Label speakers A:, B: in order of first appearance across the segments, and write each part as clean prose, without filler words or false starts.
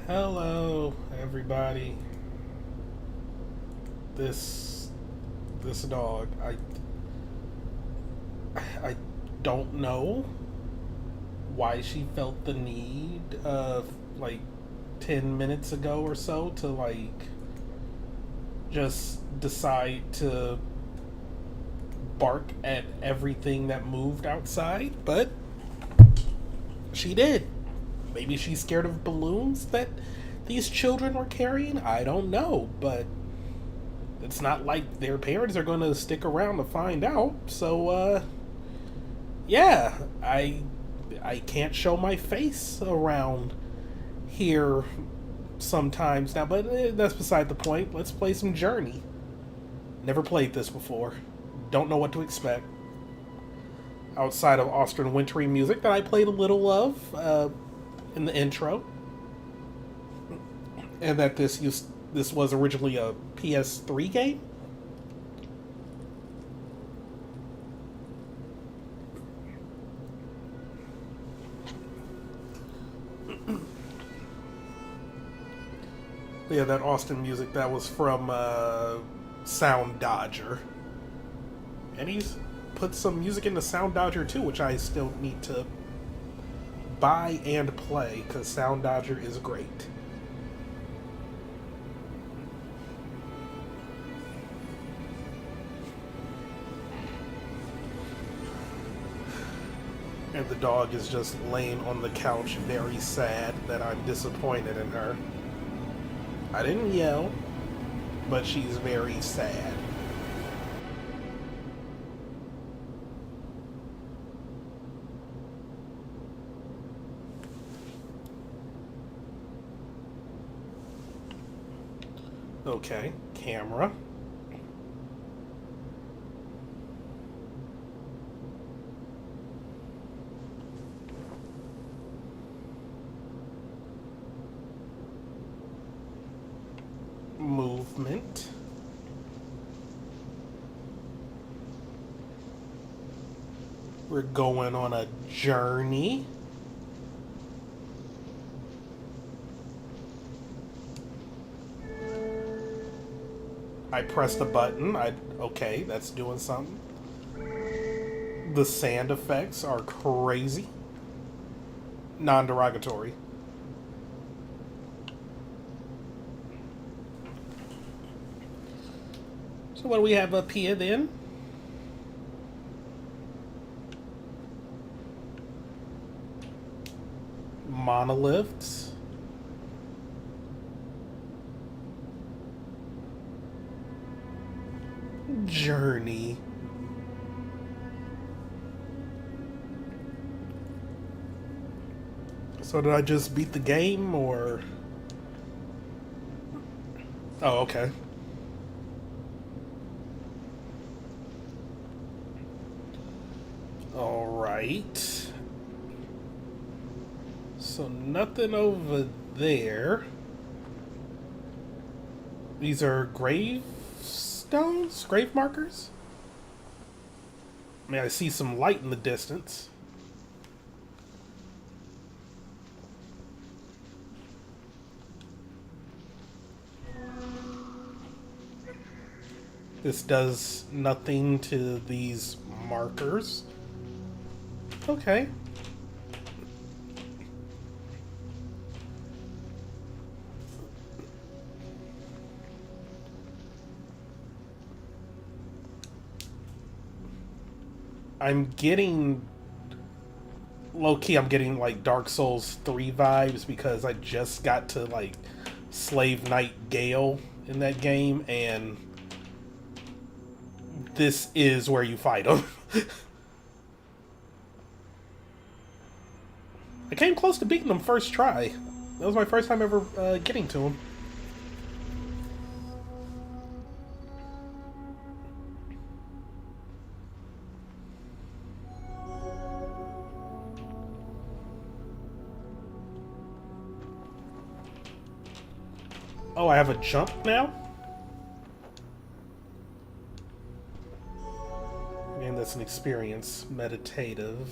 A: Hello, everybody. This this dog. I don't know why she felt the need like 10 minutes ago or so to just decide to bark at everything that moved outside, but she did. Maybe she's scared of balloons that these children were carrying. I don't know, but it's not like their parents are going to stick around to find out. So, yeah, I can't show my face around here sometimes now, but that's beside the point. Let's play some Journey. Never played this before. Don't know what to expect. Outside of Austrian wintry music that I played a little of in the intro, and that this was originally a PS3 game. Yeah, that Austin music that was from Sound Dodger, and he's put some music into Sound Dodger too, which I still need to buy and play because Sound Dodger is great. And the dog is just laying on the couch, very sad that I'm disappointed in her. I didn't yell, but she's very sad. Okay, camera. Movement. We're going on a journey. I pressed the button. Okay, that's doing something. The sand effects are crazy. Non-derogatory. So what do we have up here then? Monoliths. Journey. So did I just beat the game or... Oh, okay. Alright. So nothing over there. These are gravestones? Grave markers? I mean, I see some light in the distance. This does nothing to these markers. Okay. I'm getting low-key, I'm getting like Dark Souls 3 vibes because I just got to like Slave Knight Gale in that game, and this is where you fight him. I came close to beating him first try. That was my first time ever getting to him. Oh, I have a jump now? Man, that's an experience. Meditative.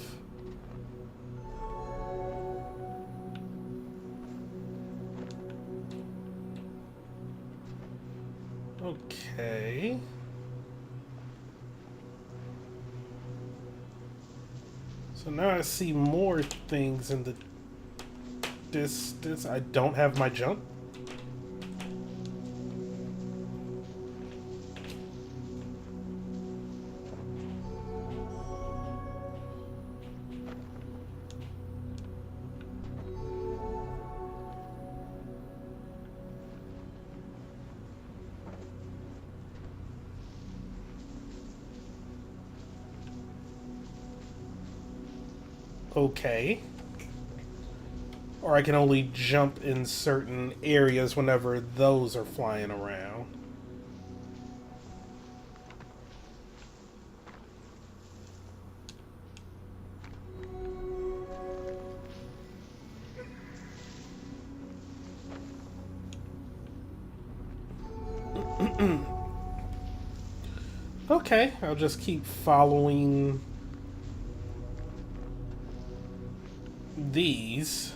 A: Okay. So now I see more things in the distance. I don't have my jump. Okay. Or I can only jump in certain areas whenever those are flying around. Okay, I'll just keep following these.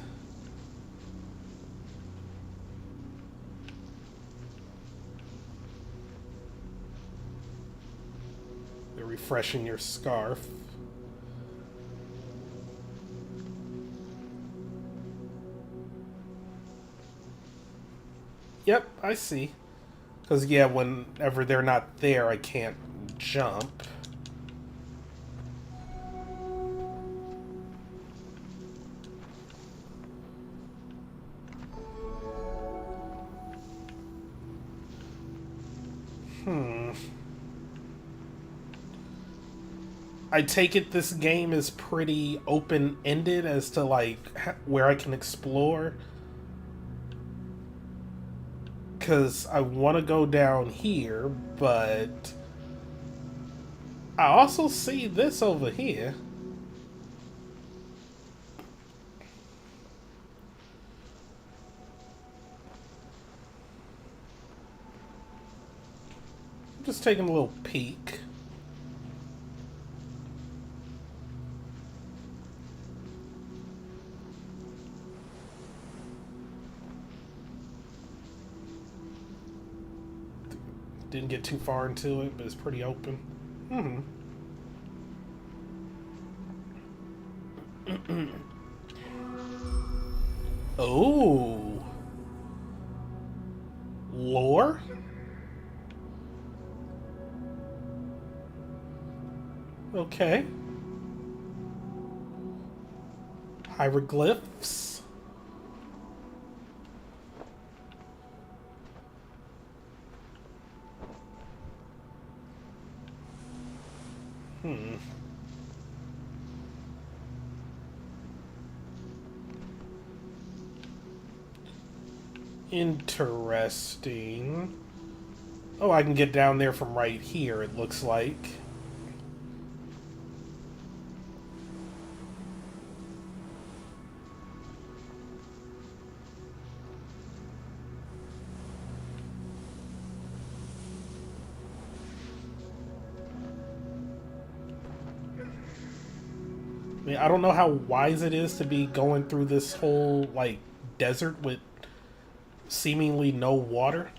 A: They're refreshing your scarf. Yep, I see. Because, yeah, whenever they're not there, I can't jump. I take it this game is pretty open-ended as to, like, where I can explore. Because I want to go down here, but I also see this over here. I'm just taking a little peek. Didn't get too far into it, but it's pretty open. Oh. Lore? Okay. Hieroglyphs? Interesting. Oh, I can get down there from right here, it looks like. I mean, I don't know how wise it is to be going through this whole, like, desert with seemingly no water.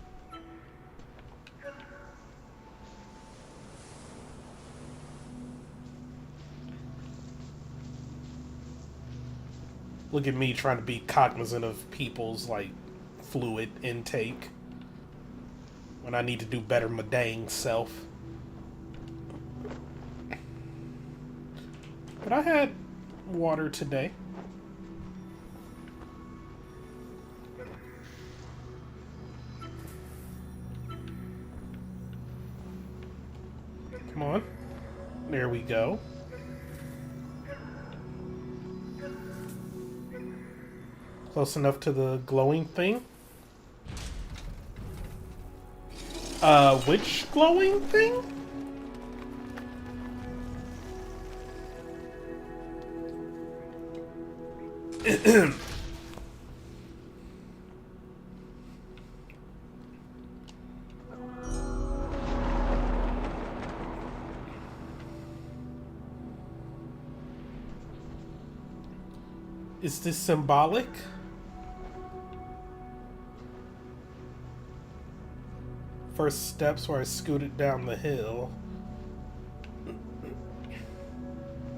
A: Look at me trying to be cognizant of people's, like, fluid intake when I need to do better my dang self. But I had water today. Come on. There we go. Close enough to the glowing thing. Which glowing thing? Is this symbolic? first steps where I scooted down the hill.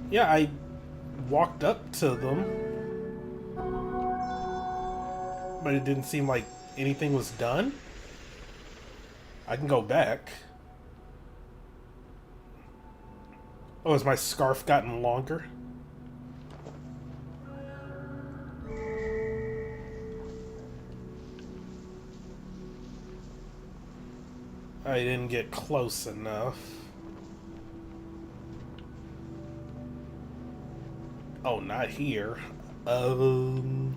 A: Yeah, I walked up to them, but it didn't seem like anything was done. I can go back. Oh, has my scarf gotten longer? I didn't get close enough. Oh, not here. Uh-oh.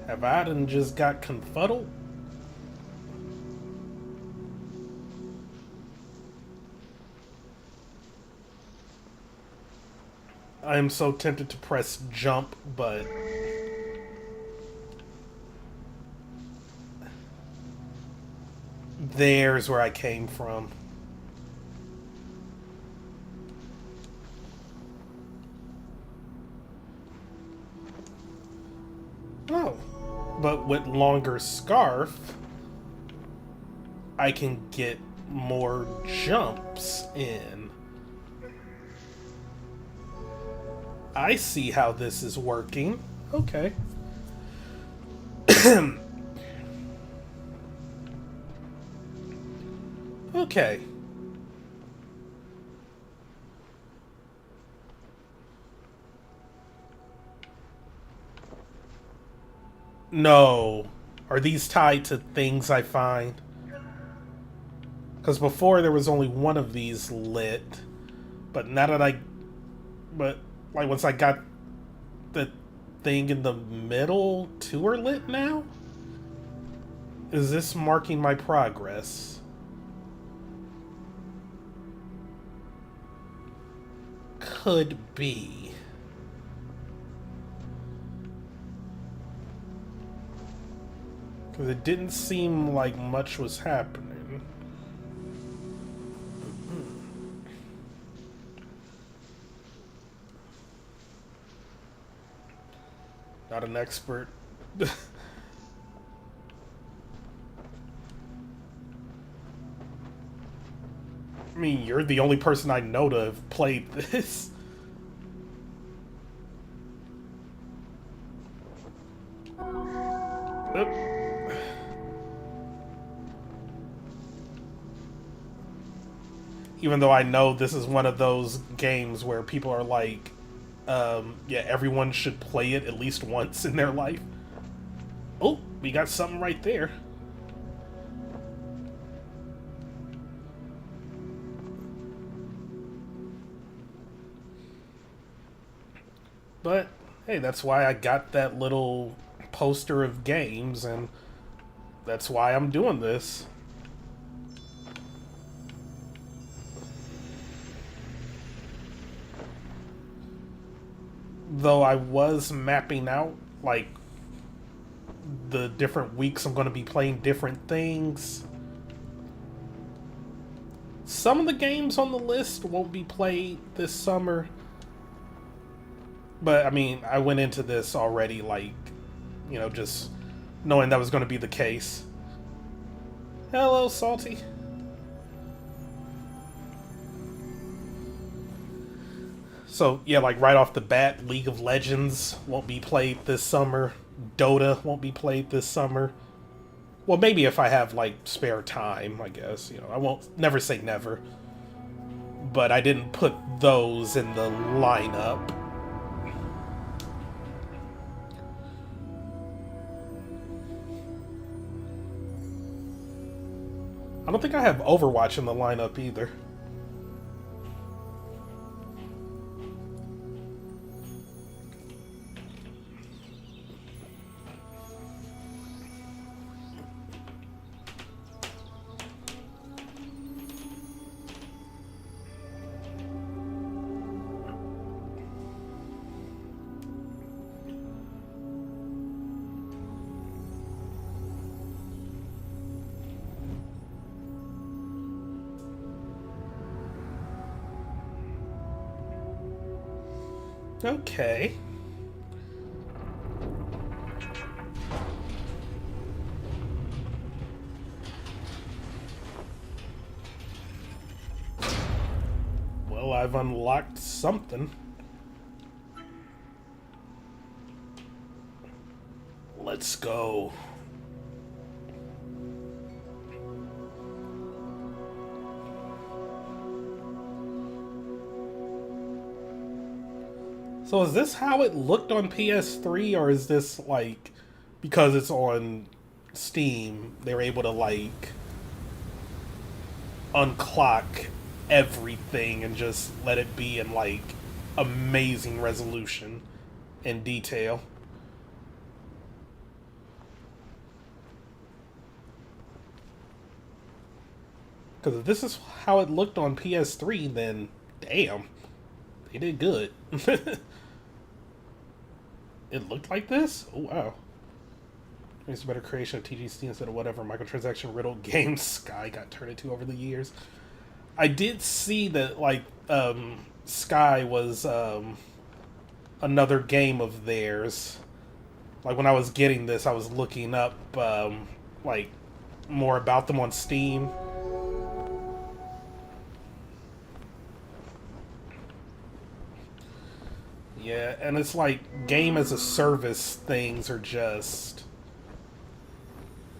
A: Have I done just got confuddled? I am so tempted to press jump, but there's where I came from. Oh. But with longer scarf, I can get more jumps in. I see how this is working. Okay. Okay. No. Are these tied to things I find? Because before there was only one of these lit. But now that But, like, once I got the thing in the middle, two are lit now? Is this marking my progress? Could be. Because it didn't seem like much was happening. Not an expert. I mean, you're the only person I know to have played this. Oop. Even though I know this is one of those games where people are like, yeah, everyone should play it at least once in their life. Oh, we got something right there. But, hey, that's why I got that little poster of games, and that's why I'm doing this. Though I was mapping out, like, the different weeks I'm going to be playing different things. Some of the games on the list won't be played this summer. But, I mean, I went into this already, like, you know, just knowing that was going to be the case. Hello, Salty. So, yeah, like, right off the bat, League of Legends won't be played this summer. Dota won't be played this summer. Well, maybe if I have, like, spare time, I guess. You know, I won't never say never. But I didn't put those in the lineup. I don't think I have Overwatch in the lineup either. Okay. Well, I've unlocked something. Let's go. So is this how it looked on PS3, or is this like because it's on Steam, they were able to like unclock everything and just let it be in like amazing resolution and detail? Because if this is how it looked on PS3, then damn, they did good. It looked like this? Oh wow. It's a better creation of TGC instead of whatever microtransaction riddled game Sky got turned into over the years. I did see that like Sky was another game of theirs. Like when I was getting this, I was looking up like more about them on Steam. Yeah, and it's like game as a service things are just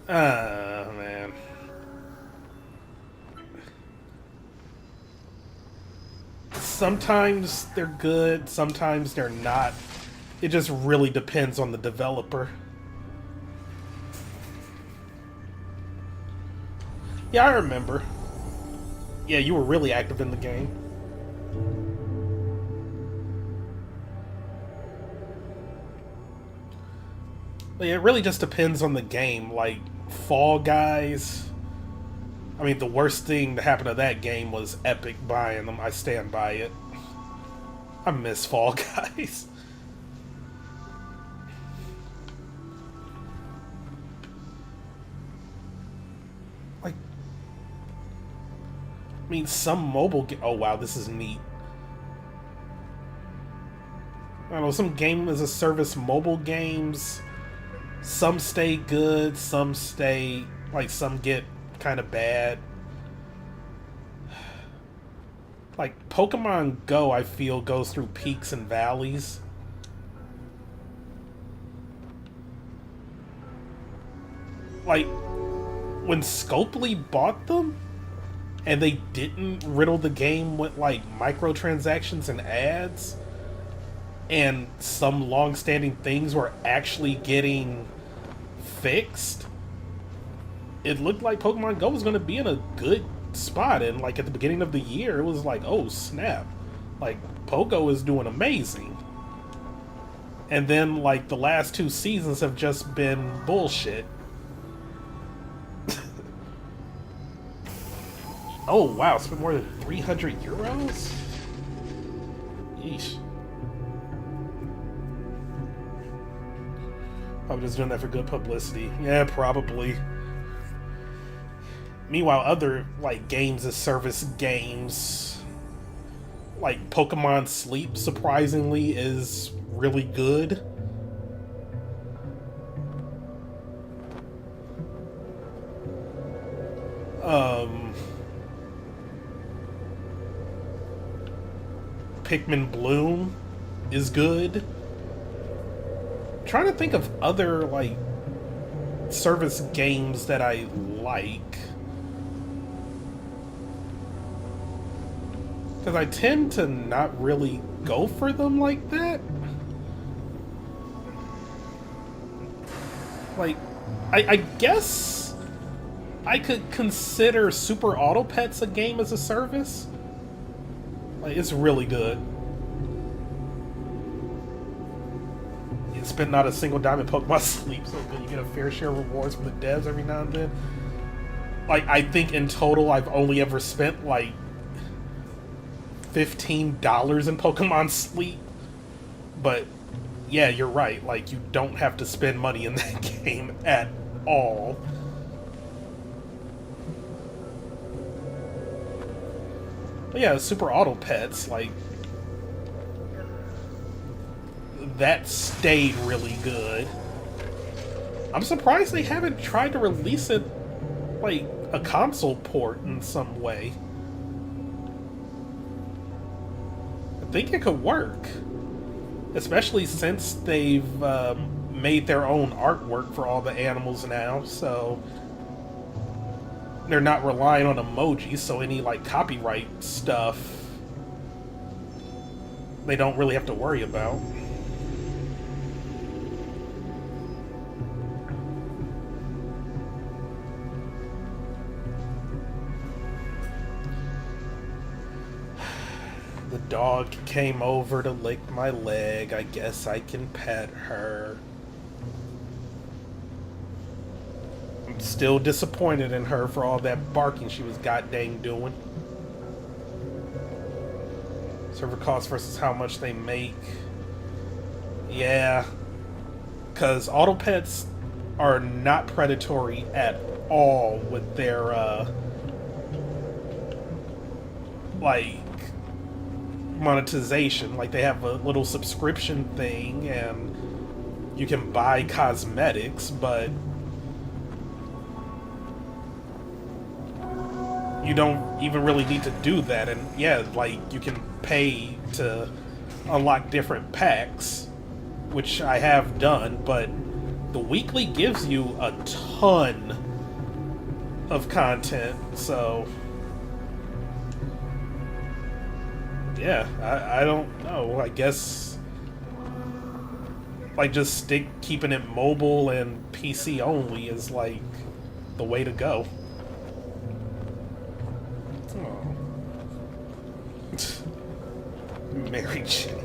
A: man. Sometimes they're good, sometimes they're not. It just really depends on the developer. Yeah, I remember. Yeah, you were really active in the game. But it really just depends on the game. Like, Fall Guys... I mean, the worst thing that happened to that game was Epic buying them. I stand by it. I miss Fall Guys. Like... I mean, some mobile... Oh, wow, this is neat. I don't know, some game as a service mobile games... Some stay good, some stay... Like, some get kind of bad. Like, Pokemon Go, I feel, goes through peaks and valleys. Like, when Scopely bought them, and they didn't riddle the game with, like, microtransactions and ads, and some long-standing things were actually getting fixed, it looked like Pokemon Go was going to be in a good spot. And like at the beginning of the year, it was like, oh snap, like Pogo is doing amazing. And then like the last 2 seasons have just been bullshit. Oh wow, spent more than 300 euros? Yeesh. I'm just doing that for good publicity. Yeah, probably. Meanwhile, other, like, games as service games, like Pokemon Sleep, surprisingly, is really good. Pikmin Bloom is good. I'm trying to think of other, like, service games that I like. Because I tend to not really go for them like that. Like, I guess I could consider Super Auto Pets a game as a service. Like, it's really good. You spend not a single dime in Pokemon Sleep, so good you get a fair share of rewards from the devs every now and then. Like, I think in total I've only ever spent, like, $15 in Pokemon Sleep. But yeah, you're right, like you don't have to spend money in that game at all. But yeah, Super Auto Pets, like that stayed really good. I'm surprised they haven't tried to release it like a console port in some way. I think it could work. Especially since they've made their own artwork for all the animals now, so they're not relying on emojis, so any like copyright stuff they don't really have to worry about. The dog came over to lick my leg. I guess I can pet her. I'm still disappointed in her for all that barking she was goddamn doing. Server cost versus how much they make. Yeah. Because auto pets are not predatory at all with their, like, monetization. Like, they have a little subscription thing and you can buy cosmetics, but you don't even really need to do that. And yeah, like, you can pay to unlock different packs, which I have done, but the weekly gives you a ton of content, so yeah, I don't know. I guess like just keeping it mobile and PC only is like the way to go. Oh. Mary Jane.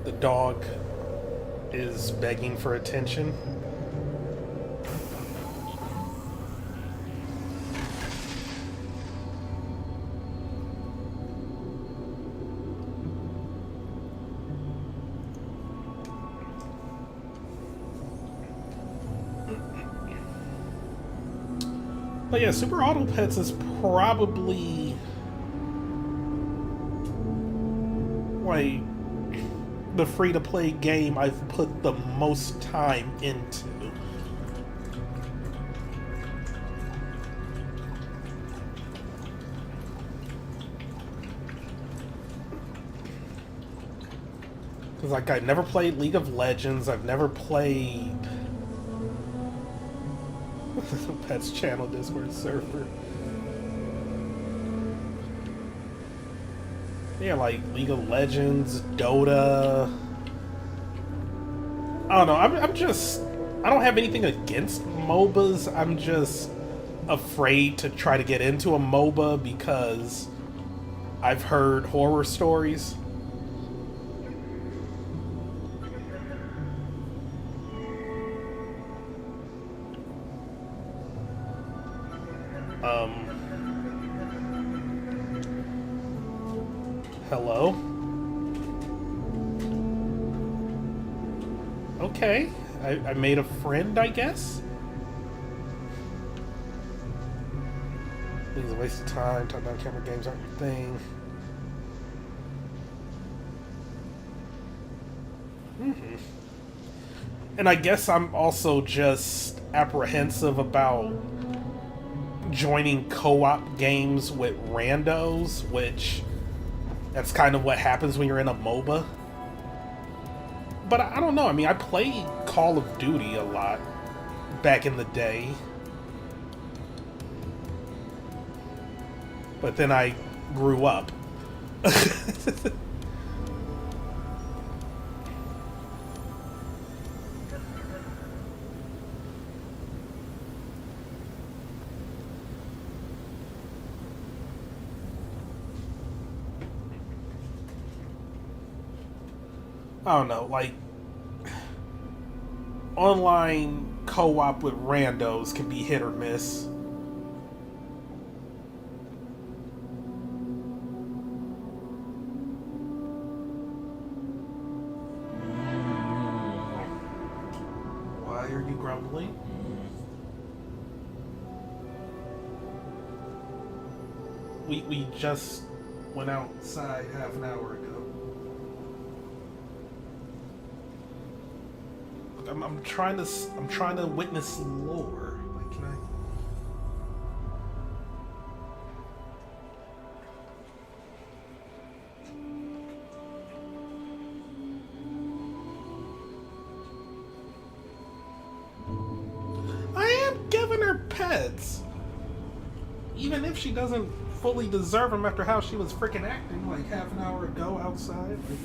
A: The dog is begging for attention. But yeah, Super Auto Pets is probably like the free-to-play game I've put the most time into. Because like I never played League of Legends, I've never played Pets channel Discord server. Yeah, like League of Legends, Dota. I don't know. I'm just. I don't have anything against MOBAs. I'm just afraid to try to get into a MOBA because I've heard horror stories. Hello? Okay. I made a friend, I guess? This is a waste of time. Talking about camera games aren't your thing. Mm-hmm. And I guess I'm also just apprehensive about joining co-op games with randos, which that's kind of what happens when you're in a MOBA. But I don't know. I mean, I played Call of Duty a lot back in the day. But then I grew up. I don't know, like, online co-op with randos can be hit or miss. Why are you grumbling? We just went outside half an hour ago. Look, I'm trying to witness lore. Like, can I am giving her pets. Even if she doesn't fully deserve them after how she was freaking acting like half an hour ago outside. Like,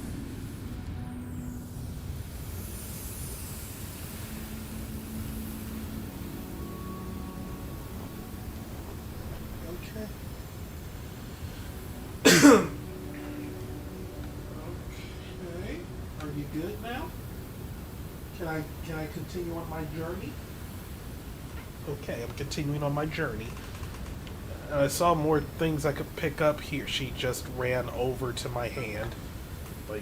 A: okay. Okay. Are you good now? Can I continue on my journey? Okay, I'm continuing on my journey. I saw more things I could pick up here. She just ran over to my hand. Like,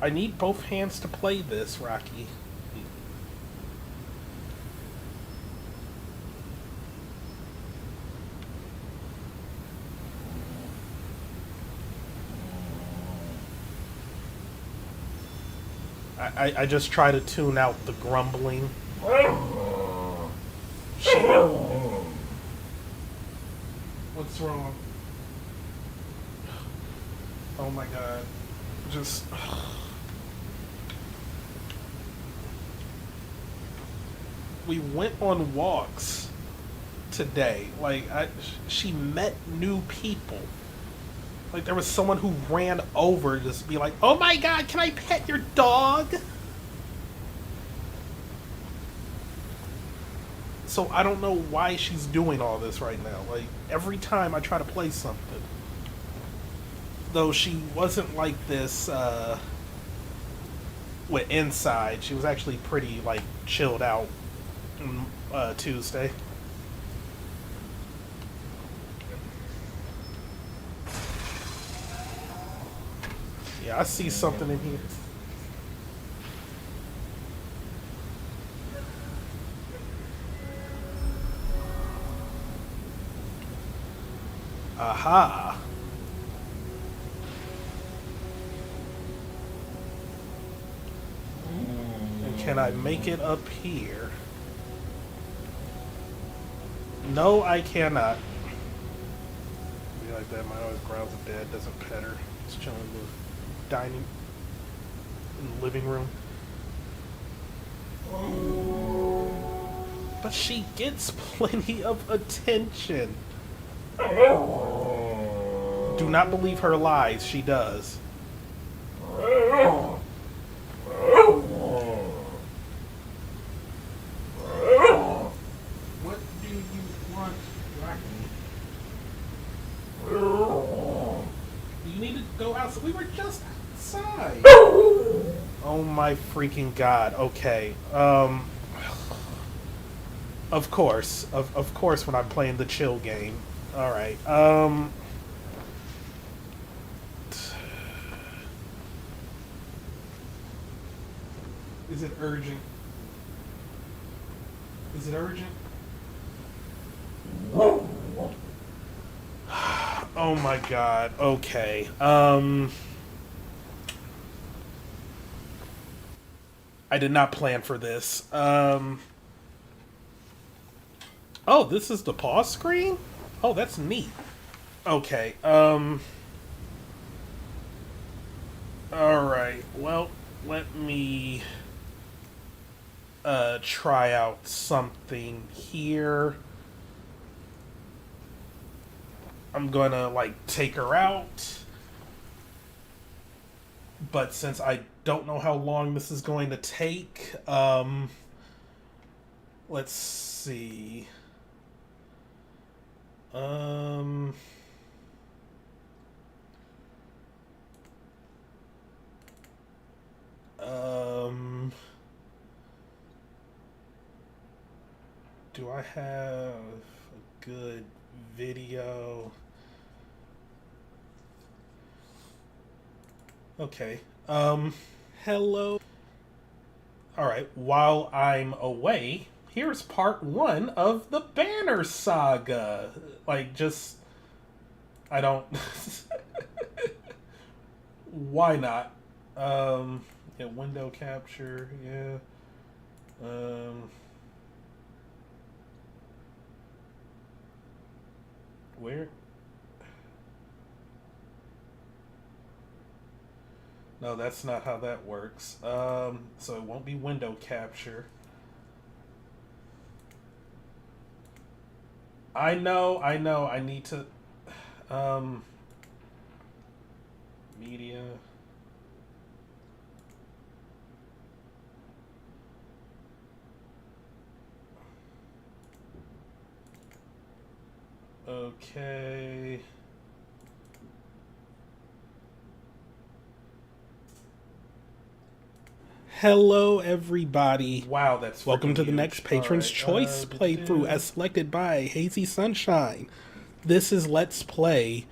A: I need both hands to play this, Rocky. I just try to tune out the grumbling. What's wrong? Oh my god. Just... We went on walks today. Like, she met new people. Like, there was someone who ran over to just be like, oh my god, can I pet your dog? So I don't know why she's doing all this right now. Like, every time I try to play something. Though she wasn't like this, with Inside. She was actually pretty, like, chilled out Tuesday. Yeah, I see something in here. Aha. And can I make it up here? No, I cannot. Be like that. My always growls at dad, doesn't pet her. Just chilling in the dining, in the living room. But she gets plenty of attention. Do not believe her lies. She does. What do you want, Rocky? You need to go outside. We were just outside. Oh my freaking god. Okay. Of course. Of course when I'm playing the chill game. Alright. Is it urgent? Is it urgent? Oh my god. Okay. I did not plan for this. Oh, this is the pause screen? Oh, that's neat. Okay. Alright. Well, let me try out something here. I'm gonna, like, take her out. But since I don't know how long this is going to take, let's see. Do I have a good video? Okay. Hello. Alright, while I'm away, here's part 1 of the Banner Saga. Like, just... I don't... Why not? Yeah, window capture, yeah. Where? No, that's not how that works. So it won't be window capture. I know, I need to... media... Okay. Hello, everybody. Wow, that's welcome to the next Patron's Choice playthrough as selected by Hazy Sunshine. This is Let's Play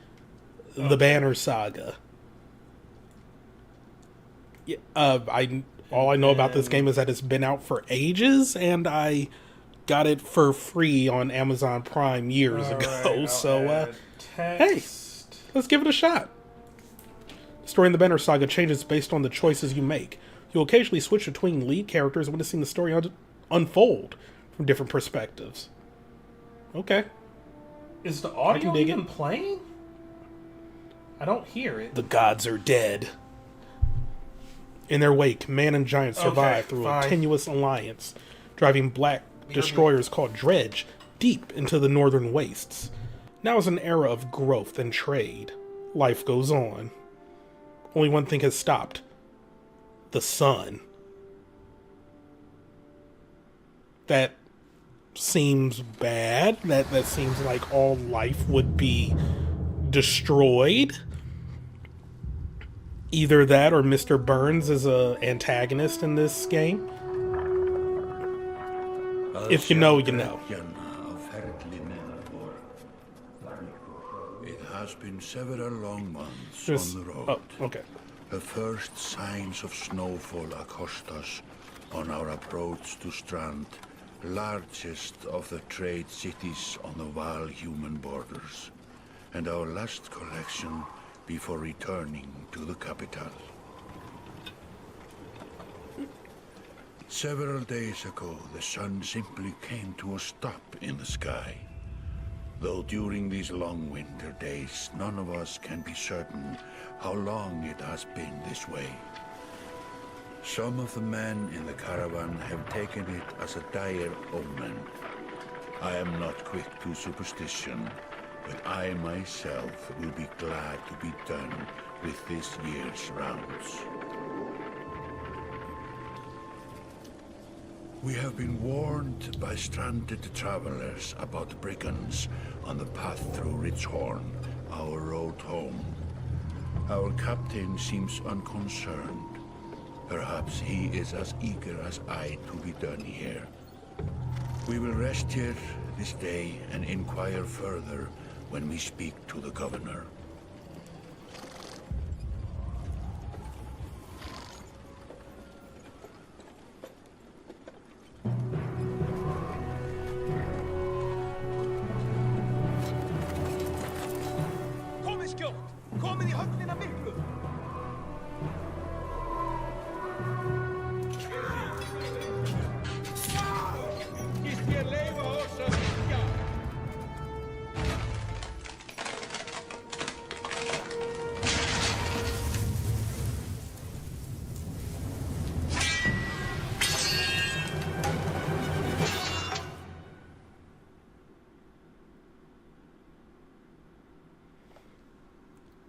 A: the Banner Saga. Yeah, all I know about this game is that it's been out for ages, and I got it for free on Amazon Prime years ago. So, hey, let's give it a shot. The story in the Banner Saga changes based on the choices you make. You'll occasionally switch between lead characters, witnessing the story unfold from different perspectives. Okay. Is the audio even playing? I don't hear it. The gods are dead. In their wake, man and giant survive through a tenuous alliance, driving black destroyers called Dredge deep into the northern wastes. Now is an era of growth and trade. Life goes on. Only one thing has stopped. The sun. That seems bad. That seems like all life would be destroyed. Either that or Mr. Burns is an antagonist in this game. If you know, you know.
B: It has been several long months on the road.
A: Oh, okay.
B: The first signs of snowfall accost us on our approach to Strand, largest of the trade cities on the Val human borders, and our last collection before returning to the capital. Several days ago, the sun simply came to a stop in the sky. Though during these long winter days, none of us can be certain how long it has been this way. Some of the men in the caravan have taken it as a dire omen. I am not quick to superstition, but I myself will be glad to be done with this year's rounds. We have been warned by stranded travelers about brigands on the path through Ridgehorn, our road home. Our captain seems unconcerned. Perhaps he is as eager as I to be done here. We will rest here this day and inquire further when we speak to the governor.
C: Komin í höfnina miklu! Gist ég leyfa oss að syngja?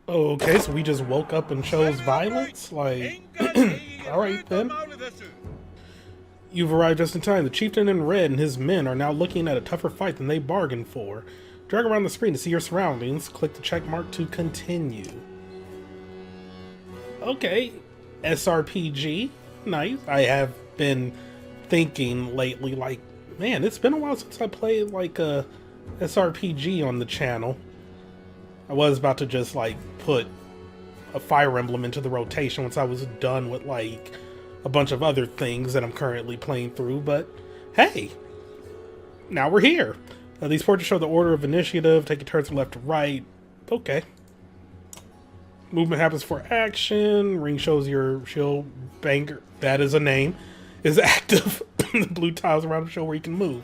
A: Okay, so we just woke up and chose violence? Like, alright then. You've arrived just in time. The chieftain in red and his men are now looking at a tougher fight than they bargained for. Drag around the screen to see your surroundings. Click the check mark to continue. Okay, SRPG. Nice. I have been thinking lately, like, man, it's been a while since I played, like, a SRPG on the channel. I was about to just, like, put a Fire Emblem into the rotation once I was done with, like, a bunch of other things that I'm currently playing through, but hey, now we're here. These portraits show the order of initiative. Take your turns from left to right. Okay. Movement happens for action. Ring shows your shield banger. That is a name. Is active. The blue tiles around the show where you can move.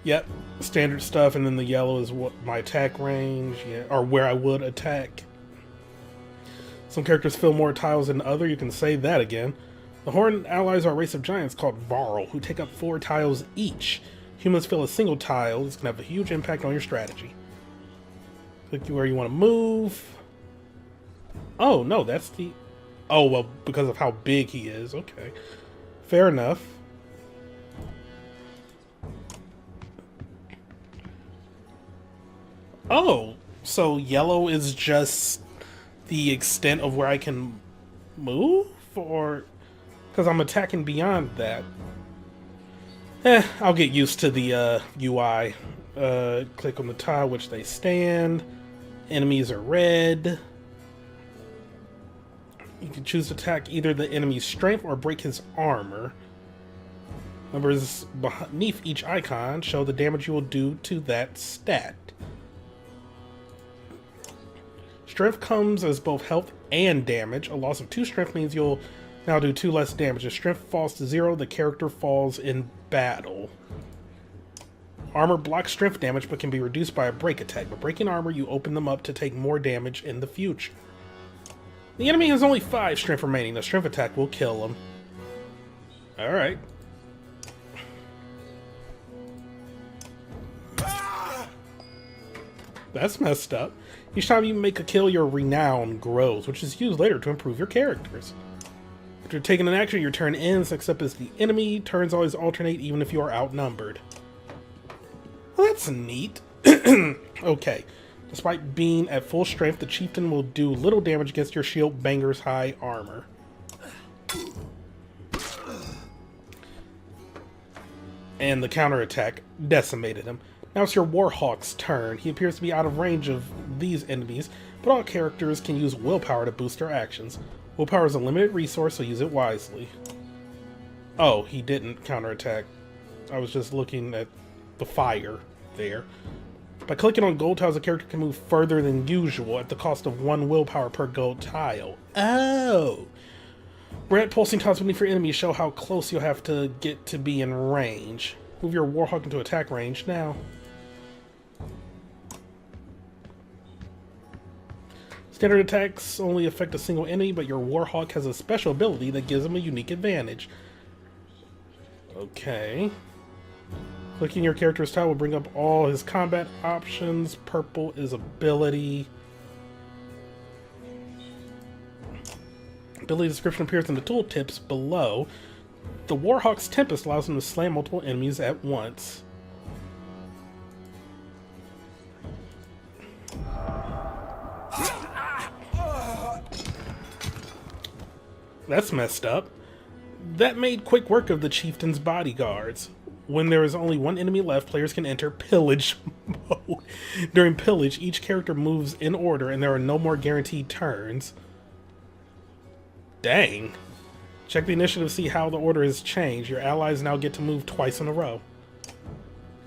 A: Yep. Standard stuff. And then the yellow is what my attack range. Yeah, or where I would attack. Some characters fill more tiles than other. You can say that again. The Horned allies are a race of giants called Varl, who take up 4 tiles each. Humans fill a single tile. This can have a huge impact on your strategy. Click where you want to move. Oh, no, that's the... Oh, well, because of how big he is. Okay. Fair enough. Oh, so yellow is just the extent of where I can move? Or... Because I'm attacking beyond that. I'll get used to the UI. Click on the tile which they stand. Enemies are red. You can choose to attack either the enemy's strength or break his armor. Numbers beneath each icon show the damage you will do to that stat. Strength comes as both health and damage. A loss of 2 strength means you'll now do 2 less damage. If strength falls to 0, the character falls in battle. Armor blocks strength damage but can be reduced by a break attack. By breaking armor, you open them up to take more damage in the future. The enemy has only 5 strength remaining. The strength attack will kill him. Alright. That's messed up. Each time you make a kill, your renown grows, which is used later to improve your characters. After taking an action, your turn ends, except as the enemy. Turns always alternate, even if you are outnumbered. Well, that's neat. Okay. Despite being at full strength, the chieftain will do little damage against your shield banger's high armor. And the counterattack decimated him. Now it's your Warhawk's turn. He appears to be out of range of these enemies, but all characters can use willpower to boost their actions. Willpower is a limited resource, so use it wisely. Oh, he didn't counterattack. I was just looking at the fire there. By clicking on gold tiles, a character can move further than usual at the cost of 1 willpower per gold tile. Oh! Red pulsing tiles beneath your enemies show how close you'll have to get to be in range. Move your Warhawk into attack range now. Standard attacks only affect a single enemy, but your Warhawk has a special ability that gives him a unique advantage. Okay. Clicking your character's tile will bring up all his combat options. Purple is ability. Ability description appears in the tooltips below. The Warhawk's Tempest allows him to slam multiple enemies at once. That's messed up. That made quick work of the chieftain's bodyguards. When there is only 1 enemy left, players can enter pillage mode. During pillage, each character moves in order and there are no more guaranteed turns. Dang. Check the initiative to see how the order has changed. Your allies now get to move twice in a row.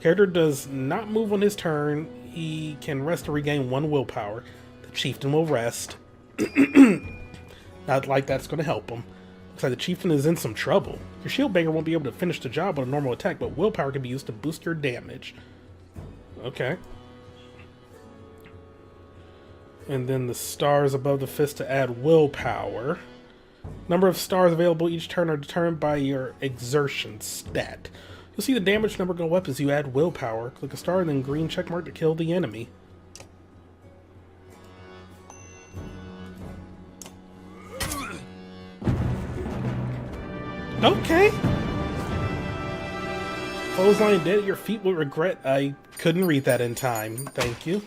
A: Character does not move on his turn. He can rest to regain 1 willpower. The chieftain will rest. Not like that's going to help him. Looks like the chieftain is in some trouble. Your shield banger won't be able to finish the job on a normal attack, but willpower can be used to boost your damage. Okay. And then the stars above the fist to add willpower. Number of stars available each turn are determined by your exertion stat. You'll see the damage number go up as you add willpower. Click a star and then green checkmark to kill the enemy. Okay. Clothesline dead at your feet with regret. I couldn't read that in time. Thank you.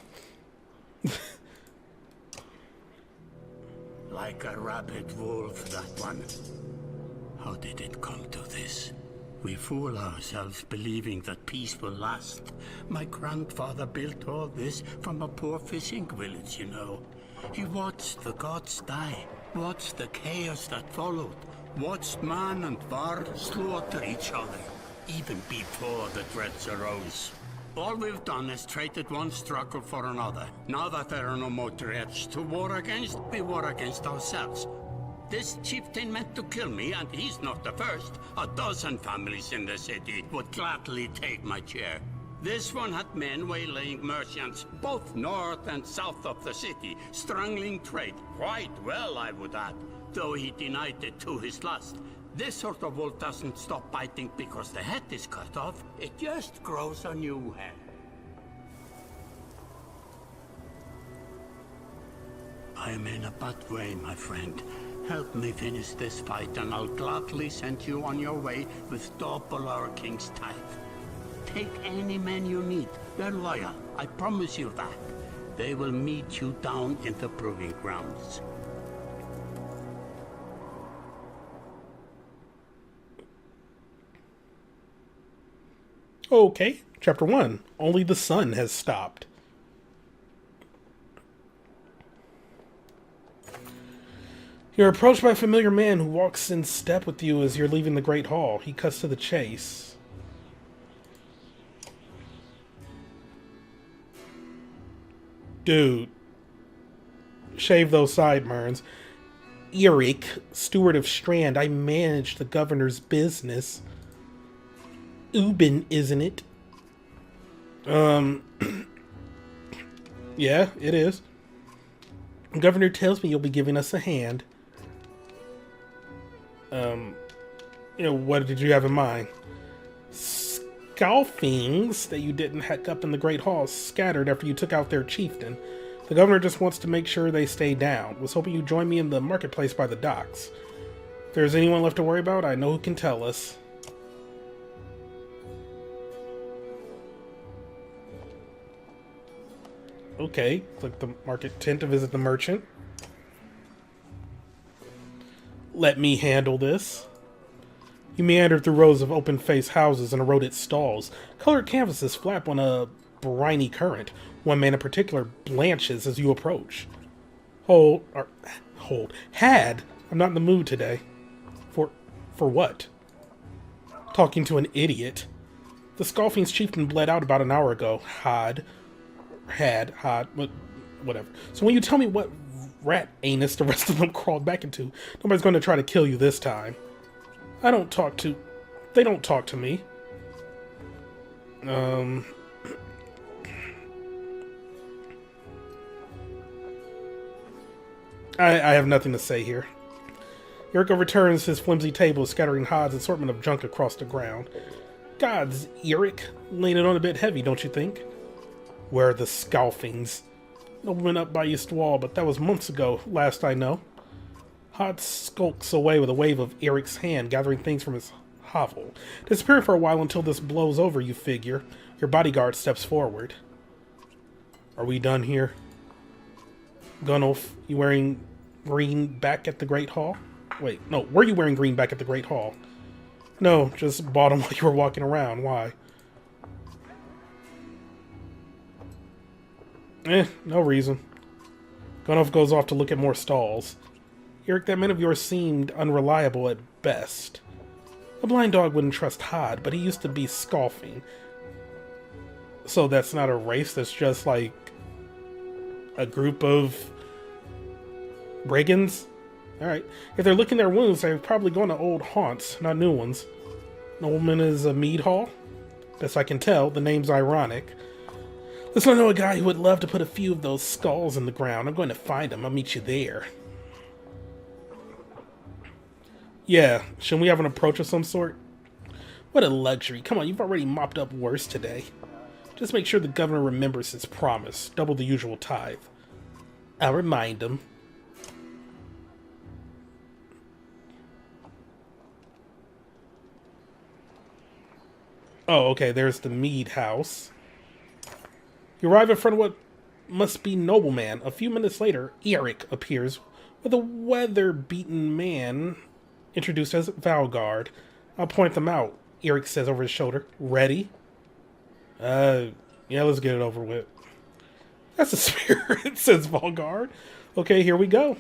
D: Like a rabid wolf, that one. How did it come to this? We fool ourselves believing that peace will last. My grandfather built all this from a poor fishing village, you know. He watched the gods die, watched the chaos that followed, watched man and var slaughter each other. even before the threats arose. All we've done is traded one struggle for another. Now that there are no more threats to war against, we war against ourselves. This chieftain meant to kill me, and he's not the first. A dozen families in the city would gladly take my chair. This one had men waylaying merchants, both north and south of the city, strangling trade. Quite well, I would add, though he denied it to his last. This sort of wolf doesn't stop biting because the head is cut off. It just grows a new head. I am in a bad way, my friend. Help me finish this fight, and I'll gladly send you on your way with double our king's tithe. Take any men you need. They're loyal, I promise you that. They will meet you down in the proving grounds.
A: Okay, Chapter 1. Only the sun has stopped. You're approached by a familiar man who walks in step with you as you're leaving the Great Hall. He cuts to the chase. Dude. Shave those sideburns. Eric, steward of Strand. I manage the governor's business. Ubin, isn't it? Yeah, it is. The governor tells me you'll be giving us a hand. What did you have in mind? Scalfings that you didn't hack up in the Great Hall scattered after you took out their chieftain. The governor just wants to make sure they stay down. Was hoping you'd join me in the marketplace by the docks. If there's anyone left to worry about, I know who can tell us. Okay, click the market tent to visit the merchant. Let me handle this. You meander through rows of open-faced houses and eroded stalls. Colored canvases flap on a briny current. One man in particular blanches as you approach. Hold. Had. I'm not in the mood today. For what? Talking to an idiot. The Scalfing's chieftain bled out about an hour ago. Whatever. So when you tell me what rat anus the rest of them crawled back into, nobody's going to try to kill you this time. They don't talk to me. I have nothing to say here. Yurko returns his flimsy table, scattering Hod's assortment of junk across the ground. Gods, Eric, laying it on a bit heavy, don't you think? Where are the Scalfings? Nobleman up by East Wall, but that was months ago, last I know. Hod skulks away with a wave of Eric's hand, gathering things from his hovel. Disappearing for a while until this blows over, you figure. Your bodyguard steps forward. Are we done here? Gunnulf, you wearing green back at the Great Hall? Wait, no, were you wearing green back at the Great Hall? No, just bought them while you were walking around. Why? No reason. Gunnulf goes off to look at more stalls. Eric, that man of yours seemed unreliable at best. A blind dog wouldn't trust Hod, but he used to be Scalfing. So that's not a race, that's just like a group of brigands? Alright. If they're licking their wounds, they're probably going to old haunts, not new ones. Nobleman is a mead hall? Best I can tell, the name's ironic. Listen, I know a guy who would love to put a few of those skulls in the ground. I'm going to find him. I'll meet you there. Yeah, shouldn't we have an approach of some sort? What a luxury. Come on, you've already mopped up worse today. Just make sure the governor remembers his promise. Double the usual tithe. I'll remind him. Oh, okay, there's the mead house. You arrive in front of what must be Nobleman. A few minutes later, Eric appears with a weather-beaten man introduced as Valgard. I'll point them out, Eric says over his shoulder. Ready? Yeah, let's get it over with. That's the spirit, says Valgard. Okay, here we go.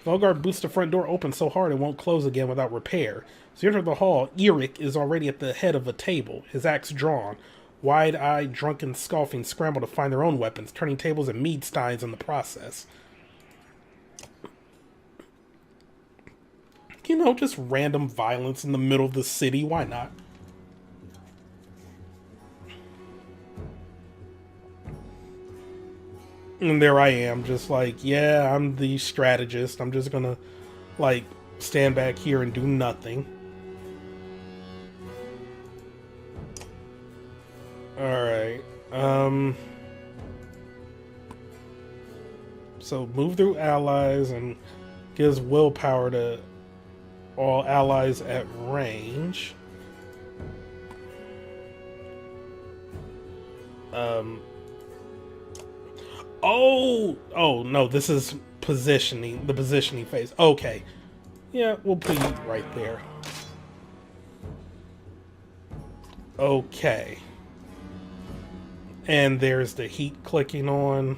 A: Valgard boots the front door open so hard it won't close again without repair. As you enter the hall, Eric is already at the head of a table, his axe drawn. Wide-eyed, drunken, scoffing scramble to find their own weapons, turning tables and mead steins in the process. You know, just random violence in the middle of the city. Why not? And there I am, just like, yeah, I'm the strategist. I'm just gonna, like, stand back here and do nothing. Alright. So move through allies and gives willpower to all allies at range. Oh no, this is positioning, the positioning phase. Okay. Yeah, we'll put you right there. Okay. And there's the heat clicking on.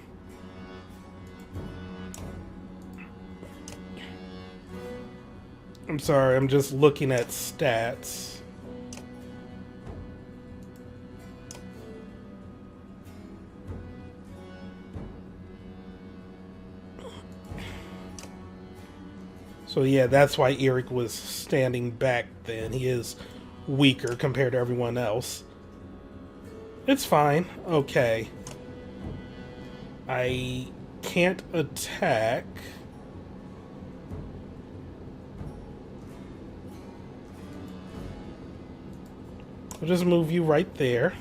A: I'm sorry, I'm just looking at stats. So yeah, that's why Eric was standing back then. He is weaker compared to everyone else. It's fine. Okay. I can't attack. I'll just move you right there.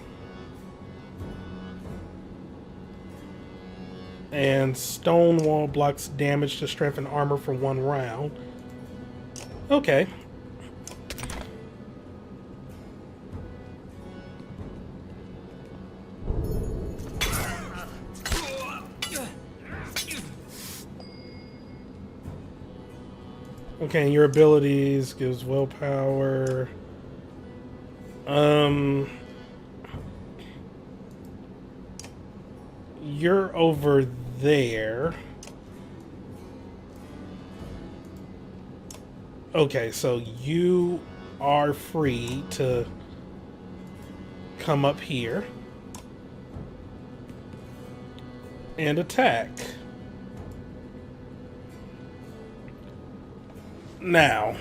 A: And stone wall blocks damage to strength and armor for 1 round. Okay. Okay, and your abilities gives willpower. You're over there. Okay, so you are free to come up here and attack. Now,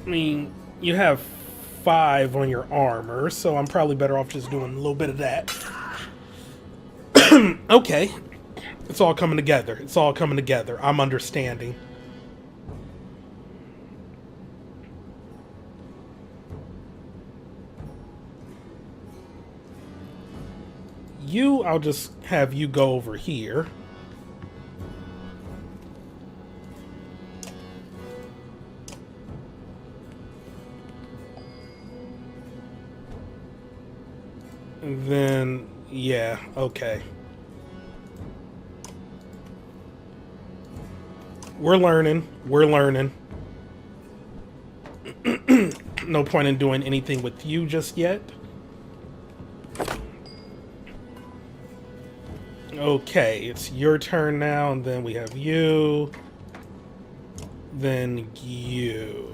A: I mean, you have 5 on your armor, so I'm probably better off just doing a little bit of that. Okay. It's all coming together. It's all coming together. I'm understanding. I'll just have you go over here. And then, yeah, okay. We're learning. We're learning. No point in doing anything with you just yet. Okay, it's your turn now, and then we have you. Then you.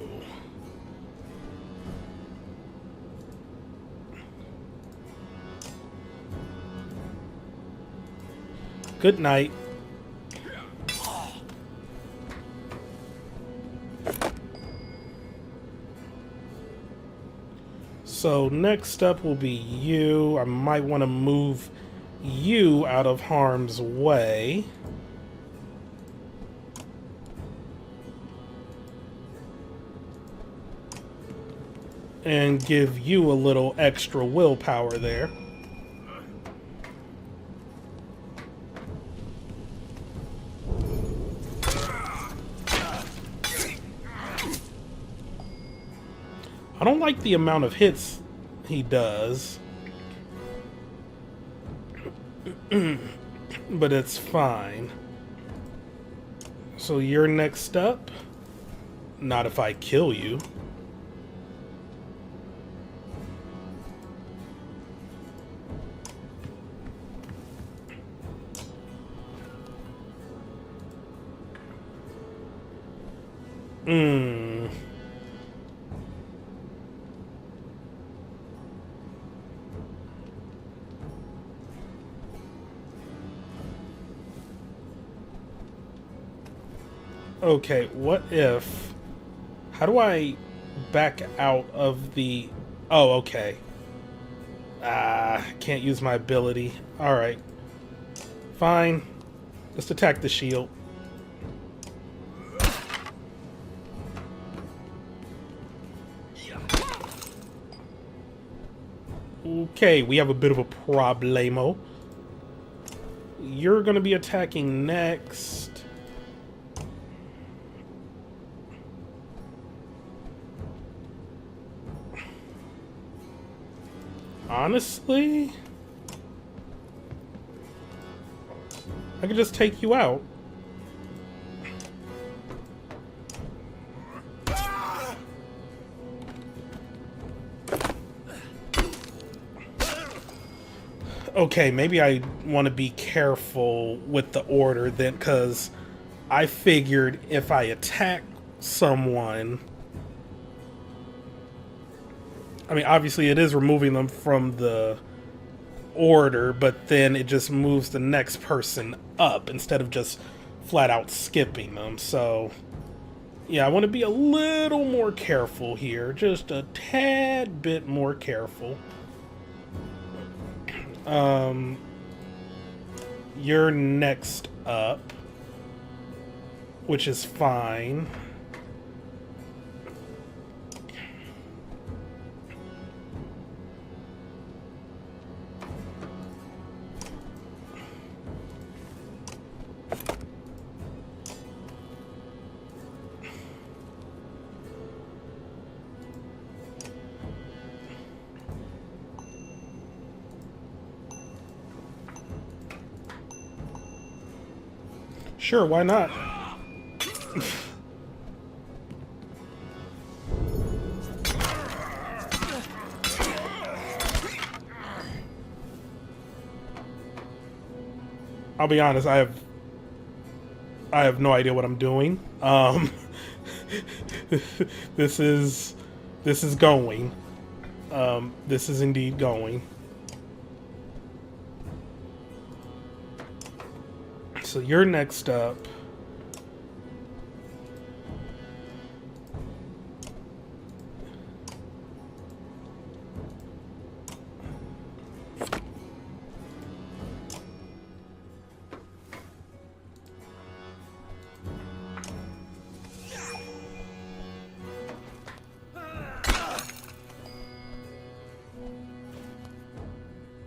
A: Good night. So next up will be you. I might want to move you out of harm's way. And give you a little extra willpower there. I don't like the amount of hits he does. But it's fine. So you're next up? Not if I kill you. Hmm. Okay, what if... How do I back out of the... Oh, okay. Can't use my ability. Alright. Fine. Just attack the shield. Okay, we have a bit of a problemo. You're gonna be attacking next. Honestly, I could just take you out. Okay, maybe I want to be careful with the order then, because I figured if I attack someone... I mean, obviously it is removing them from the order, but then it just moves the next person up instead of just flat out skipping them. So, yeah, I want to be a little more careful here. Just a tad bit more careful. You're next up, which is fine. Sure, why not? I'll be honest, I have no idea what I'm doing. This is going. This is indeed going. So you're next up.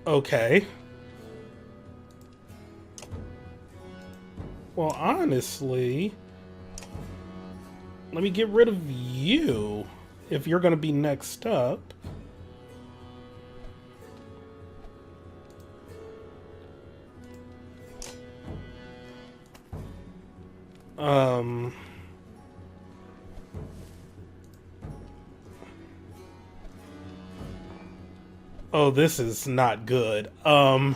A: Okay. Well, honestly, let me get rid of you if you're going to be next up. Oh, this is not good. Oh,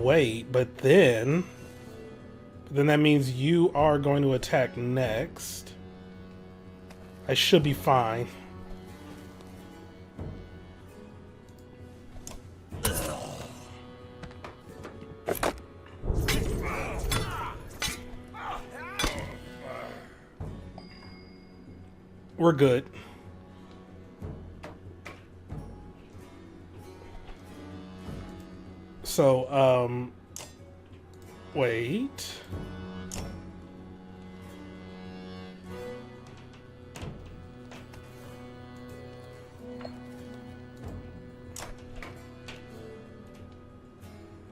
A: wait, but then that means you are going to attack next. I should be fine. We're good. So, wait.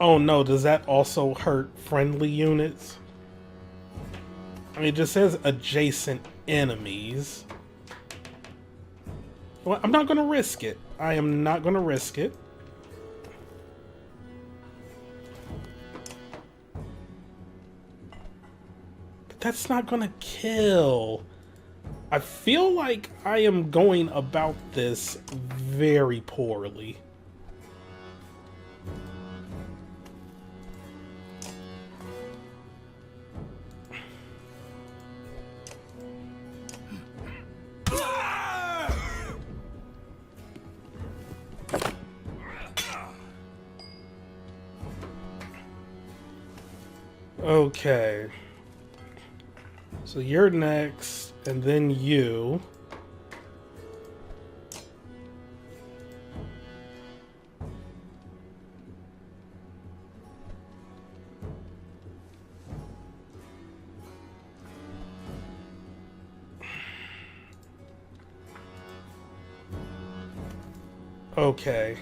A: Oh no, does that also hurt friendly units? I mean, it just says adjacent enemies. Well, I'm not gonna risk it. I am not gonna risk it. But that's not gonna kill. I feel like I am going about this very poorly. Okay. So you're next, and then you. Okay.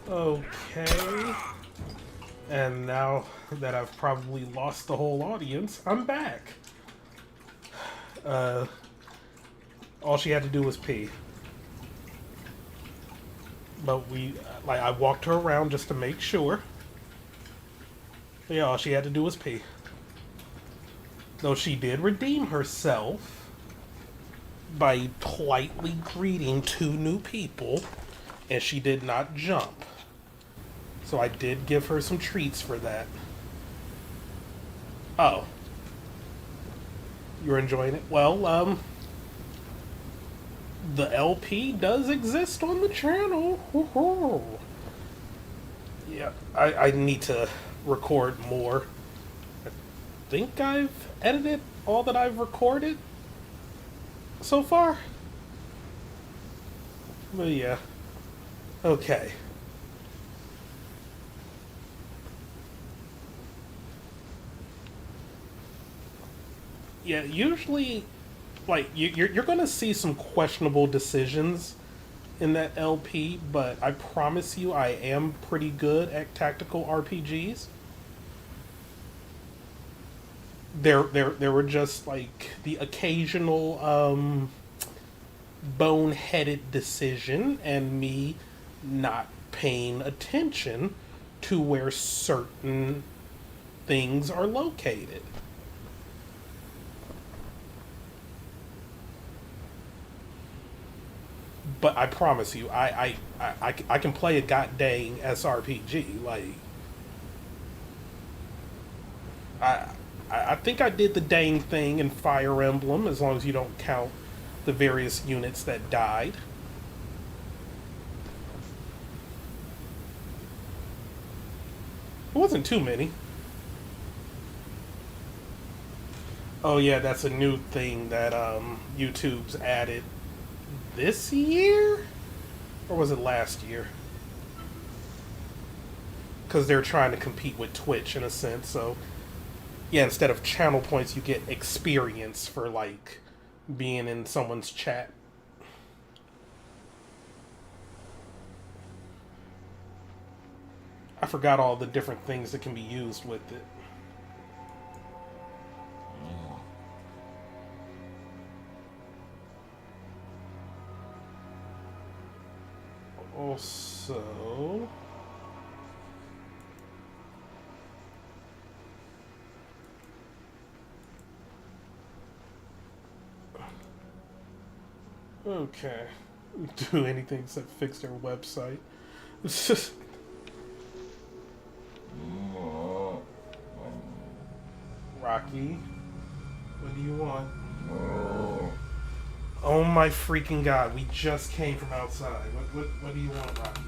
A: Okay. And now that I've probably lost the whole audience, I'm back. All she had to do was pee. But I walked her around just to make sure. Yeah, all she had to do was pee. Though she did redeem herself by politely greeting two new people, and she did not jump. So I did give her some treats for that. Oh. You're enjoying it? Well, the LP does exist on the channel. Woo-hoo. Yeah, I need to record more. I think I've edited all that I've recorded so far. But yeah. Okay. Yeah, usually, like, you're gonna see some questionable decisions in that LP, but I promise you I am pretty good at tactical RPGs. There were just, like, the occasional, boneheaded decision and me not paying attention to where certain things are located. But I promise you, I can play a goddamn SRPG. Like, I I think I did the dang thing in Fire Emblem, as long as you don't count the various units that died. It wasn't too many. Oh yeah, that's a new thing that YouTube's added this year? Or was it last year? Because they're trying to compete with Twitch in a sense, so yeah, instead of channel points, you get experience for, like, being in someone's chat. I forgot all the different things that can be used with it. Also, okay, do anything except fix their website. Rocky, what do you want? Oh my freaking god, we just came from outside. What do you want, Rocky?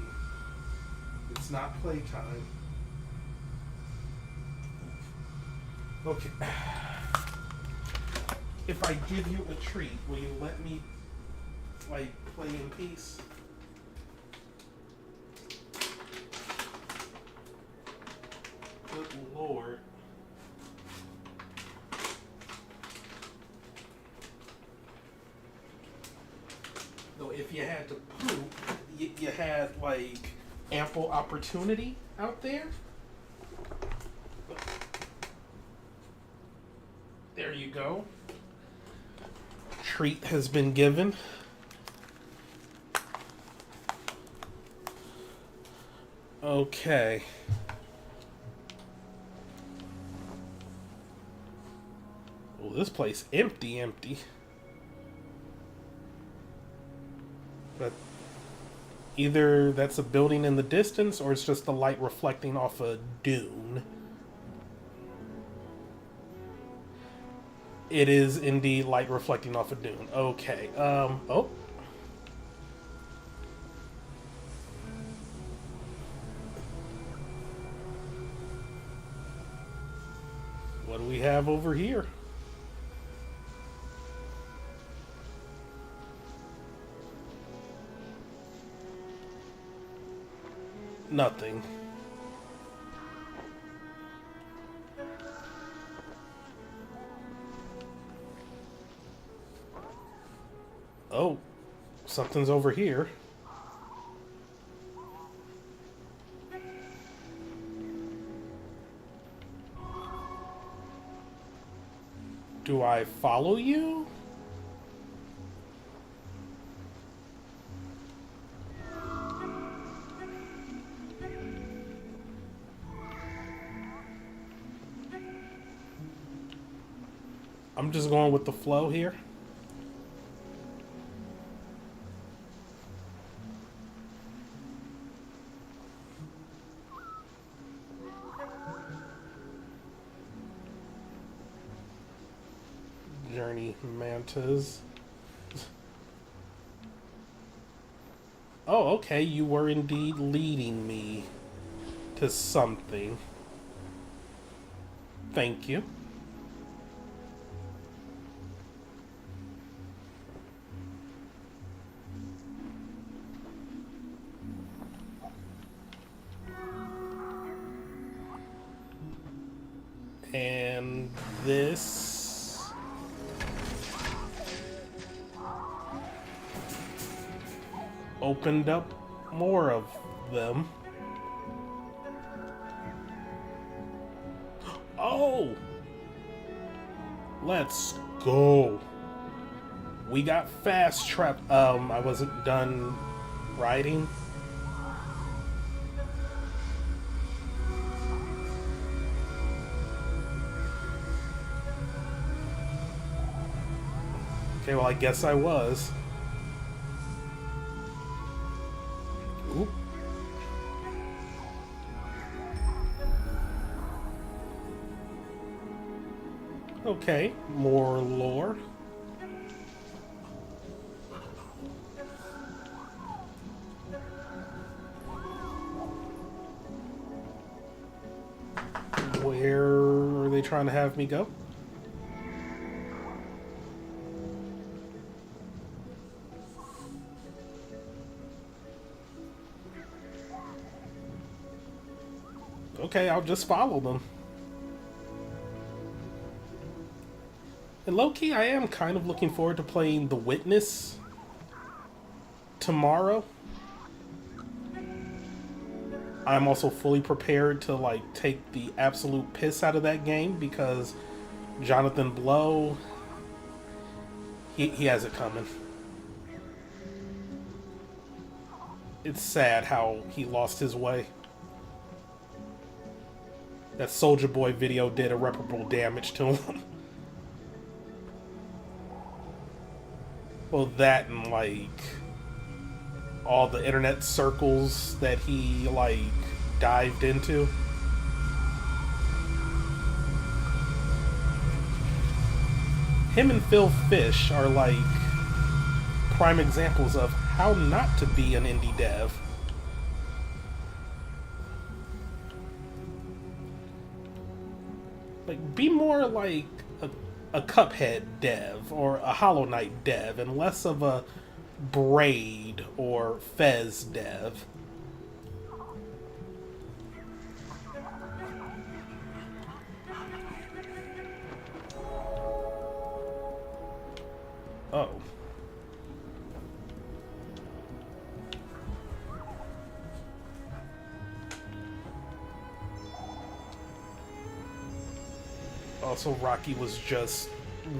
A: It's not playtime. Okay. If I give you a treat, will you let me, like, play in peace? Good lord. Though if you had to poop, you had, like, ample opportunity out there. There you go. Treat has been given. Okay. Well, this place empty. But either that's a building in the distance or it's just the light reflecting off a dune It is indeed light reflecting off of Dune. Okay. Oh. What do we have over here? Nothing. Oh, something's over here. Do I follow you? I'm just going with the flow here. Journey mantas. Oh, okay, you were indeed leading me to something. Thank you. And this... opened up more of them. Oh! Let's go. We got fast trapped. I wasn't done writing. Okay, well, I guess I was. Oop. Okay, more lore. Where are they trying to have me go? Okay, I'll just follow them. And low-key, I am kind of looking forward to playing The Witness tomorrow. I'm also fully prepared to, like, take the absolute piss out of that game because Jonathan Blow, he has it coming. It's sad how he lost his way. That Soulja Boy video did irreparable damage to him. Well, that and, like, all the internet circles that he, like, dived into. Him and Phil Fish are, like, prime examples of how not to be an indie dev. Like, be more like a Cuphead dev or a Hollow Knight dev and less of a Braid or Fez dev. Oh. Also, Rocky was just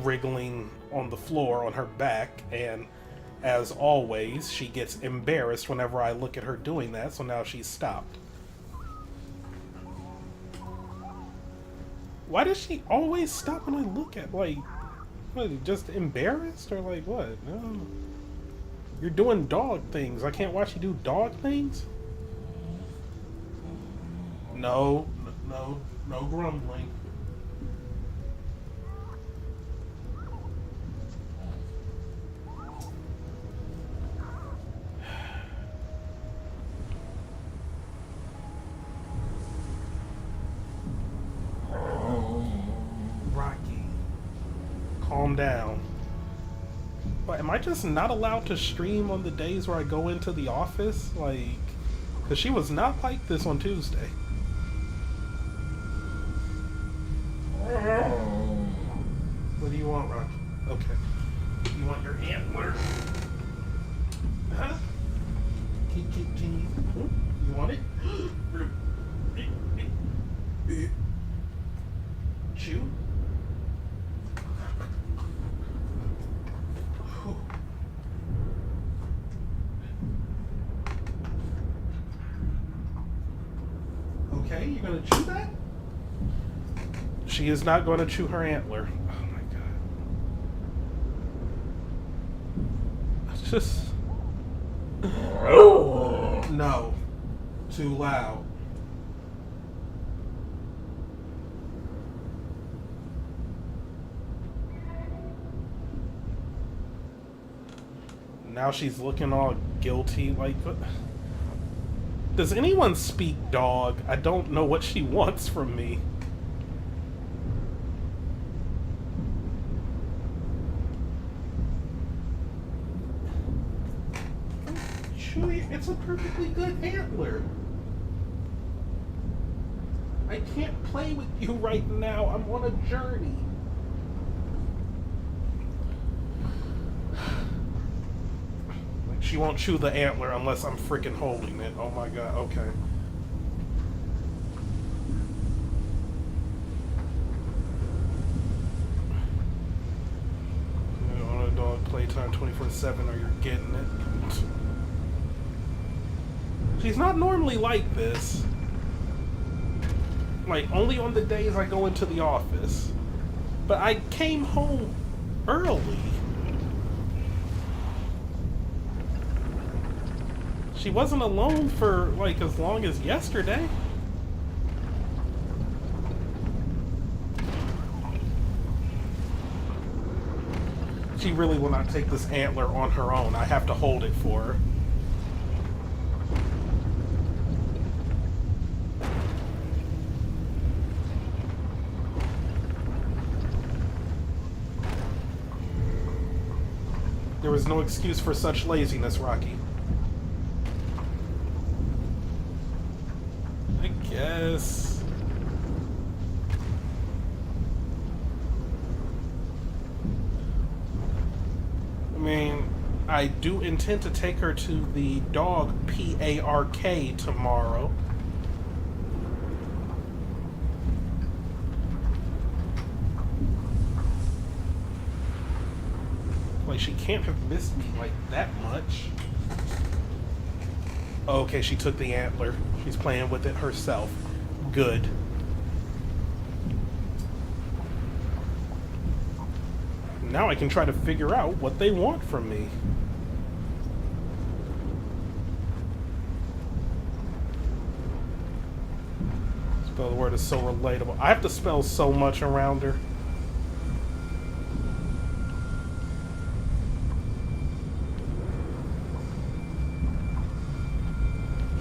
A: wriggling on the floor on her back, and as always, she gets embarrassed whenever I look at her doing that, so now she's stopped. Why does she always stop when I look at, like, what, just embarrassed, or like, what? No. You're doing dog things. I can't watch you do dog things? No grumbling. calm down. But am I just not allowed to stream on the days where I go into the office? Like, because she was not like this on Tuesday. What do you want, Rocky? Okay. You want your antler? Huh? Can you want it? Chew? Okay, you're gonna chew that? She is not going to chew her antler. Oh my god. It's just... No. Too loud. Now she's looking all guilty, like... Does anyone speak dog? I don't know what she wants from me. It's a perfectly good antler. I can't play with you right now. I'm on a journey. Like, she won't chew the antler unless I'm freaking holding it. Oh my god, okay. On a dog playtime 24/7 or you're getting it. She's not normally like this. Like, only on the days I go into the office. But I came home early. She wasn't alone for, like, as long as yesterday. She really will not take this antler on her own. I have to hold it for her. There was no excuse for such laziness, Rocky. I guess. I mean, I do intend to take her to the dog park tomorrow. Like, she can't have missed me like that much. Okay, she took the antler. She's playing with it herself. Good. Now I can try to figure out what they want from me. Spell the word is so relatable. I have to spell so much around her.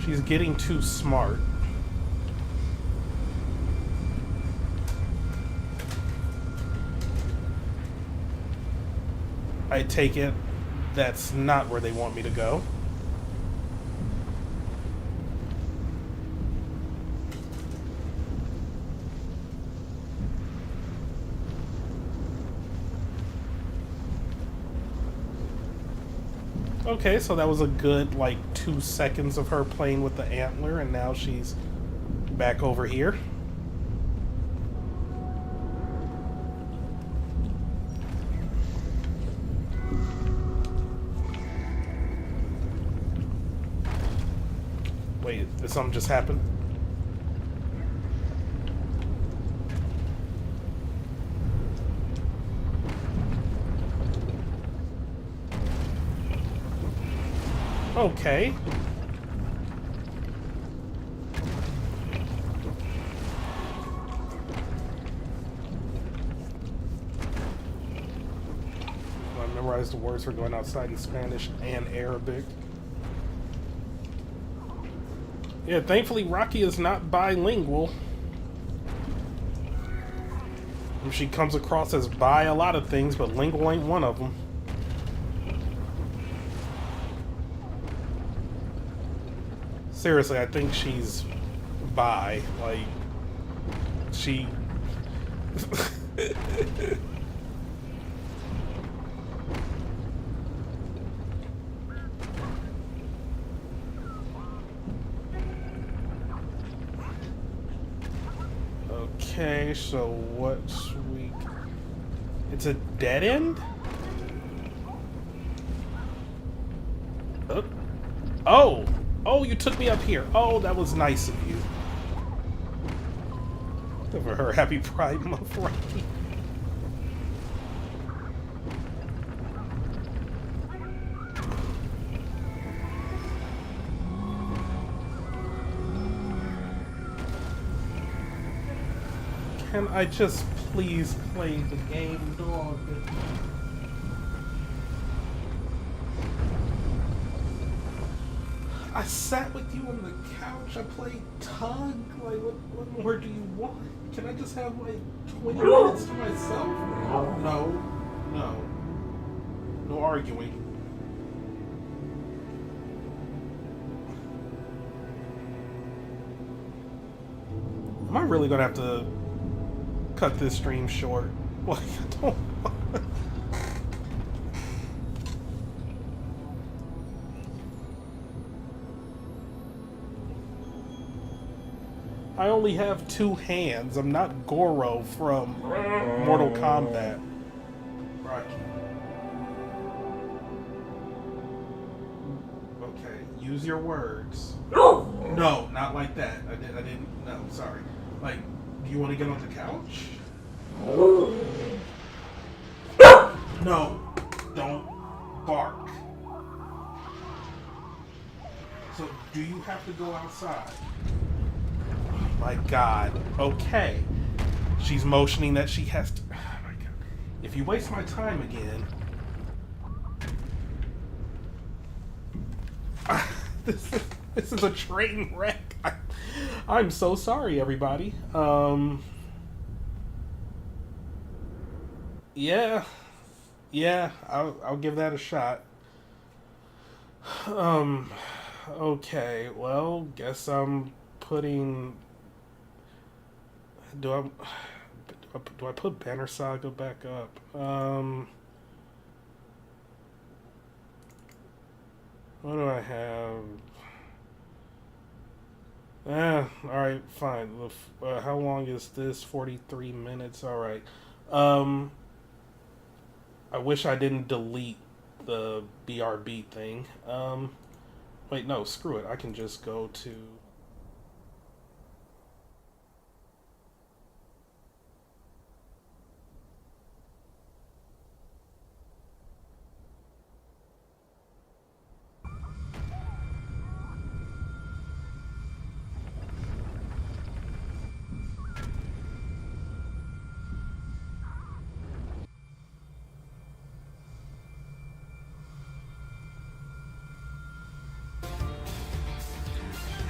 A: She's getting too smart. I take it that's not where they want me to go. Okay, so that was a good, like, 2 seconds of her playing with the antler, and now she's back over here. Wait, did something just happen? Okay. I memorized the words for going outside in Spanish and Arabic. Yeah, thankfully Rocky is not bilingual. She comes across as bi a lot of things, but lingual ain't one of them. Seriously, I think she's bi. Like, she... Okay, so what's we... It's a dead end? Oh! Oh, you took me up here. Oh, that was nice of you. For her happy Pride Month, Rocky. Can I just please play the game, dog? I sat with you on the couch, I played tug, like, what more do you want? Can I just have, like, 20 minutes to myself? No. No. No arguing. Am I really gonna have to cut this stream short? Like, I don't... I only have 2 hands. I'm not Goro from Mortal Kombat. Right. Okay, use your words. No, not like that. I didn't. No, sorry. Like, do you want to get on the couch? No, don't bark. So, do you have to go outside? My God. Okay. She's motioning that she has to... Oh my God. If you waste my time again... This is a train wreck. I'm so sorry, everybody. Yeah. Yeah, I'll give that a shot. Okay, well, guess I'm putting... Do I put Banner Saga back up? What do I have? Alright, fine. How long is this? 43 minutes. Alright. I wish I didn't delete the BRB thing. Wait, no, screw it. I can just go to...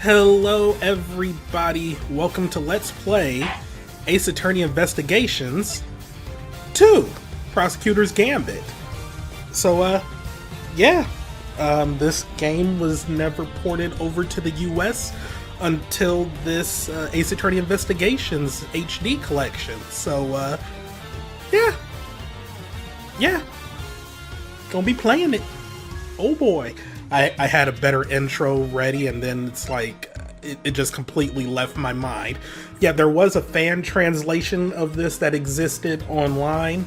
A: Hello everybody, welcome to Let's Play Ace Attorney Investigations 2, Prosecutor's Gambit. So, this game was never ported over to the US until this Ace Attorney Investigations HD collection. So, yeah, gonna be playing it. Oh boy. I had a better intro ready, and then it's like, it just completely left my mind. Yeah, there was a fan translation of this that existed online,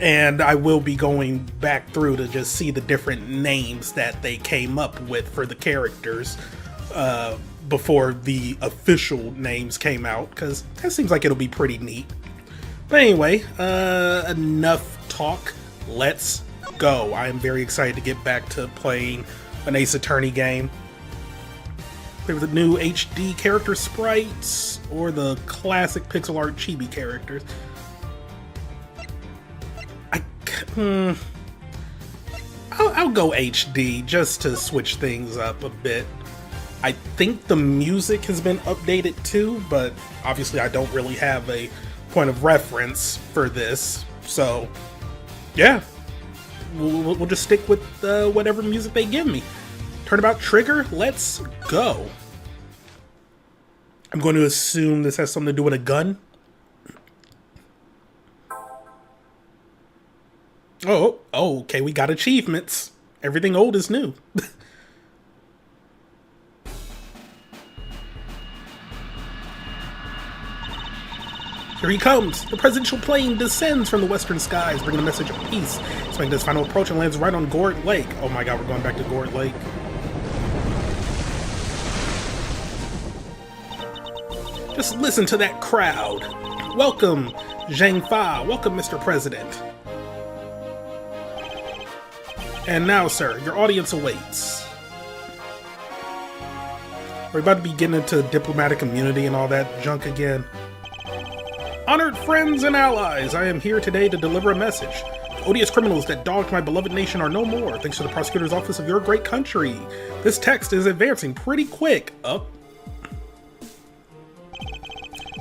A: and I will be going back through to just see the different names that they came up with for the characters before the official names came out, because that seems like it'll be pretty neat. But anyway, enough talk. Let's go. I am very excited to get back to playing an Ace Attorney game. Play with the new HD character sprites or the classic pixel art chibi characters. I'll go HD just to switch things up a bit. I think the music has been updated too, but obviously I don't really have a point of reference for this. So, yeah. We'll just stick with whatever music they give me. Turnabout trigger, let's go. I'm going to assume this has something to do with a gun. Oh, okay, we got achievements. Everything old is new. Here he comes! The presidential plane descends from the western skies, bringing a message of peace. It's making this final approach and lands right on Gort Lake. Oh my god, we're going back to Gort Lake. Just listen to that crowd. Welcome, Zhang Fa. Welcome, Mr. President. And now, sir, your audience awaits. We're about to be getting into diplomatic immunity and all that junk again. Honored friends and allies, I am here today to deliver a message. The odious criminals that dogged my beloved nation are no more, thanks to the prosecutor's office of your great country. This text is advancing pretty quick. Up.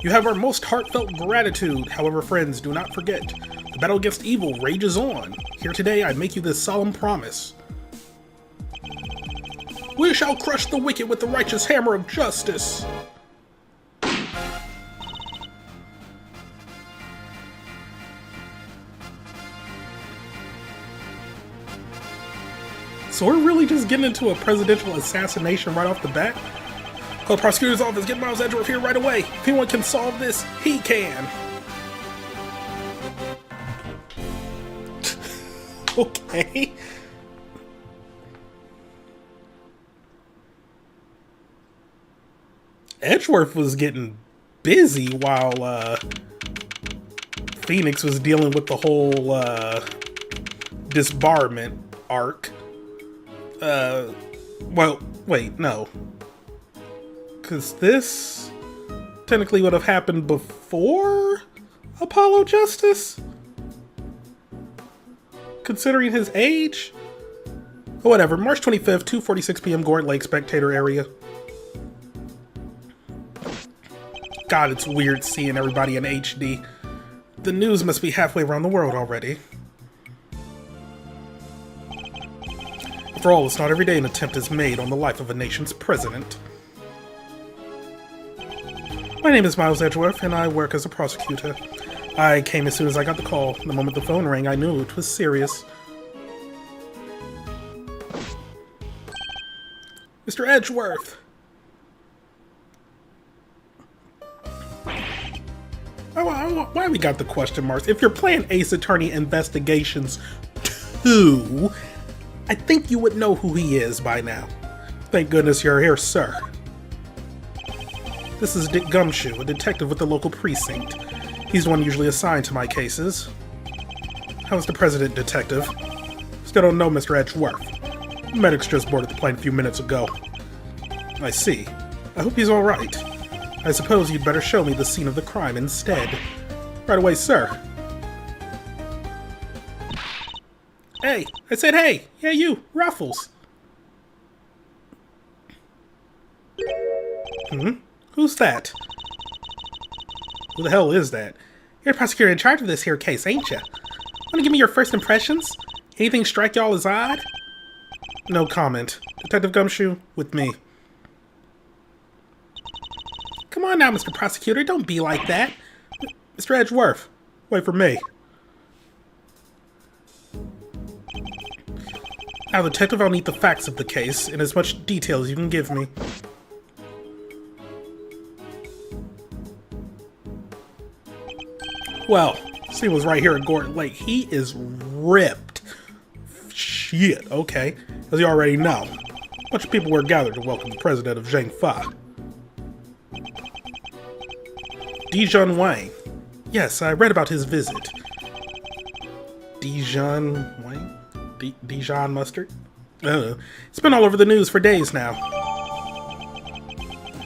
A: You have our most heartfelt gratitude. However, friends, do not forget, the battle against evil rages on. Here today, I make you this solemn promise. We shall crush the wicked with the righteous hammer of justice. So we're really just getting into a presidential assassination right off the bat? Call the prosecutor's office, get Miles Edgeworth here right away. If anyone can solve this, he can. Okay. Edgeworth was getting busy while Phoenix was dealing with the whole disbarment arc. Well, wait, no. Because this technically would have happened before Apollo Justice? Considering his age? But whatever, March 25th, 2:46 p.m. Gort Lake Spectator area. God, it's weird seeing everybody in HD. The news must be halfway around the world already. After all, it's not every day an attempt is made on the life of a nation's president. My name is Miles Edgeworth, and I work as a prosecutor. I came as soon as I got the call. The moment the phone rang, I knew it was serious. Mr. Edgeworth! Why we got the question marks? If you're playing Ace Attorney Investigations 2, I think you would know who he is by now. Thank goodness you're here, sir. This is Dick Gumshoe, a detective with the local precinct. He's the one usually assigned to my cases. How's the president, detective? Still don't know Mr. Edgeworth. Medics just boarded the plane a few minutes ago. I see. I hope he's alright. I suppose you'd better show me the scene of the crime instead. Right away, sir. Hey! I said hey! Yeah, you! Ruffles! Who's that? Who the hell is that? You're the prosecutor in charge of this here case, ain't ya? Wanna give me your first impressions? Anything strike y'all as odd? No comment. Detective Gumshoe, with me. Come on now, Mr. Prosecutor, don't be like that. Mr. Edgeworth, wait for me. Now, detective, I'll need the facts of the case in as much detail as you can give me. Well, see was right here at Gort Lake. He is ripped. Shit, okay. As you already know, a bunch of people were gathered to welcome the president of Zhang Fa. Dijon Wang. Yes, I read about his visit. Dijon Wang? Dijon mustard? I don't know. It's been all over the news for days now.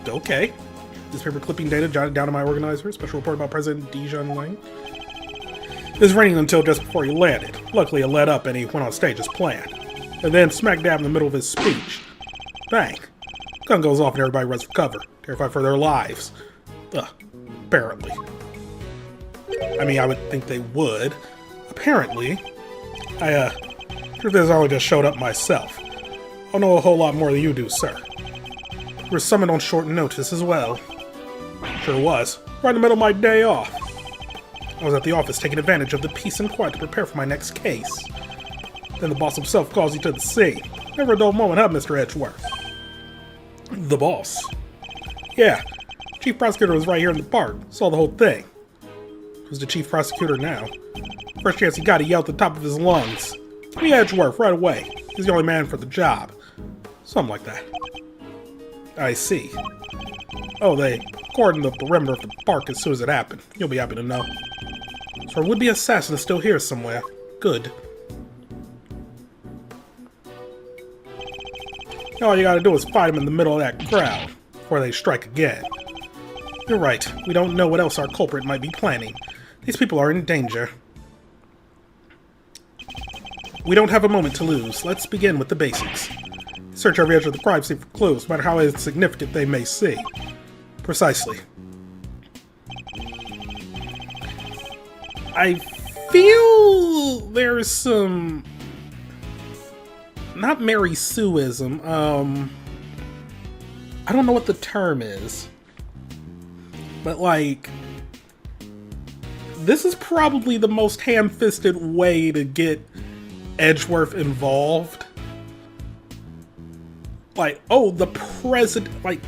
A: Okay. Newspaper clipping data jotted down to my organizer. Special report about President Dijon Wang. It was raining until just before he landed. Luckily it let up and he went on stage as planned. And then smack dab in the middle of his speech. Bang. Gun goes off and everybody runs for cover, terrified for their lives. Apparently. I mean, I would think they would. Apparently. Truth is, I only just showed up myself. I know a whole lot more than you do, sir. You were summoned on short notice as well. Sure was. Right in the middle of my day off. I was at the office taking advantage of the peace and quiet to prepare for my next case. Then the boss himself calls you to the scene. Never a dull moment, huh, Mr. Edgeworth? The boss? Yeah. Chief Prosecutor was right here in the park. Saw the whole thing. Who's the Chief Prosecutor now? First chance he got, he yelled at the top of his lungs. Give me Edgeworth right away. He's the only man for the job. Something like that. I see. Oh, they cordoned the perimeter of the park as soon as it happened. You'll be happy to know. So our would-be assassin is still here somewhere. Good. All you gotta do is fight him in the middle of that crowd before they strike again. You're right. We don't know what else our culprit might be planning. These people are in danger. We don't have a moment to lose. Let's begin with the basics. Search every edge of the crime scene for clues, no matter how insignificant they may seem. Precisely. I feel there's some... not Mary Sue-ism. I don't know what the term is. But, like... this is probably the most ham-fisted way to get Edgeworth involved. Like, oh, the president... like...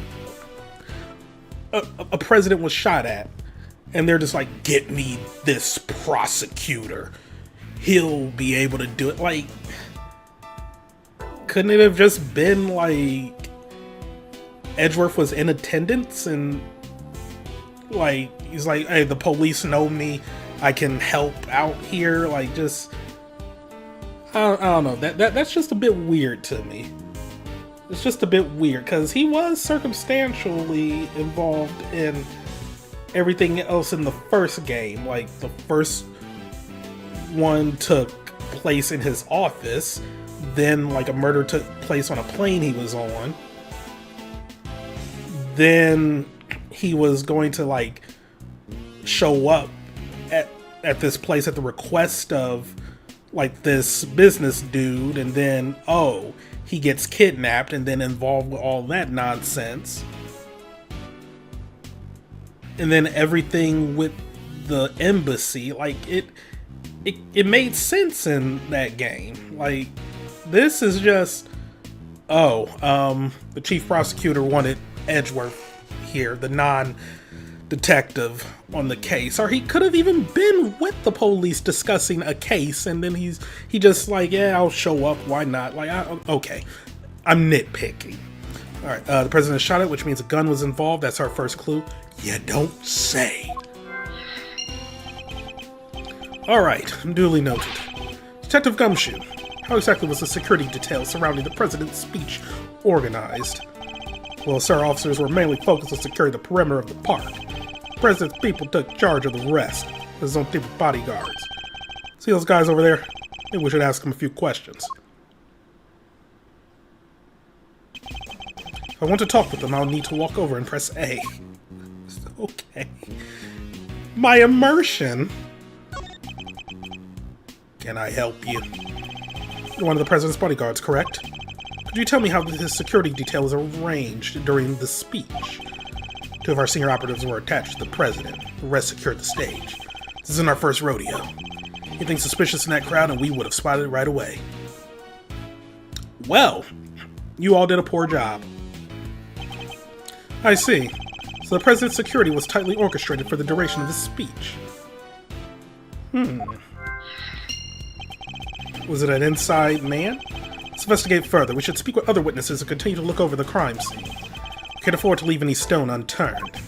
A: A president was shot at. And they're just like, get me this prosecutor. He'll be able to do it. Like... couldn't it have just been, like... Edgeworth was in attendance and... like, he's like, hey, the police know me. I can help out here. Like, just... I don't know. That's just a bit weird to me. It's just a bit weird, because he was circumstantially involved in everything else in the first game. Like, the first one took place in his office. Then, like, a murder took place on a plane he was on. Then he was going to, like, show up at this place at the request of, like, this business dude. And then, oh, he gets kidnapped and then involved with all that nonsense. And then everything with the embassy, like, it made sense in that game. Like, this is just, the chief prosecutor wanted Edgeworth here, the non-detective on the case. Or he could have even been with the police discussing a case, and then he just like, yeah, I'll show up, why not? Like, okay, I'm nitpicking. Alright, the president shot it, which means a gun was involved. That's our first clue. You don't say. Alright, duly noted. Detective Gumshoe, how exactly was the security detail surrounding the president's speech organized? Well, sir, officers were mainly focused on securing the perimeter of the park. The president's people took charge of the rest, his own team of bodyguards. See those guys over there? Maybe we should ask them a few questions. If I want to talk with them, I'll need to walk over and press A. Okay. My immersion. Can I help you? You're one of the president's bodyguards, correct? Could you tell me how his security detail was arranged during the speech? 2 of our senior operatives were attached to the president. The rest secured the stage. This isn't our first rodeo. Anything suspicious in that crowd and we would have spotted it right away. Well, you all did a poor job. I see. So the president's security was tightly orchestrated for the duration of his speech. Was it an inside man? Let's investigate further. We should speak with other witnesses and continue to look over the crime scene. We can't afford to leave any stone unturned.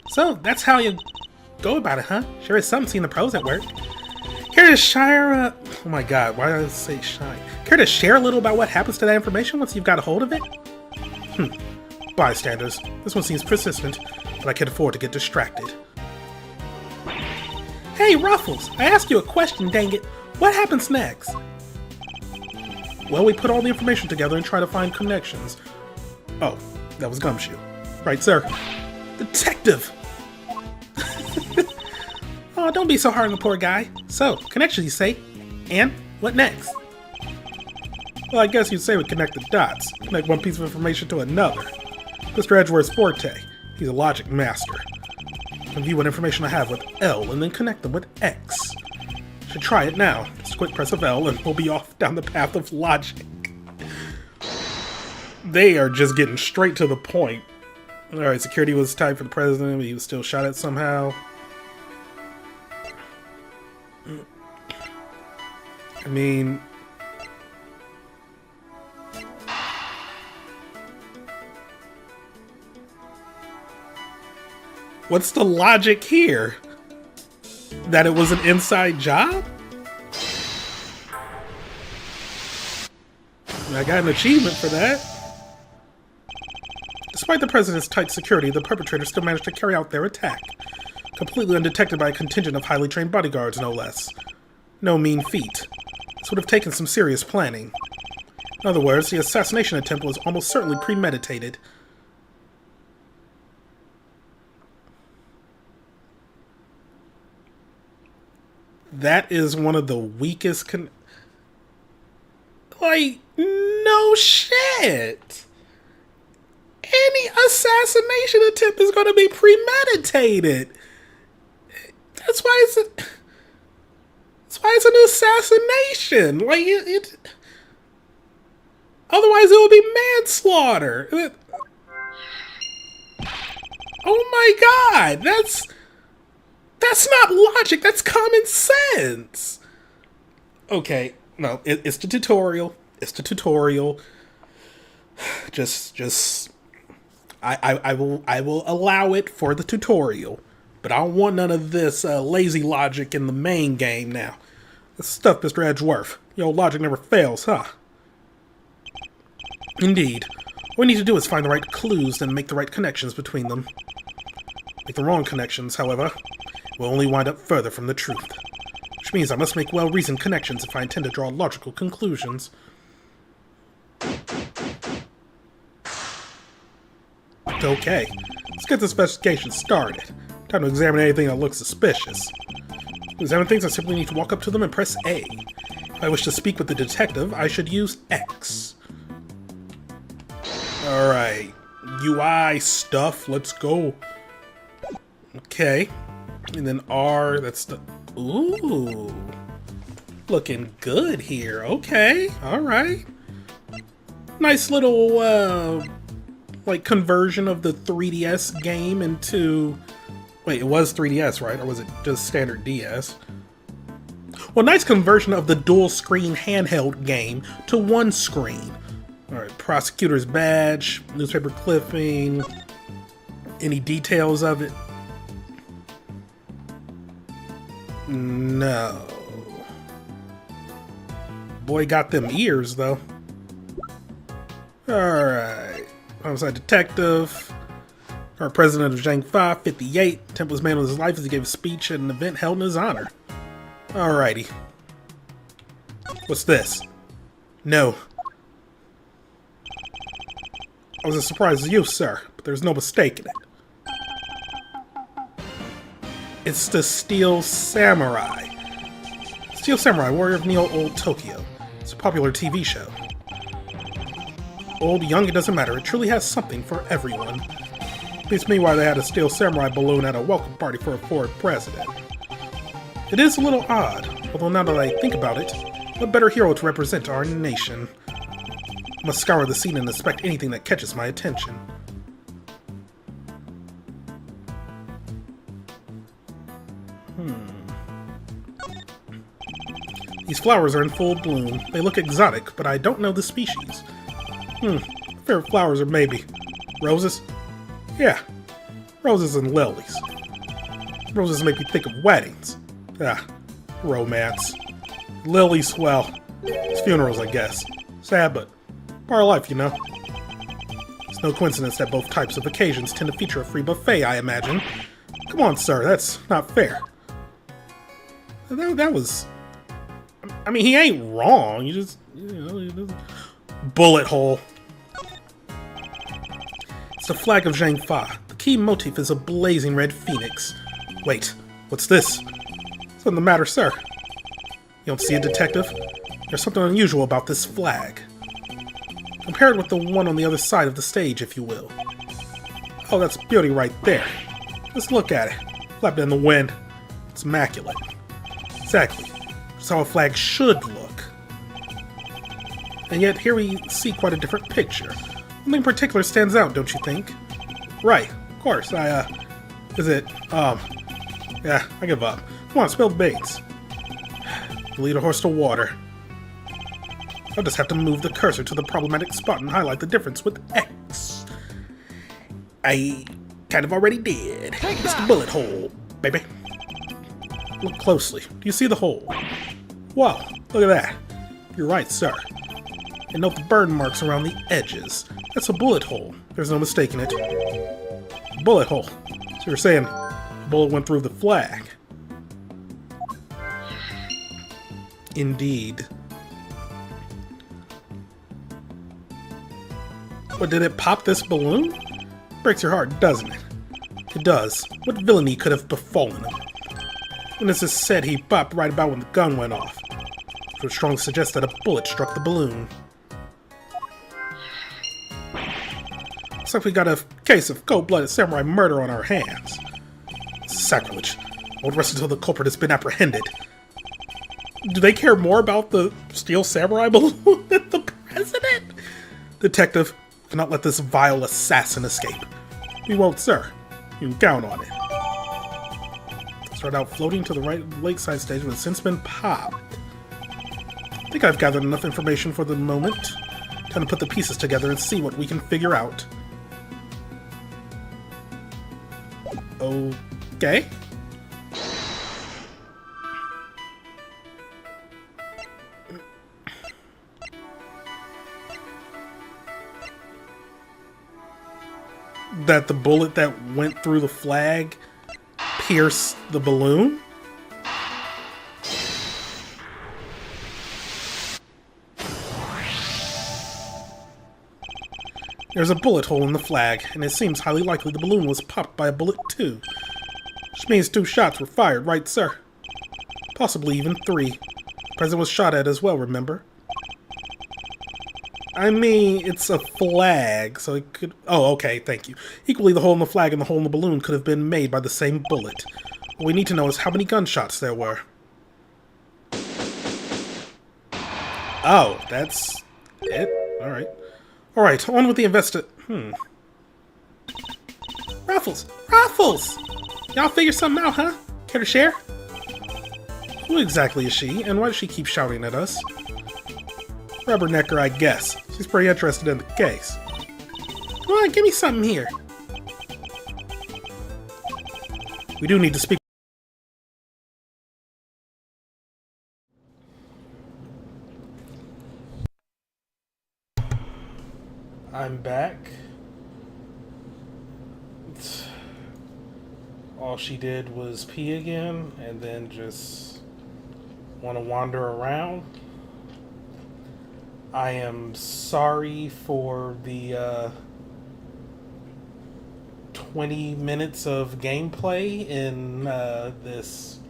A: So, that's how you go about it, huh? Sure is something seeing the pros at work. Care to share, oh my god, why did I say shy? Care to share a little about what happens to that information once you've got a hold of it? Bystanders. This one seems persistent, but I can't afford to get distracted. Hey, Ruffles! I asked you a question, dang it! What happens next? Well, we put all the information together and try to find connections. Oh, that was Gumshoe. Right, sir. Detective! Oh, don't be so hard on the poor guy. So, connections, you say? And what next? Well, I guess you'd say we connect the dots. Connect one piece of information to another. Mr. Edgeworth's forte. He's a logic master. I can view what information I have with L and then connect them with X. Should try it now. Just a quick press of L and we'll be off down the path of logic. They are just getting straight to the point. Alright, security was tight for the president, but he was still shot at somehow. I mean... what's the logic here? That it was an inside job? I got an achievement for that. Despite the president's tight security, the perpetrators still managed to carry out their attack. Completely undetected by a contingent of highly trained bodyguards, no less. No mean feat. This would have taken some serious planning. In other words, the assassination attempt was almost certainly premeditated. That is one of the weakest like, no shit! Any assassination attempt is going to be premeditated. That's why it's an assassination. Like otherwise it would be manslaughter. Oh my god, that's not logic. That's common sense. Okay, no, it's the tutorial. It's the tutorial. Just. I will allow it for the tutorial, but I don't want none of this lazy logic in the main game now. This stuff, Mr. Edgeworth. Your logic never fails, huh? Indeed. What we need to do is find the right clues and make the right connections between them. Make the wrong connections, however, will only wind up further from the truth. Which means I must make well-reasoned connections if I intend to draw logical conclusions. Okay, let's get the investigation started. Time to examine anything that looks suspicious. To examine things, I simply need to walk up to them and press A. If I wish to speak with the detective, I should use X. Alright, UI stuff, let's go. Okay, and then R, that's the... Ooh, looking good here. Okay, alright. Nice little, like, conversion of the 3DS game into... Wait, it was 3DS, right? Or was it just standard DS? Well, nice conversion of the dual-screen handheld game to one screen. Alright, prosecutor's badge, newspaper clipping, any details of it? No. Boy got them ears, though. Alright. Homicide detective. Our president of Zhang Fa, 58. Attempt was made on his life as he gave a speech at an event held in his honor. Alrighty. What's this? No. I was as surprised as you, sir, but there's no mistaking it. It's the Steel Samurai. Steel Samurai, warrior of Neo-Old Tokyo. It's a popular TV show. Old, young, it doesn't matter. It truly has something for everyone. Beats me why they had a Steel Samurai balloon at a welcome party for a former president. It is a little odd, although now that I think about it, what better hero to represent our nation? I must scour the scene and inspect anything that catches my attention. These flowers are in full bloom. They look exotic, but I don't know the species. Favorite flowers are maybe roses? Yeah, roses and lilies. Roses make me think of weddings. Ah, romance. Lilies, well, it's funerals, I guess. Sad, but part of life, you know. It's no coincidence that both types of occasions tend to feature a free buffet, I imagine. Come on, sir, that's not fair. That was... I mean, he ain't wrong. You just bullet hole. It's the flag of Zhang Fa, the key motif is a blazing red phoenix. Wait, what's this? What's the matter, sir? You don't see it, detective? There's something unusual about this flag. Compare it with the one on the other side of the stage, if you will. Oh, that's beauty right there. Just look at it. Flapping in the wind. It's immaculate. Exactly. That's how a flag should look. And yet, here we see quite a different picture. Something in particular stands out, don't you think? Right, of course. Yeah, I give up. Come on, spill the beans. Lead a horse to water. I'll just have to move the cursor to the problematic spot and highlight the difference with X. I kind of already did. It's the bullet hole, baby. Look closely. Do you see the hole? Wow, look at that. You're right, sir. And note the burn marks around the edges. That's a bullet hole. There's no mistaking it. Bullet hole. So you're saying the bullet went through the flag. Indeed. What, did it pop this balloon? Breaks your heart, doesn't it? It does. What villainy could have befallen him? Witness has said he popped right about when the gun went off, which would strongly suggest that a bullet struck the balloon. Looks like we got a case of cold-blooded samurai murder on our hands. Sacrilege. I won't rest until the culprit has been apprehended. Do they care more about the steel samurai balloon than the president? Detective, cannot let this vile assassin escape. We won't, sir. You can count on it. Start out floating to the right lakeside stage, but has since been popped. I think I've gathered enough information for the moment. Time to put the pieces together and see what we can figure out. Okay. That the bullet that went through the flag pierced the balloon? There's a bullet hole in the flag, and it seems highly likely the balloon was popped by a bullet too. Which means 2 shots were fired, right, sir? Possibly even 3. The president was shot at as well, remember? I mean, it's a flag, so it could... Oh, okay, thank you. Equally, the hole in the flag and the hole in the balloon could have been made by the same bullet. What we need to know is how many gunshots there were. Oh, that's it? Alright. Alright, on with the Raffles! Raffles! Y'all figure something out, huh? Care to share? Who exactly is she, and why does she keep shouting at us? Rubbernecker, I guess. She's pretty interested in the case. Come on, give me something here. We do need to speak. I'm back. All she did was pee again and then just want to wander around. I am sorry for the 20 minutes of gameplay in this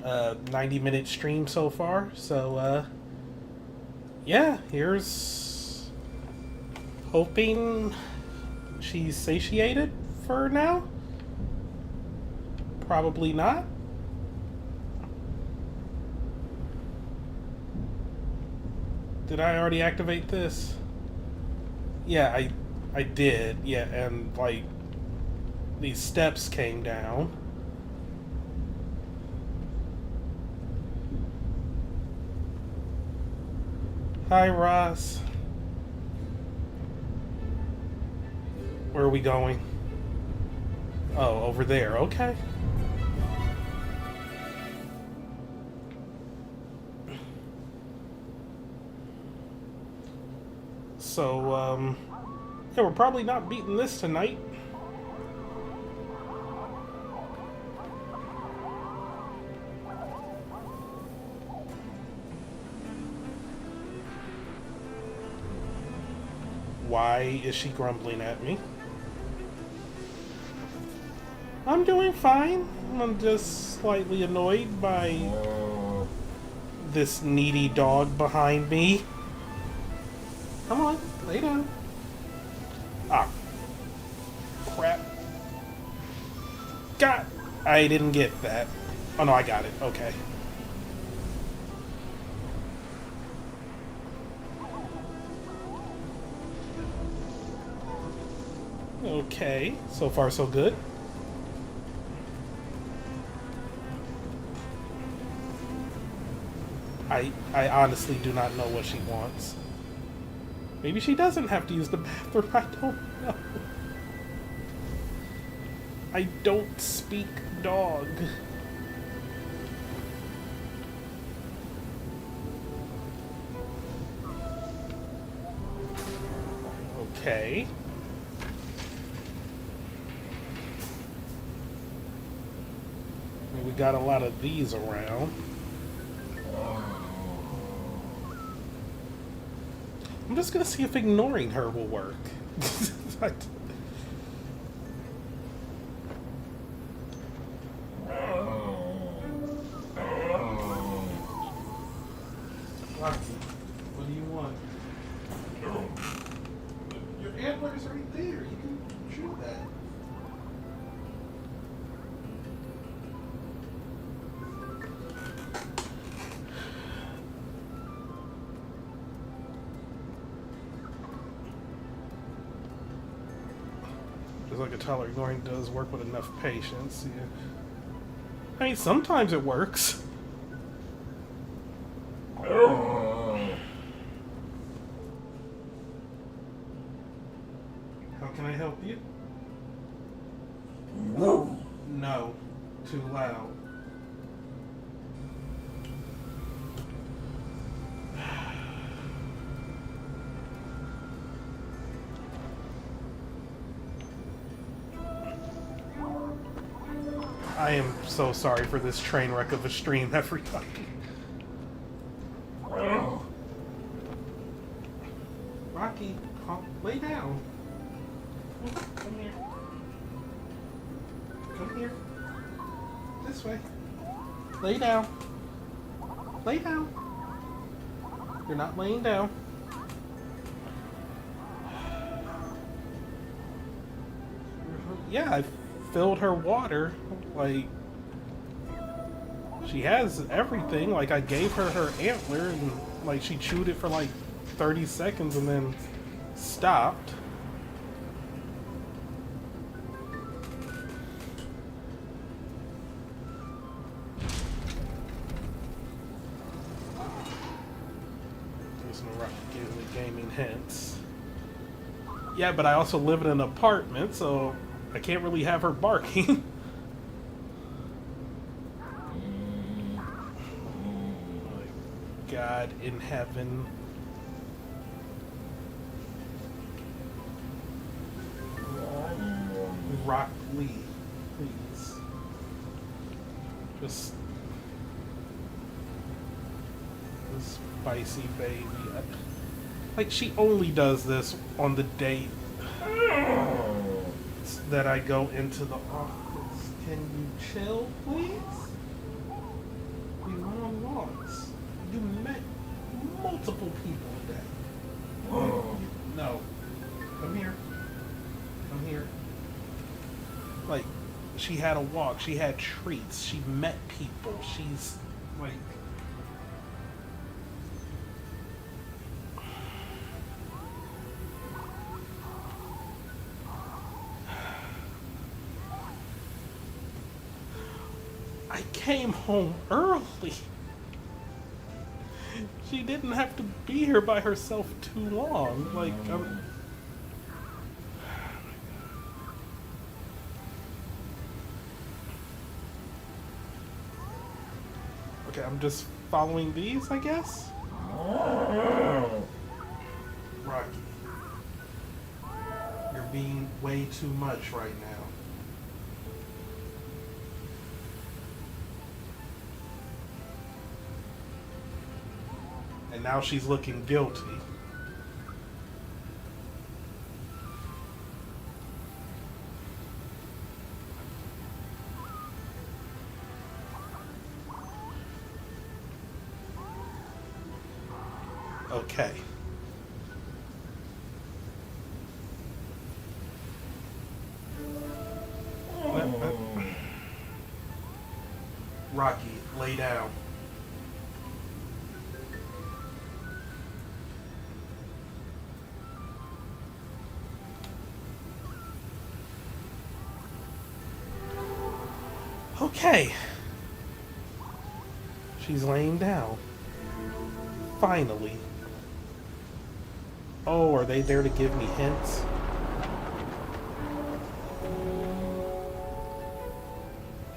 A: 90-minute stream so far. So, yeah, here's hoping she's satiated for now. Probably not. Did I already activate this? Yeah, I did. Yeah, and like these steps came down. Hi, Ross. Where are we going? Oh, over there. Okay. So, yeah, we're probably not beating this tonight. Why is she grumbling at me? I'm doing fine. I'm just slightly annoyed by this needy dog behind me. Come on, lay down. Ah. Crap. God! I didn't get that. Oh no, I got it. Okay. Okay, so far so good. I honestly do not know what she wants. Maybe she doesn't have to use the bathroom. I don't know. I don't speak dog. Okay. We got a lot of these around. I'm just gonna see if ignoring her will work. Rocky, what do you want? Your antler's right there. You can shoot that. Just like a toddler, ignoring does work with enough patience. Yeah. I mean, sometimes it works. How can I help you? No. Too loud. I am so sorry for this train wreck of a stream, everybody. Rocky, lay down. Come here. Come here. This way. Lay down. Lay down. You're not laying down. Yeah, I filled her water. Like, she has everything. Like, I gave her her antler, and like she chewed it for like 30 seconds and then stopped. Listen to Rocky giving me gaming hints. Yeah, but I also live in an apartment, so I can't really have her barking. My God in heaven. Rock Lee, please. Just this spicy baby. Like, she only does this on the date that I go into the office. Can you chill, please? We went on walks. You met multiple people today. No. Come here. Come here. Like, she had a walk. She had treats. She met people. She's, like... I came home early. She didn't have to be here by herself too long. Like, okay, I'm just following these, I guess? Rocky, you're being way too much right now. And now she's looking guilty. Okay. Rocky, lay down. Okay. She's laying down. Finally. Oh, are they there to give me hints?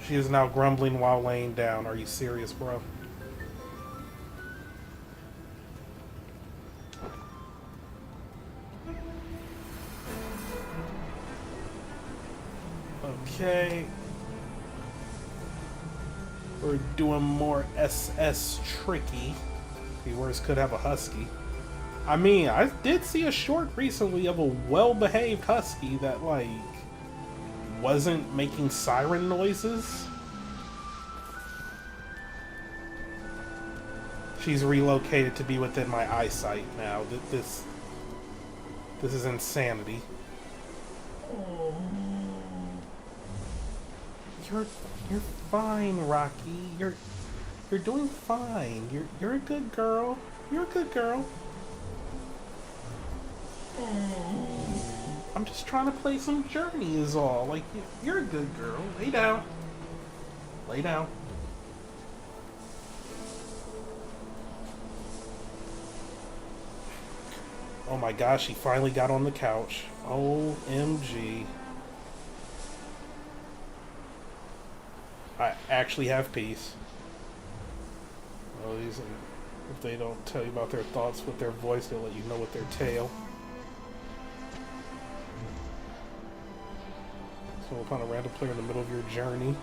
A: She is now grumbling while laying down. Are you serious, bro? Okay. We're doing more SS tricky. Viewers could have a husky. I mean, I did see a short recently of a well-behaved husky that, like, wasn't making siren noises. She's relocated to be within my eyesight now. This is insanity. You're fine, Rocky. You're doing fine. You're a good girl. You're a good girl. I'm just trying to play some Journey is all. Like, you're a good girl. Lay down. Lay down. Oh my gosh, she finally got on the couch. OMG. I actually have peace. Oh, these, if they don't tell you about their thoughts with their voice, they'll let you know with their tail. So we'll find a random player in the middle of your journey.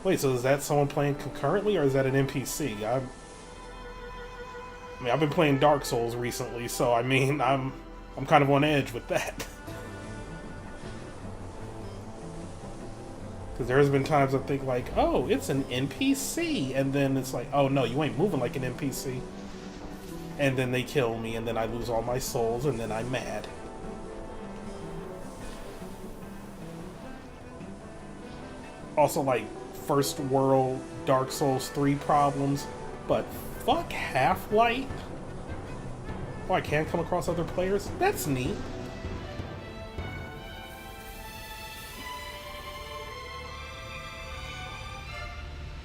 A: Wait, so is that someone playing concurrently, or is that an NPC? I mean, I've been playing Dark Souls recently, so I mean, I'm kind of on edge with that. Because there's been times I think like, oh, it's an NPC, and then it's like, oh no, you ain't moving like an NPC. And then they kill me, and then I lose all my souls, and then I'm mad. Also, like, first world Dark Souls 3 problems, but fuck Half-Light. Oh, I can come across other players? That's neat.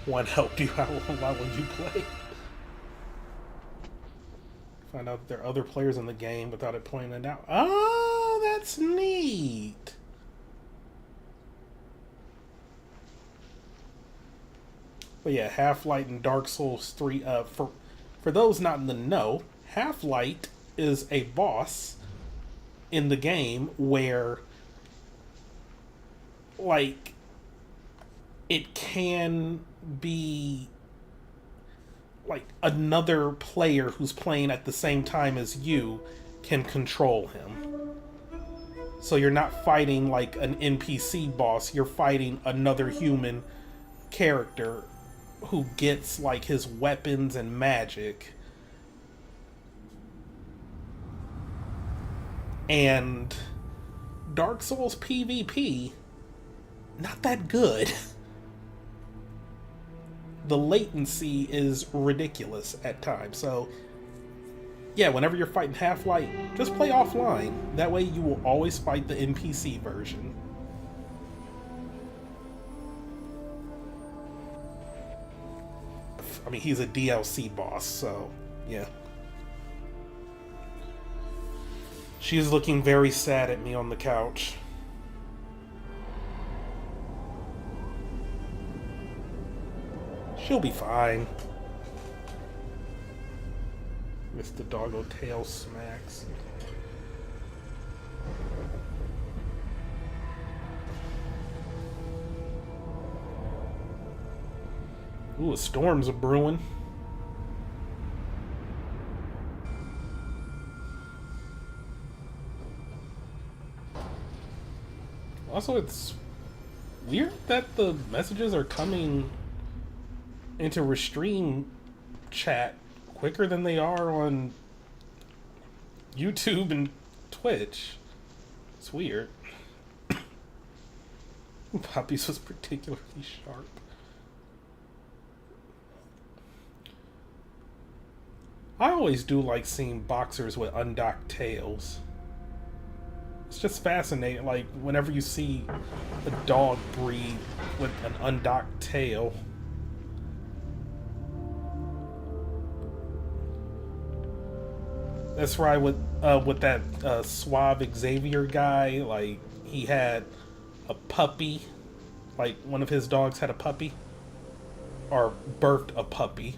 A: One helped you out. Why would you play? Find out that there are other players in the game without it pointing it out. Oh, that's neat. But yeah, Half-Light and Dark Souls 3. For those not in the know, Half-Light is a boss in the game where, like, it can be like another player who's playing at the same time as you can control him. So you're not fighting like an NPC boss, you're fighting another human character who gets like his weapons and magic. And Dark Souls PvP, not that good. The latency is ridiculous at times. So, yeah, whenever you're fighting Half-Light, just play offline. That way you will always fight the NPC version. I mean, he's a DLC boss, so, yeah. She's looking very sad at me on the couch. She'll be fine. Mr. Doggo tail smacks. Ooh, a storm's a brewing. Also, it's weird that the messages are coming into Restream chat quicker than they are on YouTube and Twitch. It's weird. Puppies was particularly sharp. I always do like seeing boxers with undocked tails. It's just fascinating, like, whenever you see a dog breed with an undocked tail. That's right, with that Suave Xavier guy, like, he had a puppy. Like, one of his dogs had a puppy. Or birthed a puppy.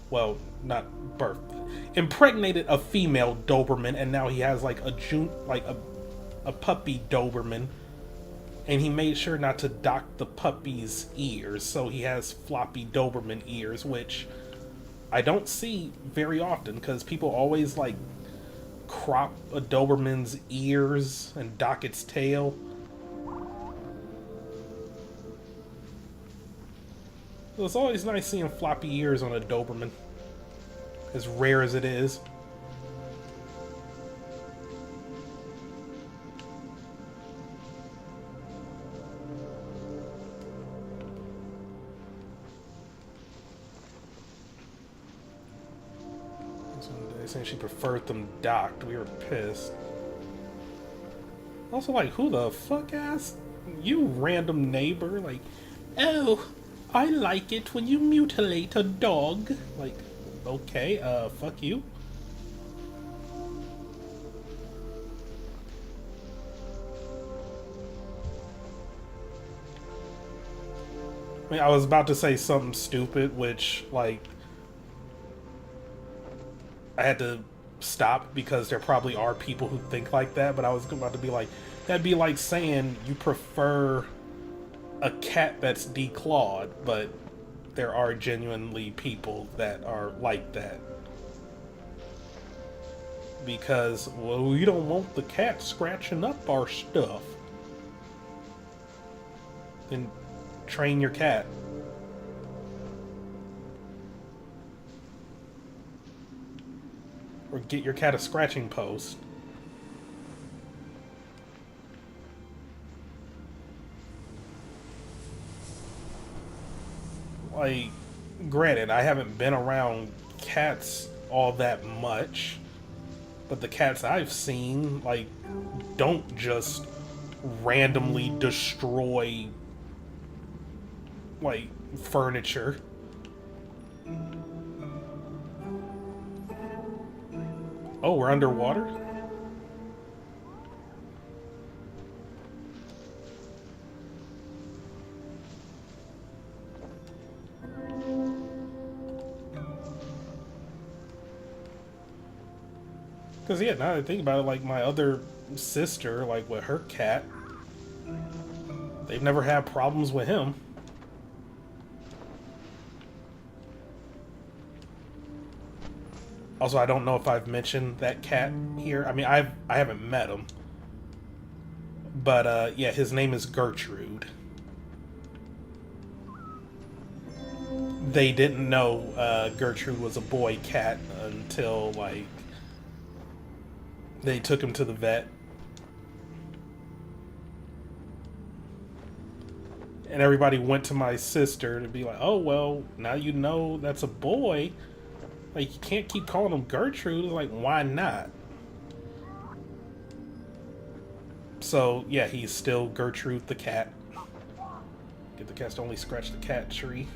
A: Well, not birthed. Impregnated a female Doberman, and now he has, like, a puppy Doberman, and he made sure not to dock the puppy's ears, so he has floppy Doberman ears, which I don't see very often, because people always, like, crop a Doberman's ears and dock its tail. It's always nice seeing floppy ears on a Doberman, as rare as it is. Saying she preferred them docked. We were pissed. Also, like, who the fuck asked you, random neighbor? Like, oh, I like it when you mutilate a dog. Like, okay, fuck you. I mean, I was about to say something stupid, which, like, I had to stop because there probably are people who think like that, but I was about to be like, that'd be like saying you prefer a cat that's declawed, but there are genuinely people that are like that. Because, well, we don't want the cat scratching up our stuff. Then train your cat. Or get your cat a scratching post. Like, granted, I haven't been around cats all that much, but the cats I've seen, like, don't just randomly destroy, like, furniture. Oh, we're underwater? Because, yeah, now that I think about it, like, my other sister, like, with her cat, they've never had problems with him. Also, I don't know if I've mentioned that cat here. I mean, I haven't met him. But, yeah, his name is Gertrude. They didn't know Gertrude was a boy cat until, like, they took him to the vet. And everybody went to my sister to be like, oh, well, now you know that's a boy. Like, you can't keep calling him Gertrude. Like, why not? So, yeah, he's still Gertrude the cat. Get the cats to only scratch the cat tree.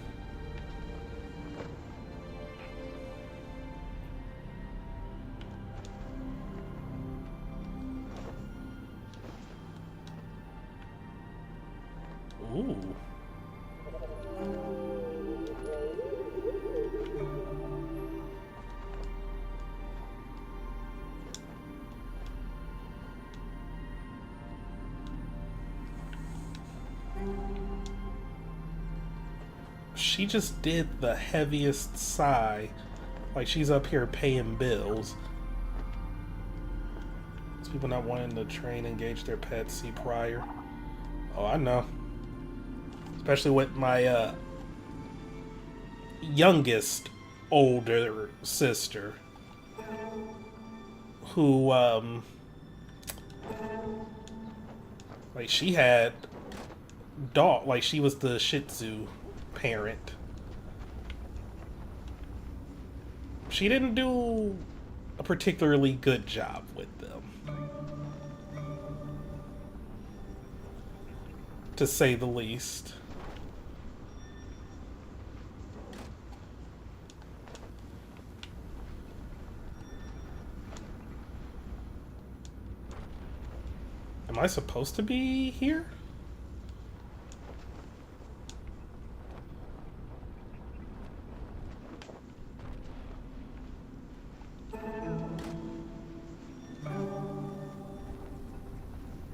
A: Ooh. She just did the heaviest sigh. Like, she's up here paying bills. It's people not wanting to train, engage their pets, see prior. Oh, I know. Especially with my youngest older sister who, like, she had dog, like, she was the Shih Tzu parent. She didn't do a particularly good job with them, to say the least. Am I supposed to be here?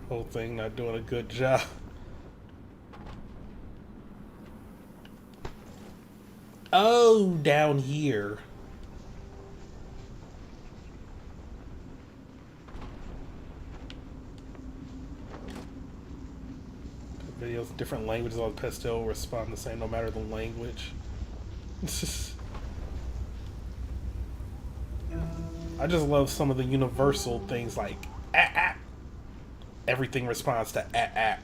A: Whole thing not doing a good job. Oh, down here. Videos, different languages on Pestil respond the same no matter the language. I just love some of the universal things like ah ah. Everything responds to ah ah.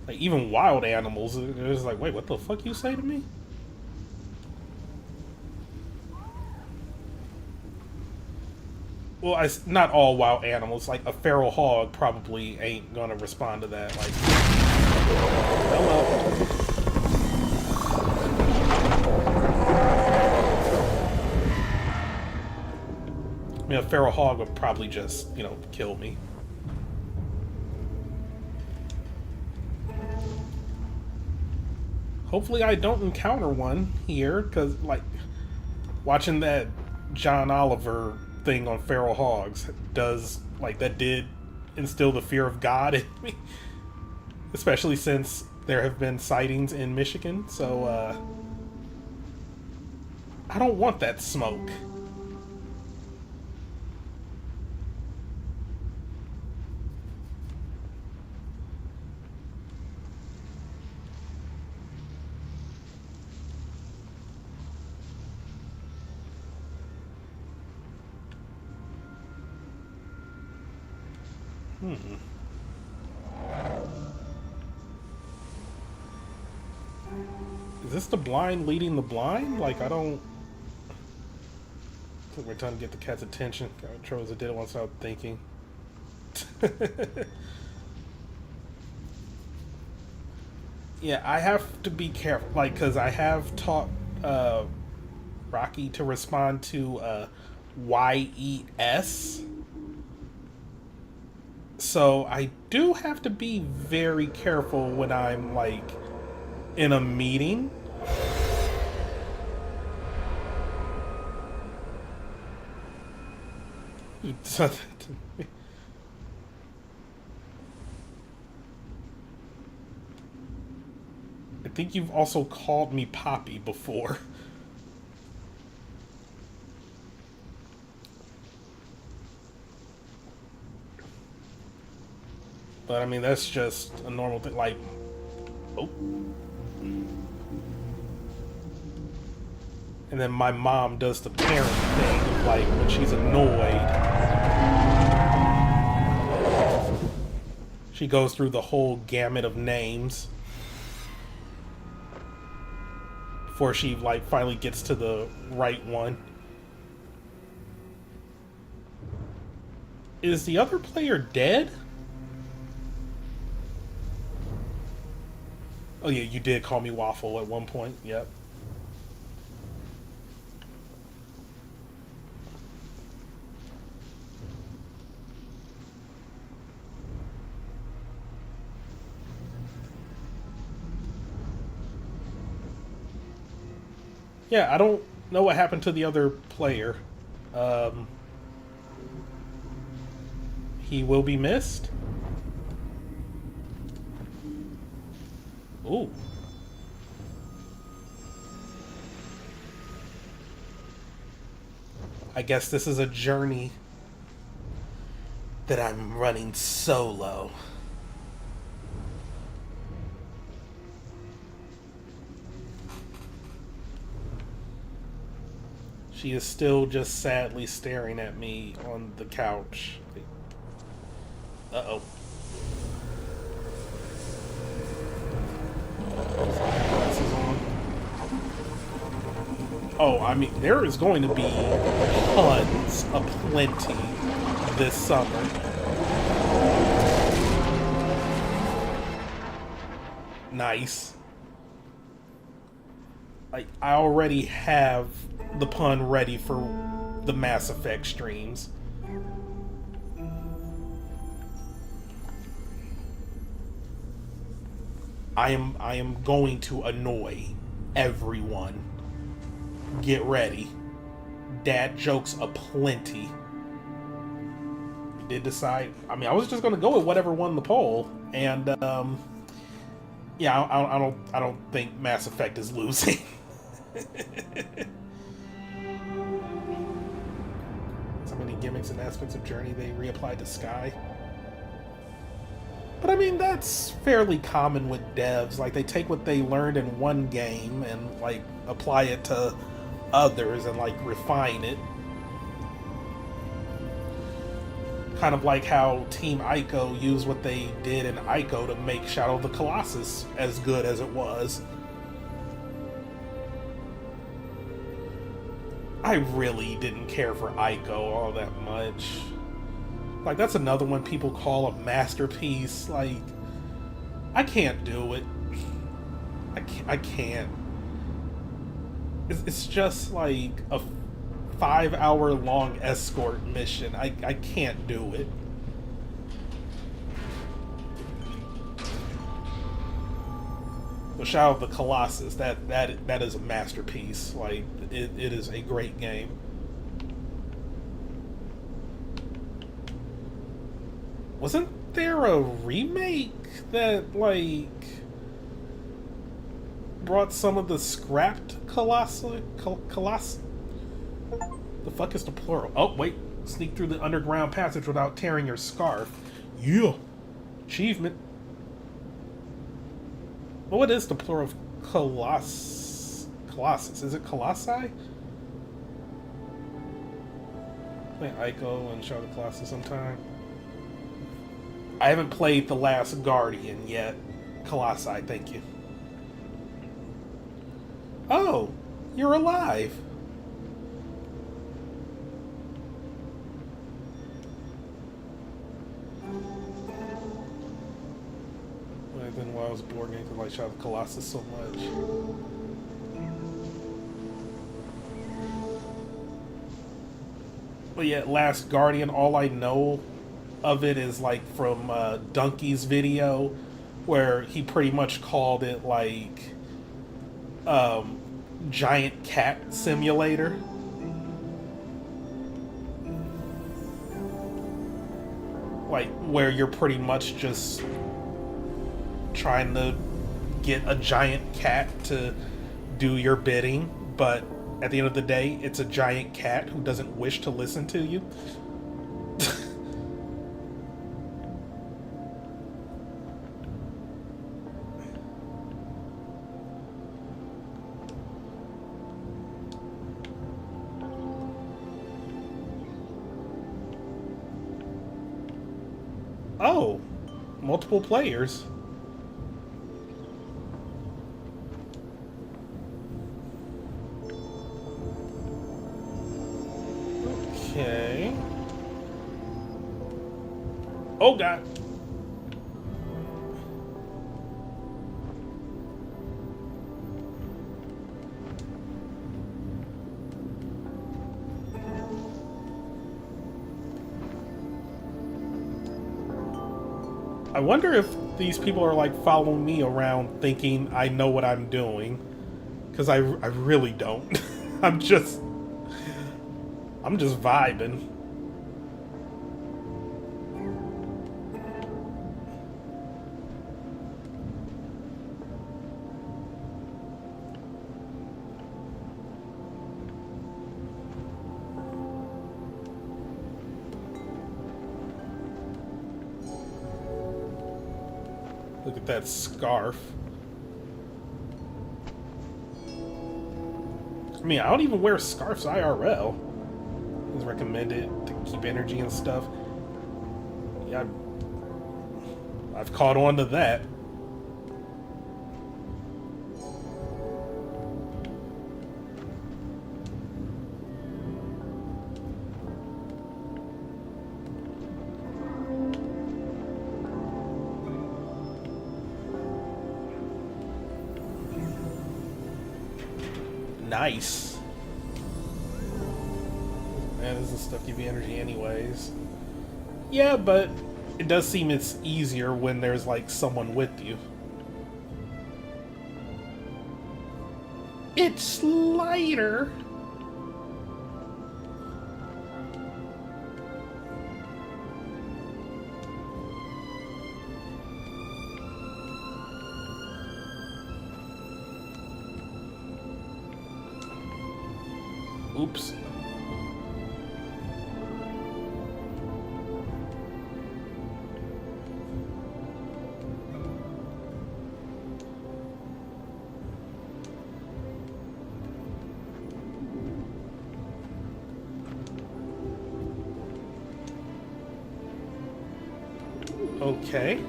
A: Like even wild animals, they're just like, wait, what the fuck you say to me? Well, not all wild animals. Like a feral hog probably ain't gonna respond to that. Like, hello. I mean, a feral hog would probably just, you know, kill me. Hopefully I don't encounter one here, because, like, watching that John Oliver thing on feral hogs does, like, that did instill the fear of God in me. Especially since there have been sightings in Michigan, so, I don't want that smoke. Is this the blind leading the blind? Like, I don't... I think we're trying to get the cat's attention. God, Charles did it once without thinking. Yeah, I have to be careful. Like, because I have taught Rocky to respond to YES. So I do have to be very careful when I'm, like, in a meeting. You said that to me. I think you've also called me Poppy before. But I mean, that's just a normal thing. Like, oh. And then my mom does the parent thing of, like, when she's annoyed, she goes through the whole gamut of names before she, like, finally gets to the right one. Is the other player dead? Oh yeah, you did call me Waffle at one point, yep. Yeah, I don't know what happened to the other player. He will be missed. Ooh. I guess this is a journey that I'm running solo. She is still just sadly staring at me on the couch. Uh-oh. Glasses on. Oh, I mean, there is going to be tons of plenty this summer. Nice. Like, I already have the pun ready for the Mass Effect streams. I am going to annoy everyone. Get ready. Dad jokes aplenty. We did decide. I mean, I was just going to go with whatever won the poll, and yeah, I don't think Mass Effect is losing. So many gimmicks and aspects of Journey they reapplied to Sky. But I mean, that's fairly common with devs. Like, they take what they learned in one game and, like, apply it to others and, like, refine it. Kind of like how Team Ico used what they did in Ico to make Shadow of the Colossus as good as it was. I really didn't care for Ico all that much. Like, that's another one people call a masterpiece. Like, I can't do it. I can't. It's just like a 5-hour-long escort mission. I can't do it. The Shadow of the Colossus, that is a masterpiece. Like, it is a great game. Wasn't there a remake that, like, brought some of the scrapped Colossus? The fuck is the plural? Oh, wait. Sneak through the underground passage without tearing your scarf. Yeah. Achievement. Well, what is the plural of Colossus? Is it Colossi? Play Ico and Shadow of the Colossus sometime. I haven't played The Last Guardian yet. Colossi, thank you. Oh, you're alive. Then why I was bored games because I shot the Colossus so much. But yeah, Last Guardian, all I know of it is like from Donkey's video, where he pretty much called it like giant cat simulator. Like, where you're pretty much just trying to get a giant cat to do your bidding, but at the end of the day, it's a giant cat who doesn't wish to listen to you. Oh, multiple players. Okay. Oh, God. I wonder if these people are like following me around thinking I know what I'm doing. Because I really don't. I'm just vibing. Look at that scarf. I mean, I don't even wear scarves IRL. It's recommended to keep energy and stuff. Yeah, I've caught on to that. Nice. Man, this is stuff give you energy anyways. Yeah, but it does seem it's easier when there's like someone with you. It's lighter. Oops. Okay.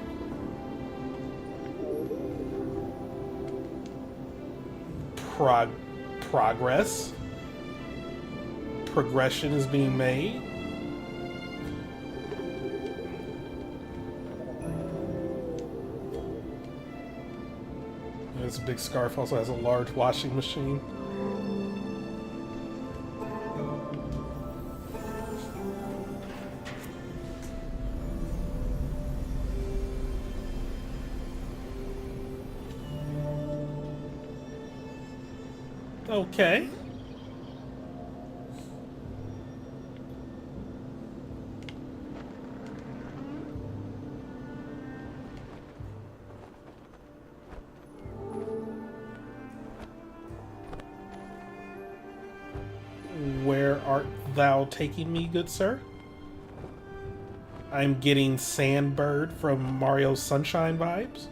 A: Progress. Progression is being made. This big scarf also has a large washing machine. Okay. Where art thou taking me, good sir? I'm getting Sandbird from Mario Sunshine vibes.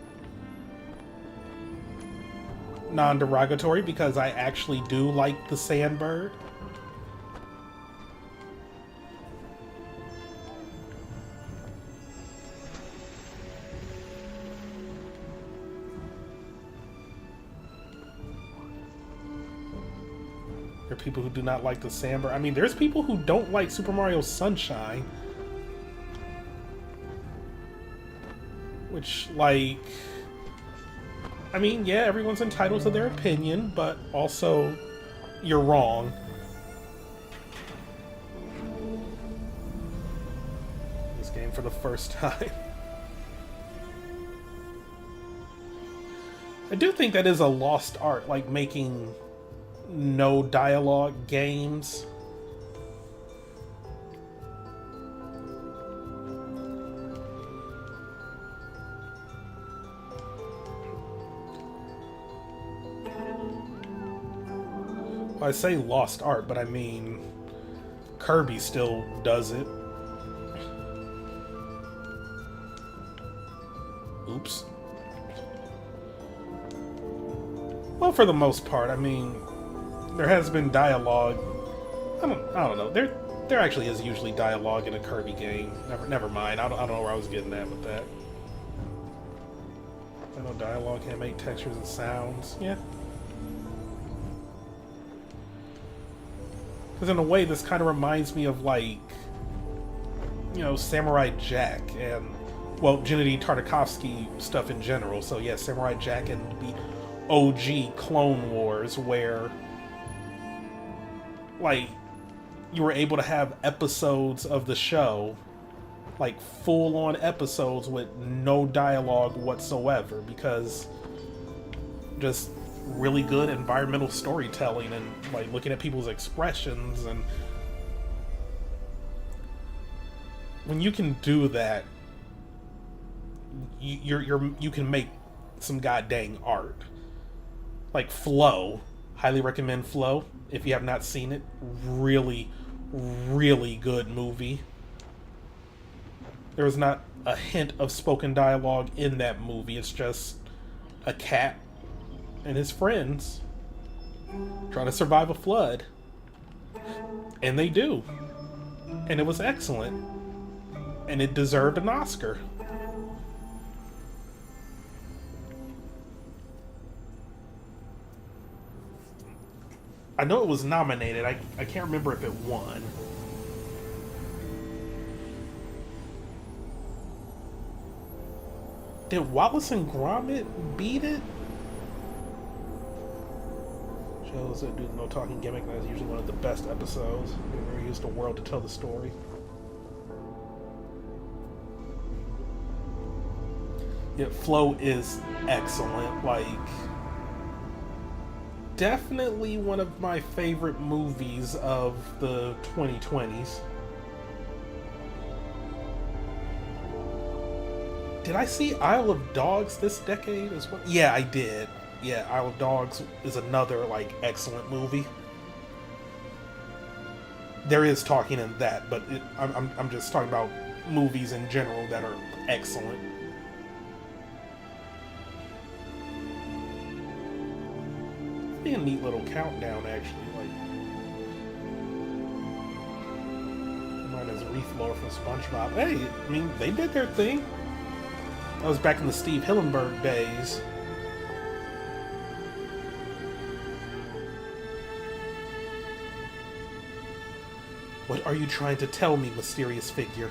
A: Non-derogatory, because I actually do like the Sandbird. There are people who do not like the Sandbird. I mean, there's people who don't like Super Mario Sunshine. Which, like... I mean, yeah, everyone's entitled to their opinion, but also, you're wrong. This game for the first time. I do think that is a lost art, like making no dialogue games. I say lost art, but I mean Kirby still does it. Oops. Well, for the most part, I mean, there has been dialogue. I don't know. There actually is usually dialogue in a Kirby game. Never mind. I don't know where I was getting at with that. I know dialogue can make textures and sounds. Yeah. Because in a way, this kind of reminds me of, like, you know, Samurai Jack and, well, Gennady Tartakovsky stuff in general. So, yeah, Samurai Jack and the OG Clone Wars, where, like, you were able to have episodes of the show, like, full-on episodes with no dialogue whatsoever, because just really good environmental storytelling and like looking at people's expressions. And when you can do that, you can make some goddamn art. Like Flow, highly recommend Flow if you have not seen it. Really good movie. There was not a hint of spoken dialogue in that movie. It's just a cat and his friends trying to survive a flood. And they do. And it was excellent. And it deserved an Oscar. I know it was nominated. I can't remember if it won. Did Wallace and Gromit beat it? Shows that do no talking gimmick. That is usually one of the best episodes. We used a world to tell the story. Yeah, Flow is excellent. Like, definitely one of my favorite movies of the 2020s. Did I see Isle of Dogs this decade as well? Yeah, I did. Yeah, Isle of Dogs is another, like, excellent movie. There is talking in that, but I'm just talking about movies in general that are excellent. It'd be a neat little countdown, actually. Like, mine is Reflower from SpongeBob. Hey, I mean, they did their thing. That was back in the Steve Hillenburg days. What are you trying to tell me, mysterious figure?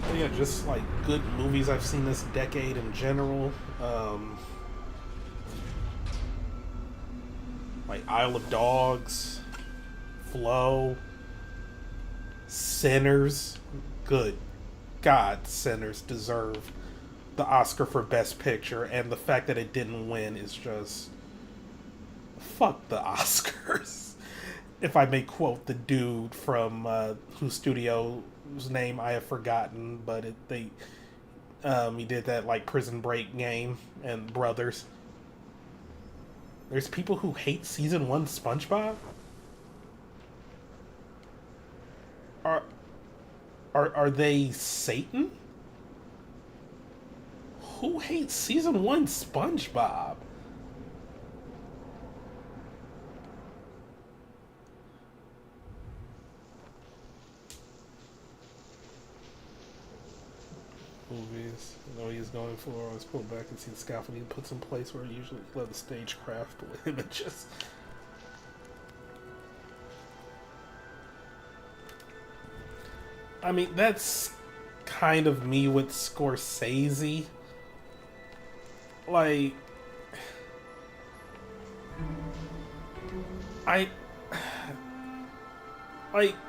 A: But yeah, just like good movies I've seen this decade in general. Like Isle of Dogs. Flow, Sinners. Good God, Sinners deserve the Oscar for Best Picture, and the fact that it didn't win is just fuck the Oscars. If I may quote the dude from whose studio's name I have forgotten, but he did that like Prison Break game and Brothers. There's people who hate season 1 SpongeBob. Are they Satan? Who hates season 1 SpongeBob? Movies. You know what he's going for. Let's pull back and see the scaffolding he puts in place where he usually let the stagecraft with images. I mean, that's kind of me with Scorsese. Like,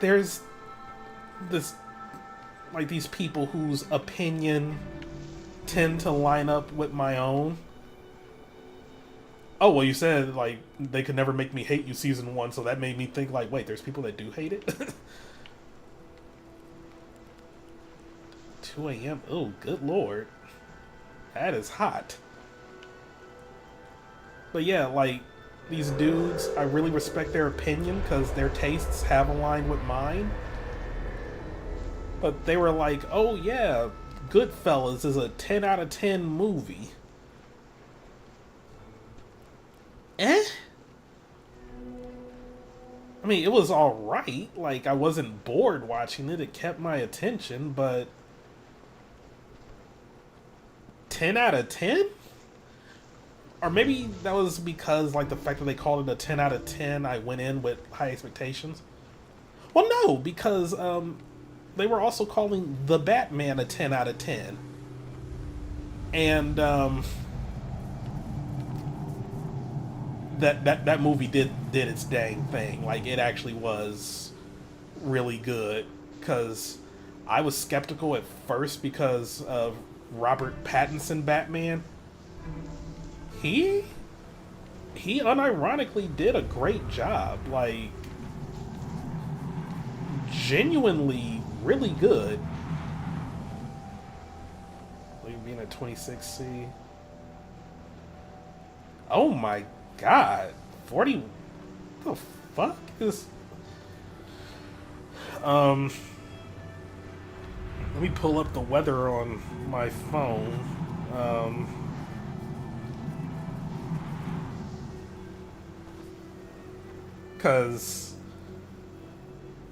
A: there's this, like, these people whose opinion tend to line up with my own. Oh, well, you said, like, they could never make me hate you season 1, so that made me think, like, wait, there's people that do hate it? 2 a.m. Oh, good lord. That is hot. But yeah, like, these dudes, I really respect their opinion because their tastes have aligned with mine. But they were like, oh yeah, Goodfellas is a 10 out of 10 movie. I mean, it was alright. Like, I wasn't bored watching it. It kept my attention, but 10 out of 10? Or maybe that was because, like, the fact that they called it a 10 out of 10, I went in with high expectations. Well, no, because they were also calling The Batman a 10 out of 10. And that movie did its dang thing. Like, it actually was really good. Because I was skeptical at first because of Robert Pattinson Batman. He unironically did a great job. Like, genuinely really good. Like being at 26C. Oh my God, 40. What the fuck is? Let me pull up the weather on my phone. Because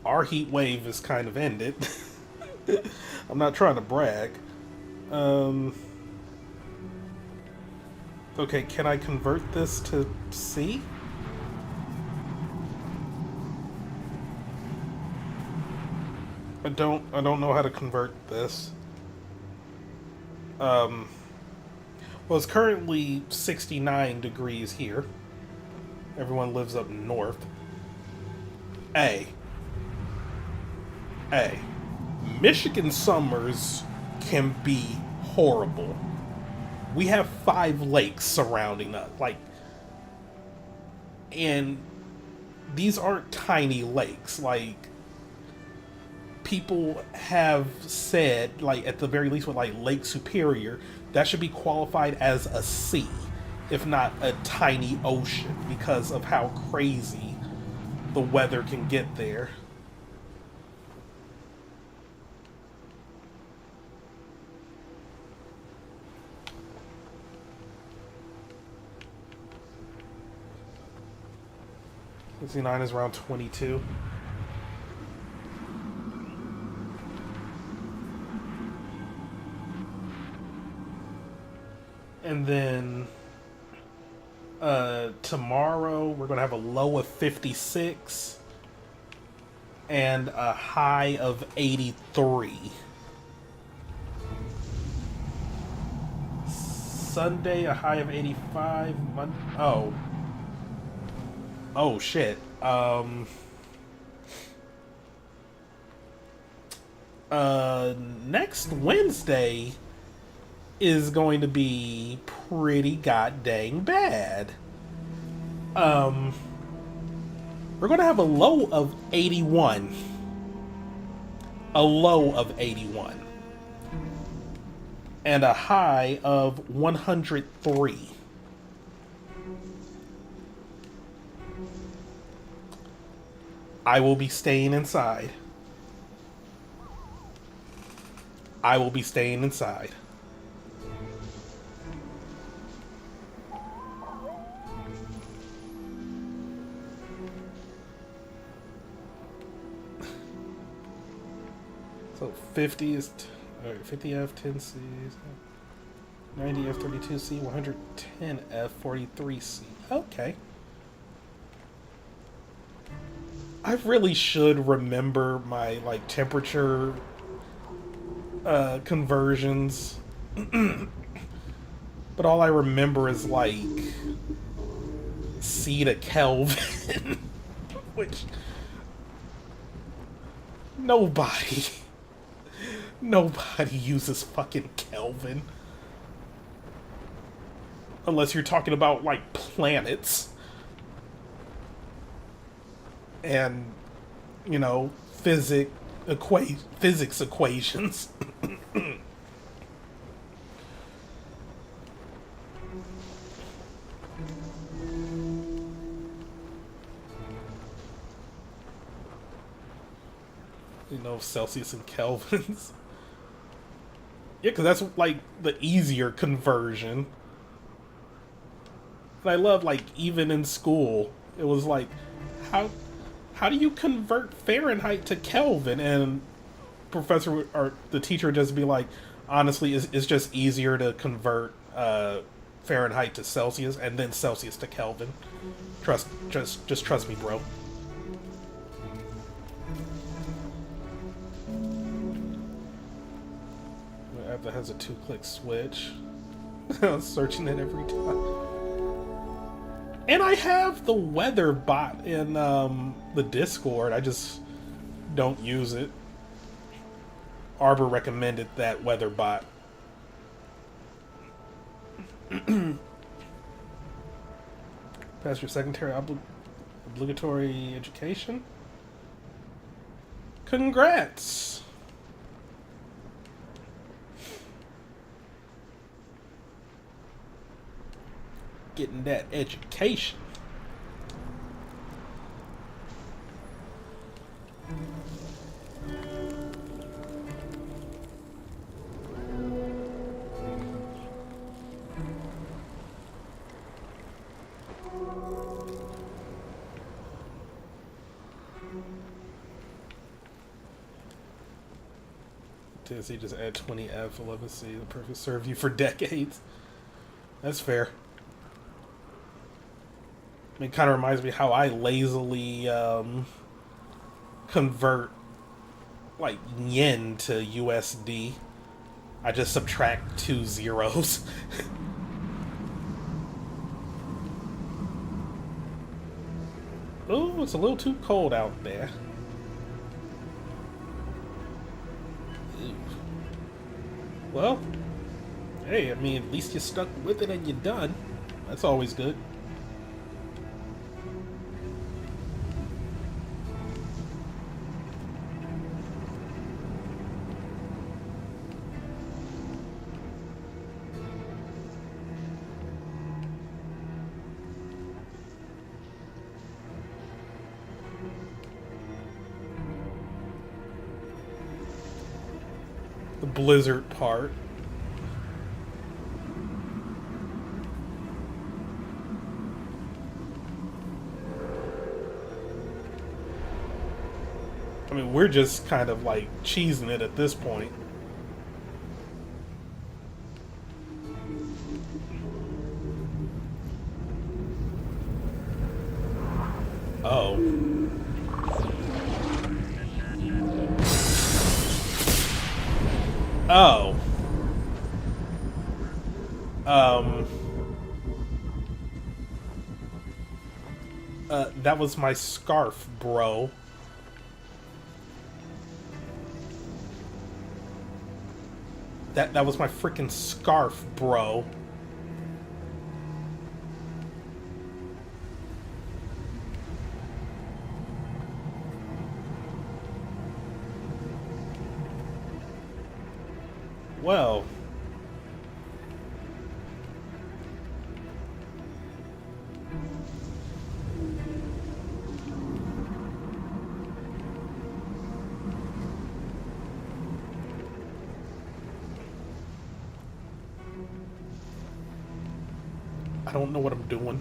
A: our heat wave is kind of ended. I'm not trying to brag. Okay, can I convert this to C? I don't know how to convert this. Well, it's currently 69 degrees here. Everyone lives up north. Michigan summers can be horrible. We have 5 lakes surrounding us, and these aren't tiny lakes. People have said, at the very least with Lake Superior, that should be qualified as a sea, if not a tiny ocean, because of how crazy the weather can get there. .69 is around 22. And then tomorrow we're going to have a low of 56 and a high of 83. Sunday, a high of 85. Oh shit. Next Wednesday is going to be pretty goddamn bad. We're going to have a low of 81. A low of 81. And a high of 103. I will be staying inside. I will be staying inside. So 50 is... Alright, 50F, 10C, 90F, 32C, 110F, 43C. Okay. I really should remember my, temperature conversions. But all I remember is, C to Kelvin. Which... Nobody uses fucking Kelvin. Unless you're talking about, planets. And, physics equations. Celsius and Kelvins. Yeah, because that's, the easier conversion. And I love, even in school, it was how do you convert Fahrenheit to Kelvin? And professor or the teacher would just be like, honestly, it's just easier to convert Fahrenheit to Celsius and then Celsius to Kelvin. Just trust me, bro. The app that has a 2-click switch. I was searching it every time. And I have the weather bot in the Discord. I just don't use it. Arbor recommended that weather bot. Pass your secondary obligatory education? Congrats! getting that education. Tennessee just add 20F, 11C, the perfect serve you for decades. That's fair. I mean, it kind of reminds me how I lazily convert like yen to USD. I just subtract 2 zeros. Oh, it's a little too cold out there. Ew. Well, hey, I mean, at least you stuck with it and you're done. That's always good. The blizzard part. I mean, we're just kind of like cheesing it at this point. Oh. Oh. That was my scarf, bro. That was my freaking scarf, bro. Well. I don't know what I'm doing.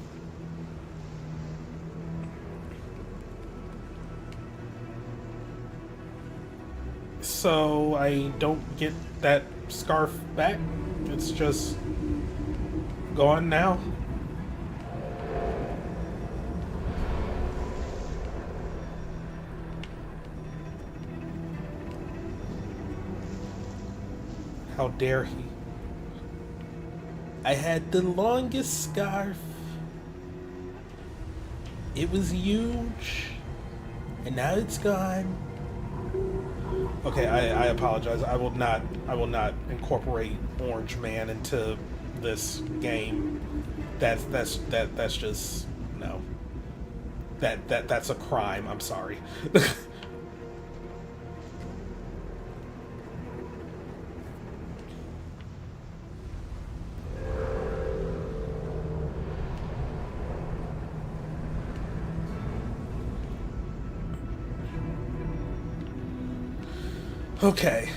A: So I don't get that scarf back? It's just gone now? How dare he? I had the longest scarf. It was huge. And now it's gone. Okay, I apologize. I will not incorporate Orange Man into this game. That's just no. That's a crime. I'm sorry. Okay.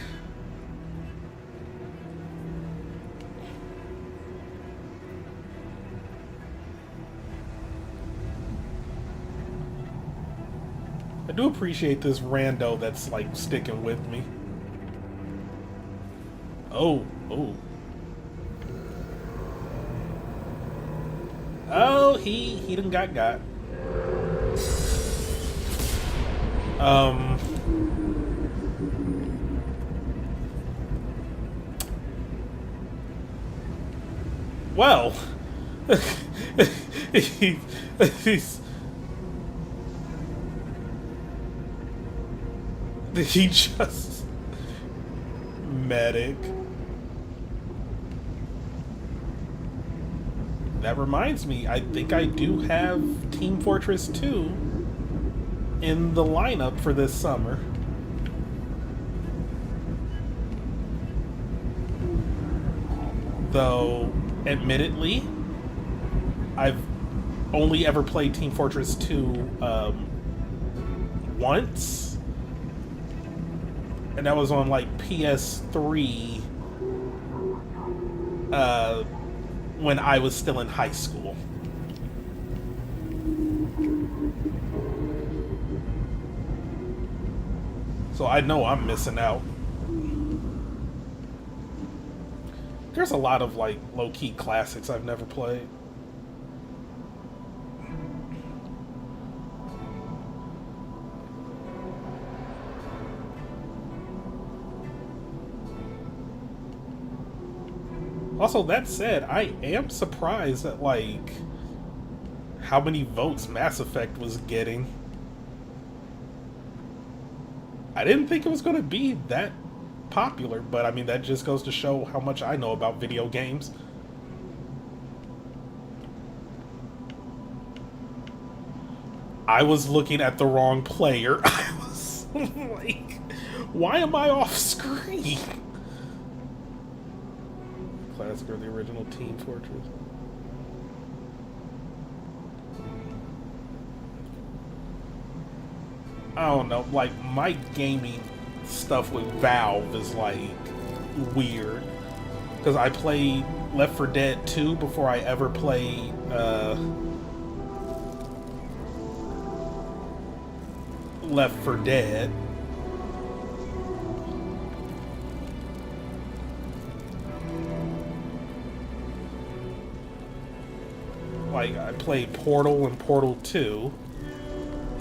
A: I do appreciate this rando that's like sticking with me. Oh. Oh, he done got. Well, he just medic. That reminds me, I think I do have Team Fortress 2 in the lineup for this summer. Though, admittedly, I've only ever played Team Fortress 2 once, and that was on like PS3 when I was still in high school. So I know I'm missing out. There's a lot of like low-key classics I've never played. Also, that said, I am surprised at like how many votes Mass Effect was getting. I didn't think it was going to be that popular, but I mean, that just goes to show how much I know about video games. I was looking at the wrong player. I was like, why am I off screen? Classic or the original Team Fortress? I don't know, like, my gaming stuff with Valve is, like, weird. Because I played Left 4 Dead 2 before I ever played, Left 4 Dead. Like, I played Portal and Portal 2.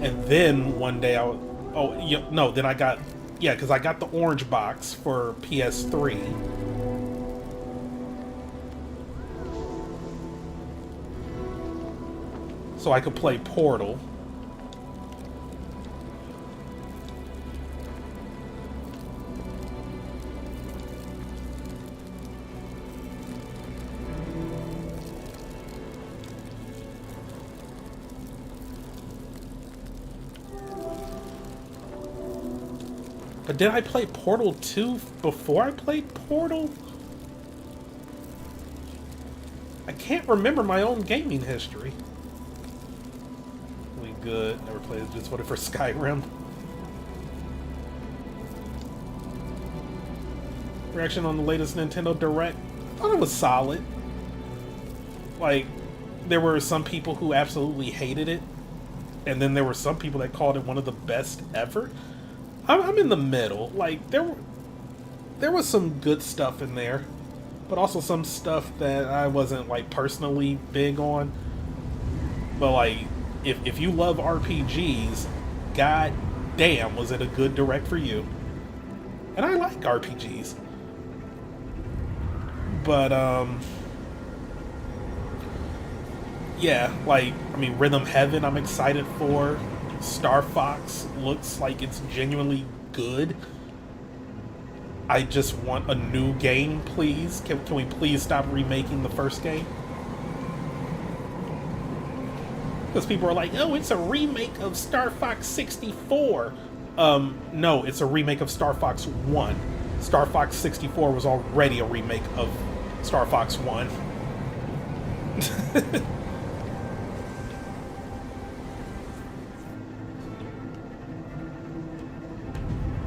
A: And then one day I was... Oh, no, then I got... Yeah, because I got the orange box for PS3. So I could play Portal. But did I play Portal 2 before I played Portal? I can't remember my own gaming history. Really good. Never played it, just voted for Skyrim. Reaction on the latest Nintendo Direct. I thought it was solid. Like, there were some people who absolutely hated it. And then there were some people that called it one of the best ever. I'm in the middle. Like, there was some good stuff in there, but also some stuff that I wasn't, like, personally big on. But, like, if you love RPGs, god damn, was it a good direct for you. And I like RPGs. But, yeah, like, I mean, Rhythm Heaven I'm excited for. Star Fox looks like it's genuinely good. I just want a new game, please. Can we please stop remaking the first game? Because people are like, oh, it's a remake of Star Fox 64. No, it's a remake of Star Fox 1. Star Fox 64 was already a remake of Star Fox 1.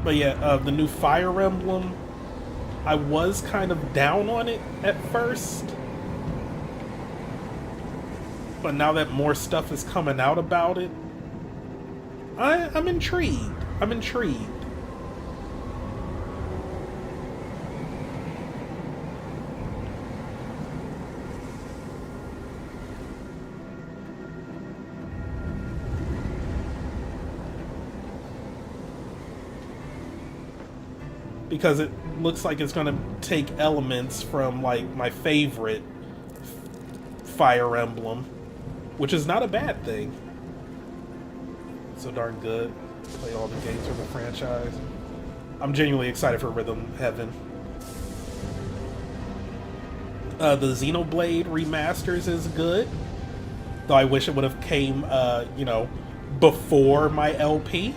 A: But yeah, the new Fire Emblem, I was kind of down on it at first. But now that more stuff is coming out about it, I'm intrigued. I'm intrigued. Because it looks like it's going to take elements from, like, my favorite Fire Emblem, which is not a bad thing. So darn good. Play all the games from the franchise. I'm genuinely excited for Rhythm Heaven. The Xenoblade remasters is good, though I wish it would have came, you know, before my LP,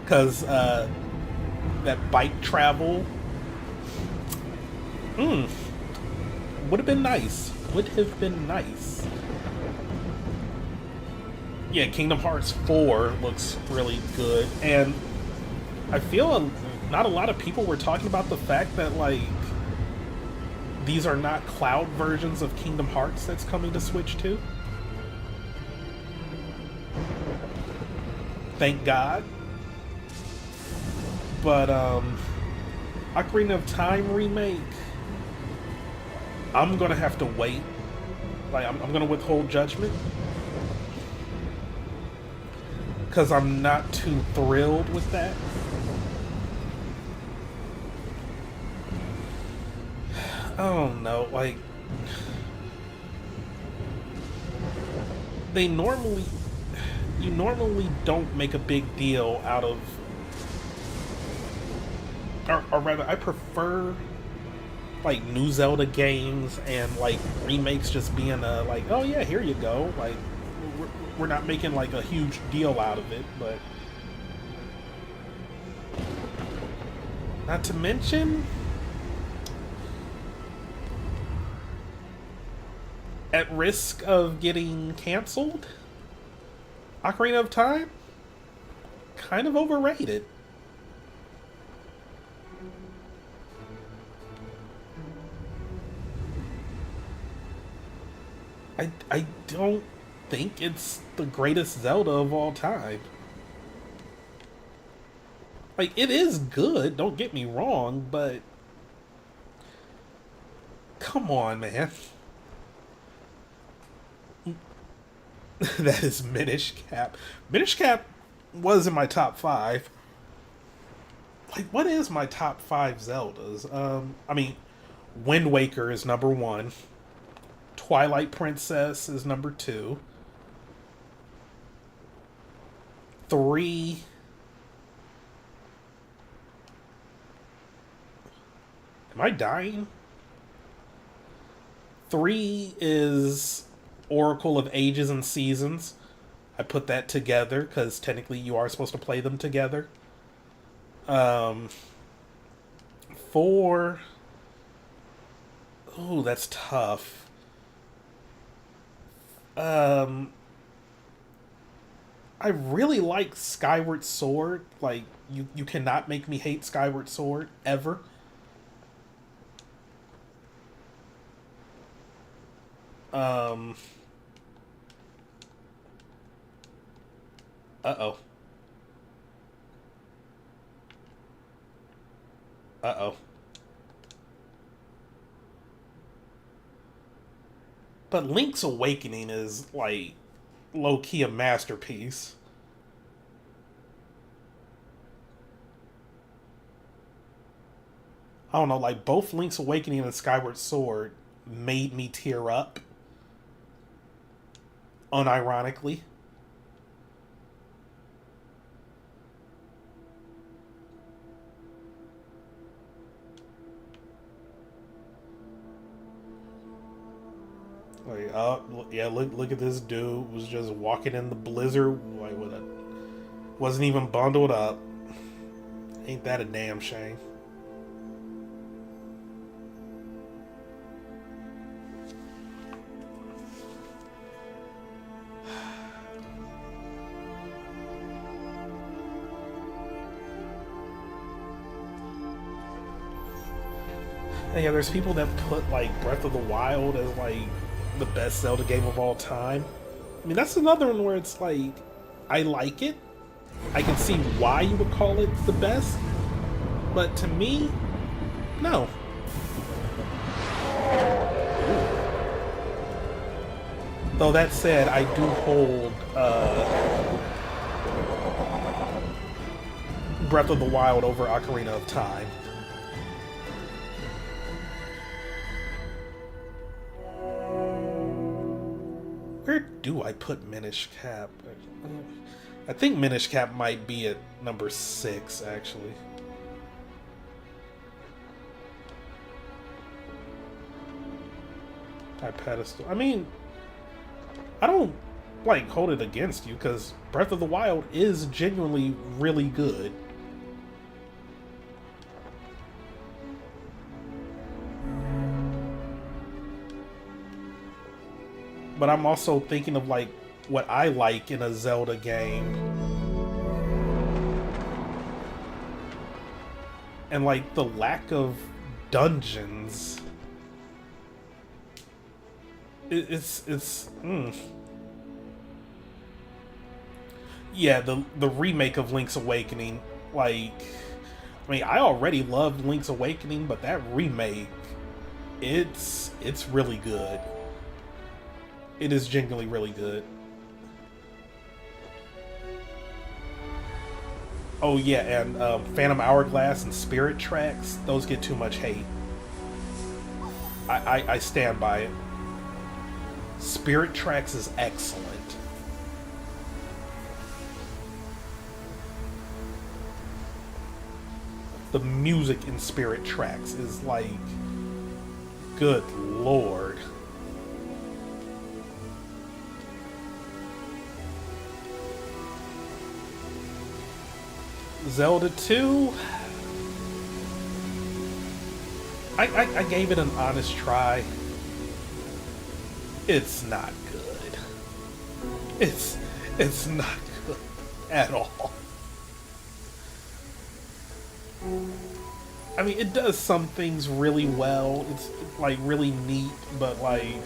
A: because that bike travel would have been nice. would have been nice. Yeah, Kingdom Hearts 4 looks really good, and I feel not a lot of people were talking about the fact that, like, these are not cloud versions of Kingdom Hearts that's coming to Switch 2. Thank God. But, Ocarina of Time remake, I'm gonna have to wait. Like, I'm gonna withhold judgment. Because I'm not too thrilled with that. I don't know, like... You normally don't make a big deal out of... Or rather, I prefer, like, new Zelda games and, like, remakes just being a, like, oh yeah, here you go. Like, we're not making, like, a huge deal out of it, but... Not to mention... At risk of getting canceled, Ocarina of Time? Kind of overrated. I don't think it's the greatest Zelda of all time. Like, it is good, don't get me wrong, but... Come on, man. That is Minish Cap. Minish Cap was in my top 5. Like, what is my top 5 Zeldas? I mean, Wind Waker is number 1. Twilight Princess is number 2. 3... Am I dying? 3 is Oracle of Ages and Seasons. I put that together because technically you are supposed to play them together. 4... Ooh, that's tough. I really like Skyward Sword. Like, you cannot make me hate Skyward Sword, ever. Uh-oh. Uh-oh. But Link's Awakening is, like, low-key a masterpiece. I don't know, like, both Link's Awakening and Skyward Sword made me tear up. Unironically. Like, yeah, look at this dude was just walking in the blizzard, like, wasn't even bundled up. Ain't that a damn shame? And yeah, there's people that put, like, Breath of the Wild as, like, the best Zelda game of all time. I mean, that's another one where it's like, I like it. I can see why you would call it the best. But to me, no. Though that said, I do hold Breath of the Wild over Ocarina of Time. Where do I put Minish Cap? I think Minish Cap might be at number 6, actually. High pedestal. I mean, I don't, like, hold it against you, because Breath of the Wild is genuinely really good. but I'm also thinking of like what I like in a Zelda game. And like the lack of dungeons. Yeah, the remake of Link's Awakening, like, I mean, I already loved Link's Awakening, but that remake, it's really good. It is genuinely really good. Oh yeah, and Phantom Hourglass and Spirit Tracks, those get too much hate. I stand by it. Spirit Tracks is excellent. The music in Spirit Tracks is like, good lord. Zelda 2, I gave it an honest try. It's not good. It's not good at all. I mean, it does some things really well. It's like really neat, but like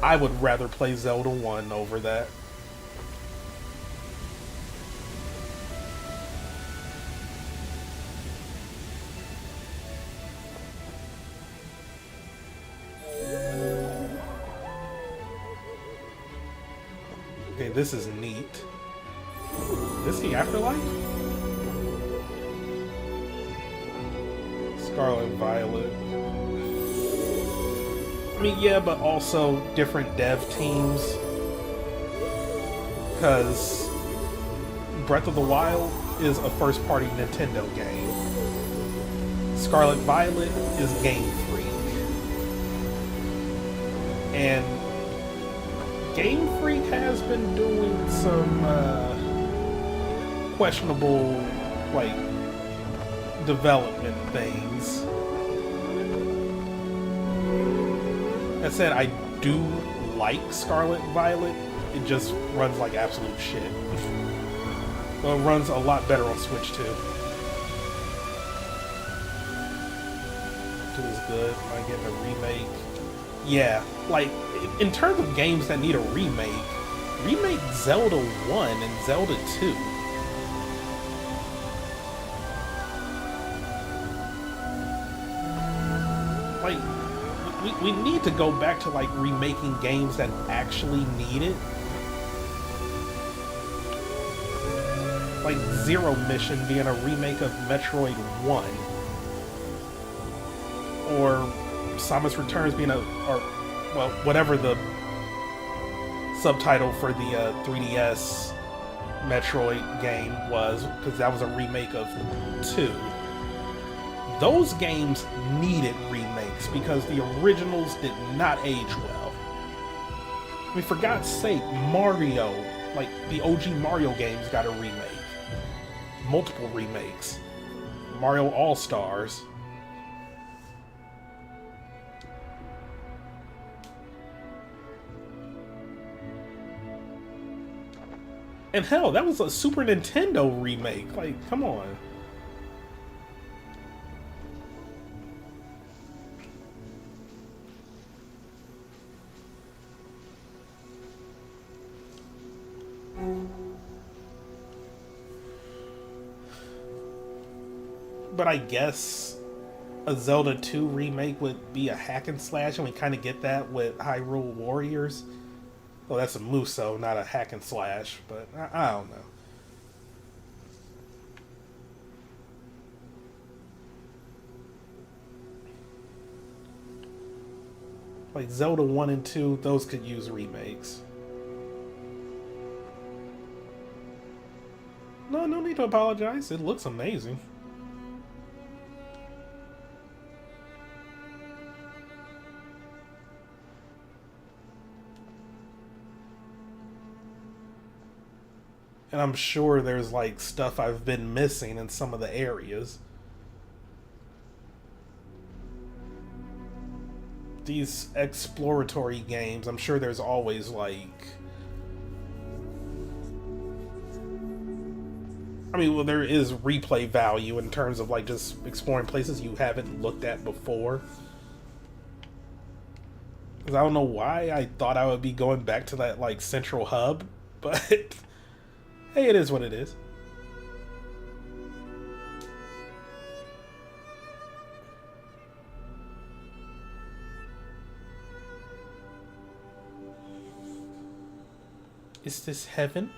A: I would rather play Zelda 1 over that. Okay, this is neat. Is this the Afterlife? Scarlet and Violet. I mean, yeah, but also different dev teams. Because Breath of the Wild is a first-party Nintendo game. Scarlet Violet is Game Freak. And Game Freak has been doing some questionable, like, development things. That said, I do like Scarlet Violet. It just runs like absolute shit. Well, it runs a lot better on Switch too. 2 is good. Am I getting a remake? Yeah, like, in terms of games that need a remake Zelda 1 and Zelda 2. Like, we need to go back to, like, remaking games that actually need it. Like Zero Mission being a remake of Metroid 1. Or Samus Returns being well, whatever the subtitle for the 3DS Metroid game was, because that was a remake of 2. Those games needed remakes because the originals did not age well. I mean, for God's sake, Mario, like the OG Mario games, got a remake. Multiple remakes. Mario All-Stars. And hell, that was a Super Nintendo remake. Like, come on. But I guess a Zelda 2 remake would be a hack and slash, and we kind of get that with Hyrule Warriors. Well, that's a Muso, not a hack and slash, but I don't know. Like Zelda 1 and 2, those could use remakes. No need to apologize. It looks amazing. And I'm sure there's like stuff I've been missing in some of the areas. these exploratory games, I'm sure there's always like, I mean, well, there is replay value in terms of like just exploring places you haven't looked at before. Because I don't know why I thought I would be going back to that like central hub, but hey, it is what it is. Is this heaven?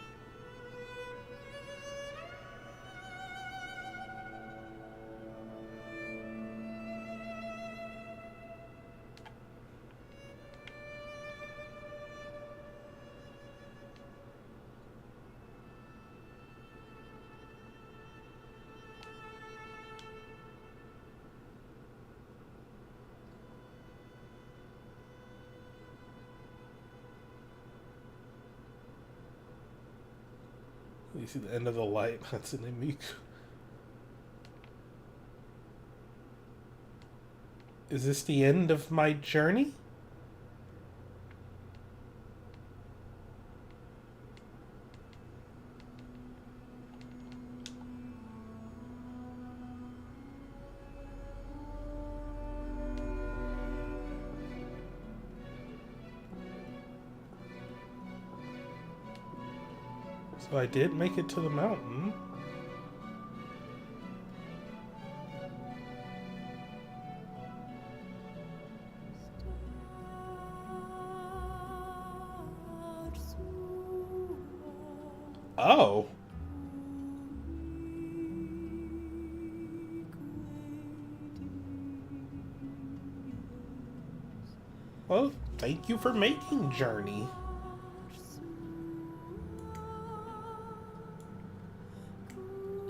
A: You see the end of the light. That's an enemy. Is this the end of my journey? So I did make it to the mountain. Oh. Well, thank you for making Journey.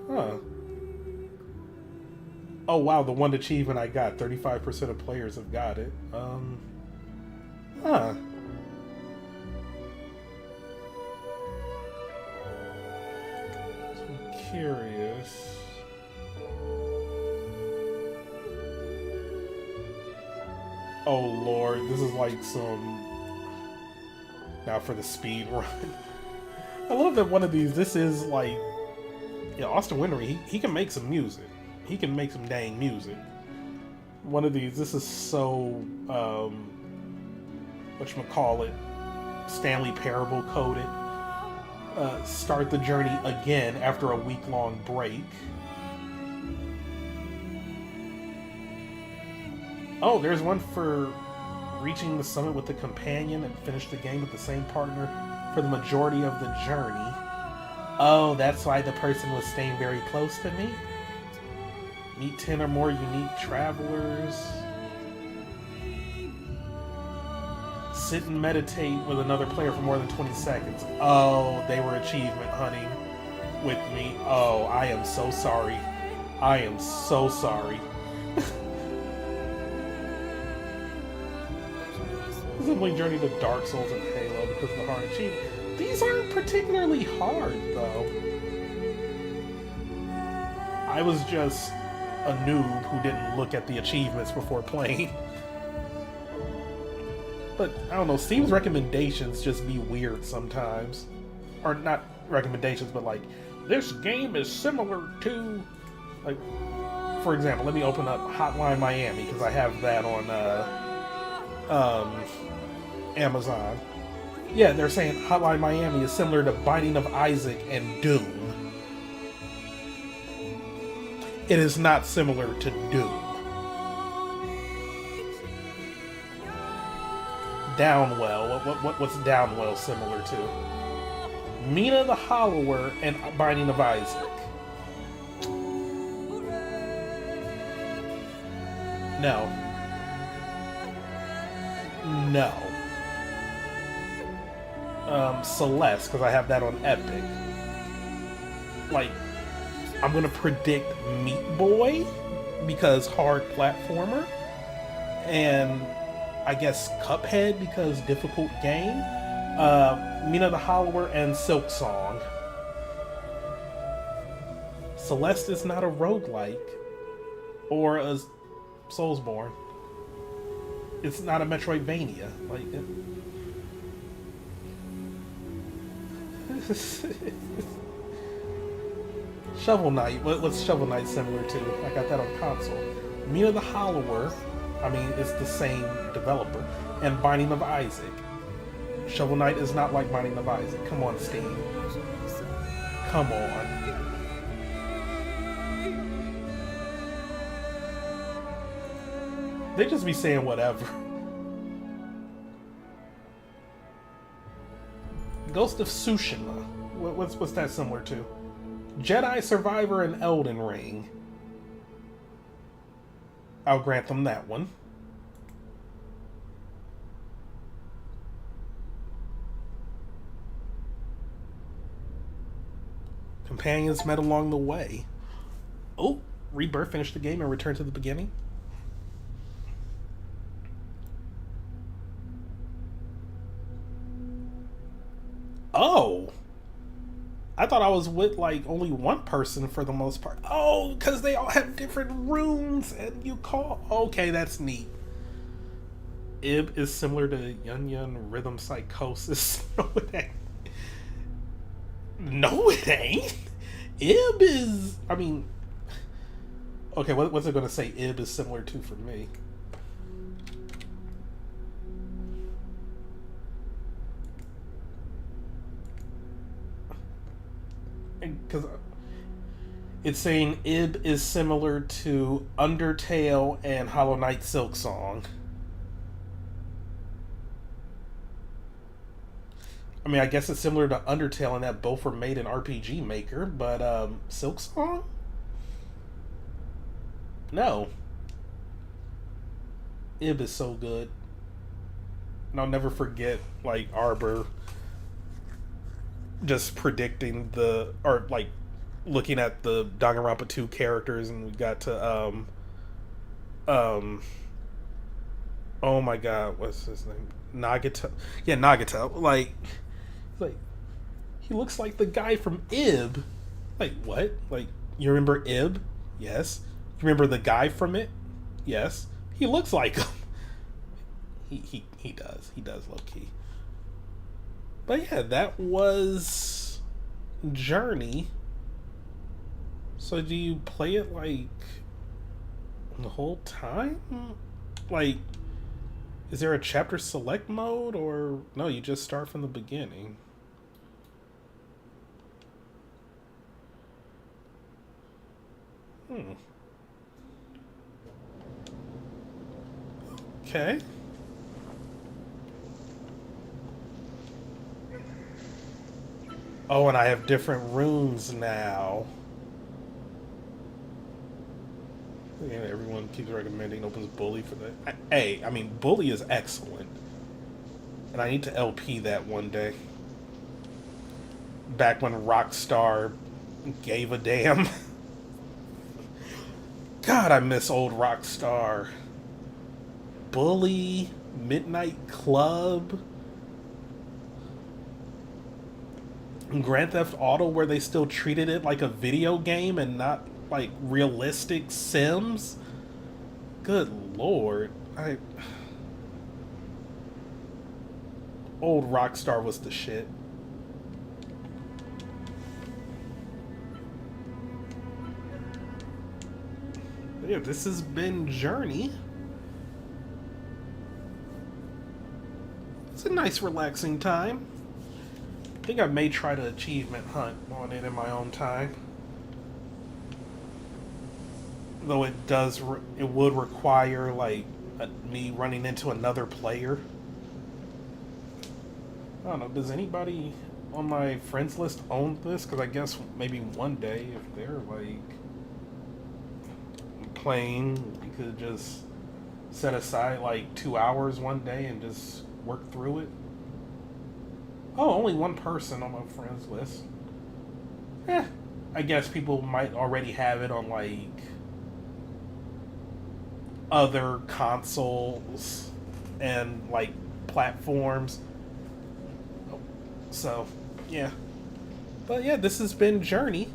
A: Huh. Oh wow, the one achievement I got, 35% of players have got it. Huh. So I'm curious. Oh lord, this is like some... Now for the speed run. I love that one of these, this is like... Yeah, Austin Wintory, he can make some music. He can make some dang music. One of these, this is so, whatchamacallit, Stanley Parable coded. Start the journey again after a week-long break. Oh, there's one for reaching the summit with the companion and finish the game with the same partner for the majority of the journey. Oh, that's why the person was staying very close to me? Meet 10 or more unique travelers. Sit and meditate with another player for more than 20 seconds. Oh, they were achievement hunting with me. Oh, I am so sorry. I am so sorry. Sibling journey to Dark Souls and Halo because of the hard achievement. These aren't particularly hard, though. I was just a noob who didn't look at the achievements before playing. But, I don't know, Steam's recommendations just be weird sometimes. Or not recommendations, but like, this game is similar to... Like, for example, let me open up Hotline Miami, because I have that on Amazon. Yeah, they're saying Hotline Miami is similar to Binding of Isaac and Doom. It is not similar to Doom. Downwell, what's Downwell similar to? Mina the Hollower and Binding of Isaac. No. No. Celeste, because I have that on Epic. Like, I'm gonna predict Meat Boy, because hard platformer. And I guess Cuphead, because difficult game. Mina the Hollower and Silk Song. Celeste is not a roguelike. Or a Soulsborne. It's not a Metroidvania. Like, Shovel Knight. What's Shovel Knight similar to? I got that on console. Mina the Hollower. I mean, it's the same developer. And Binding of Isaac. Shovel Knight is not like Binding of Isaac. Come on, Steam. Come on. They just be saying whatever. Ghost of Tsushima. What's that similar to? Jedi Survivor and Elden Ring. I'll grant them that one. Companions met along the way. Oh, Rebirth finished the game and returned to the beginning. Oh! I thought I was with, like, only one person for the most part. Oh, because they all have different rooms and you call... Okay, that's neat. Ib is similar to Yun Yun Rhythm Psychosis. No, it ain't. No, it ain't. Ib is... I mean... Okay, what's it going to say Ib is similar to for me? Because it's saying Ib is similar to Undertale and Hollow Knight Silksong. I mean, I guess it's similar to Undertale in that both were made in RPG Maker, but Silksong? No. Ib is so good. And I'll never forget, like, Arbor just predicting the, or like looking at the Danganronpa 2 characters, and we got to oh my god, what's his name? Nagito. Yeah, Nagito. Like he looks like the guy from Ib. Like, what? Like, you remember Ib? Yes. You remember the guy from it? Yes. He looks like him. He does. He does, low key. But yeah, that was Journey. So do you play it like the whole time? Like, is there a chapter select mode, or no, you just start from the beginning? Okay. Oh, and I have different runes now. Yeah, everyone keeps recommending opens Bully for that. Hey, I mean, Bully is excellent. And I need to LP that one day. Back when Rockstar gave a damn. God, I miss old Rockstar. Bully, Midnight Club, Grand Theft Auto, where they still treated it like a video game and not like realistic Sims. Good lord. Old Rockstar was the shit. Yeah, this has been Journey. It's a nice relaxing time. I think I may try to achievement hunt on it in my own time. Though it would require like me running into another player. I don't know, does anybody on my friends list own this? Because I guess maybe one day if they're like playing, we could just set aside like 2 hours one day and just work through it. Oh, only one person on my friends list. I guess people might already have it on like other consoles and like platforms. So, yeah. But yeah, this has been Journey.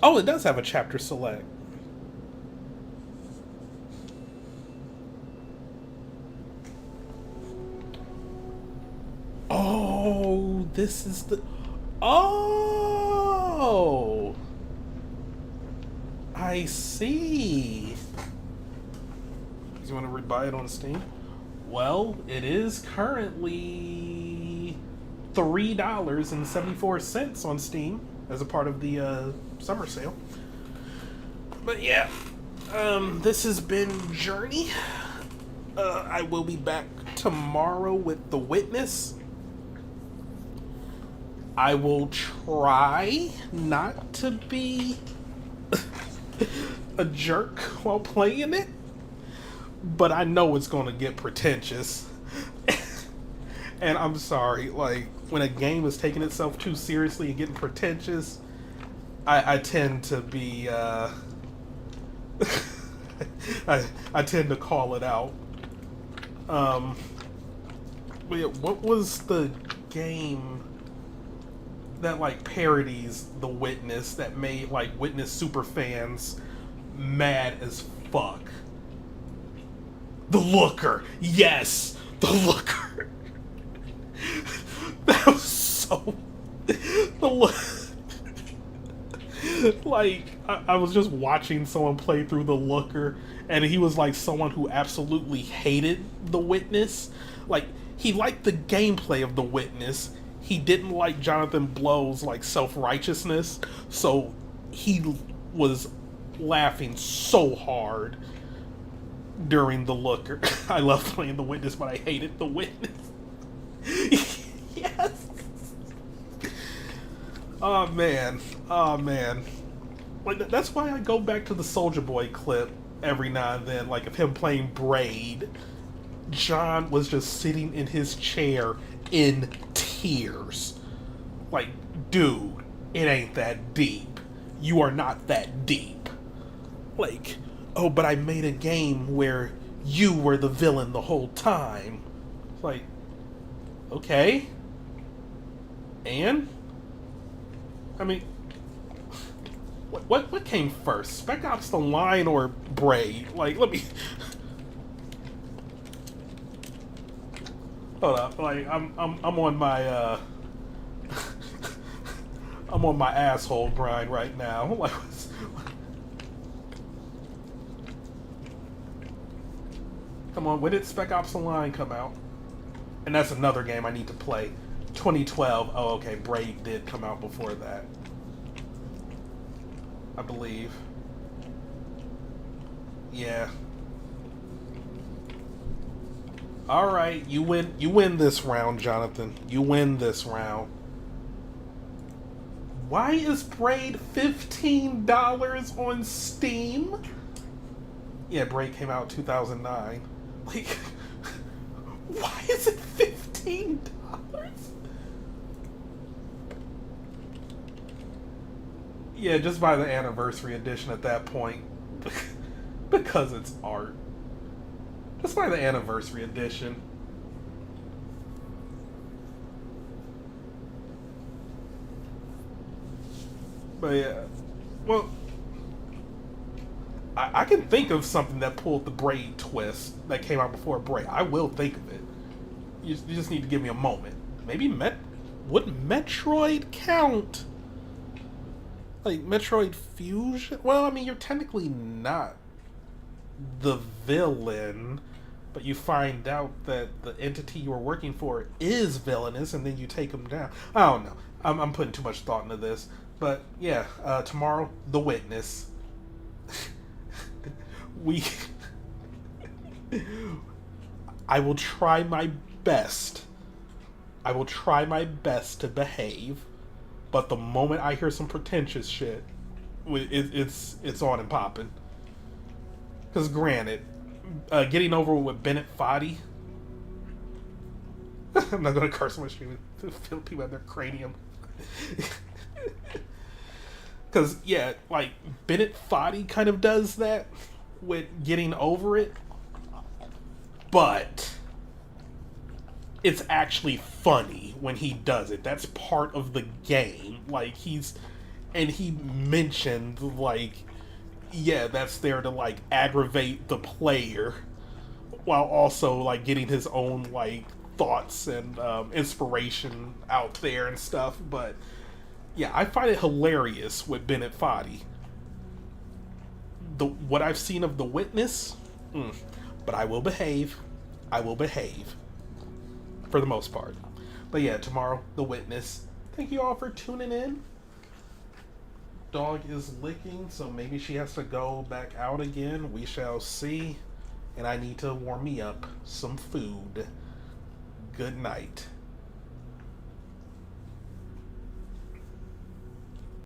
A: Oh, it does have a chapter select. this is the... Oh! I see. You want to rebuy it on Steam? Well, it is currently $3.74 on Steam as a part of the summer sale. But yeah, this has been Journey. I will be back tomorrow with The Witness. I will try not to be a jerk while playing it, but I know it's going to get pretentious. And I'm sorry, like, when a game is taking itself too seriously and getting pretentious, I tend to be, I tend to call it out. What was the game that, like, parodies The Witness that made, like, Witness super fans mad as fuck? The Looker! Yes! The Looker! That was so... Like, I was just watching someone play through The Looker, and he was, like, someone who absolutely hated The Witness. Like, he liked the gameplay of The Witness. He didn't like Jonathan Blow's, like, self-righteousness, so he was laughing so hard during The Looker. I love playing The Witness, but I hated The Witness. Yes! Oh, man. Oh, man. Like, that's why I go back to the Soulja Boy clip every now and then, like, of him playing Braid. John was just sitting in his chair in tears. Like, dude, it ain't that deep. You are not that deep. Like, oh, but I made a game where you were the villain the whole time. Like, okay. And? I mean, what came first? Spec Ops The Line or Braid? Like, let me... Hold up, like, I'm on my, I'm on my asshole grind right now. Like, come on, when did Spec Ops The Line come out? And that's another game I need to play. 2012. Oh, okay, Braid did come out before that, I believe. Yeah. Alright, you win this round, Jonathan. You win this round. Why is Braid $15 on Steam? Yeah, Braid came out in 2009. Like, why is it $15? Yeah, just buy the anniversary edition at that point. Because it's art. Just buy the anniversary edition. But yeah, well, I can think of something that pulled the Braid twist that came out before Braid. I will think of it. You just need to give me a moment. Maybe would Metroid count? Like, Metroid Fusion? Well, I mean, you're technically not the villain, but you find out that the entity you were working for is villainous, and then you take them down. I don't know. I'm putting too much thought into this. But, yeah, tomorrow, The Witness. I will try my best. I will try my best to behave. But the moment I hear some pretentious shit, it's on and popping. Because granted, getting over with Bennett Foddy, I'm not going to curse much to fill people at their cranium. Because, yeah, like, Bennett Foddy kind of does that with getting over it. But it's actually funny when he does it. That's part of the game. Like, he mentioned, like, yeah, that's there to, like, aggravate the player while also, like, getting his own, like, thoughts and inspiration out there and stuff. But yeah, I find it hilarious with Bennett Foddy. What I've seen of The Witness, but I will behave. I will behave for the most part. But yeah, tomorrow, The Witness. Thank you all for tuning in. Dog is licking, so maybe she has to go back out again. We shall see. And I need to warm me up some food. Good night.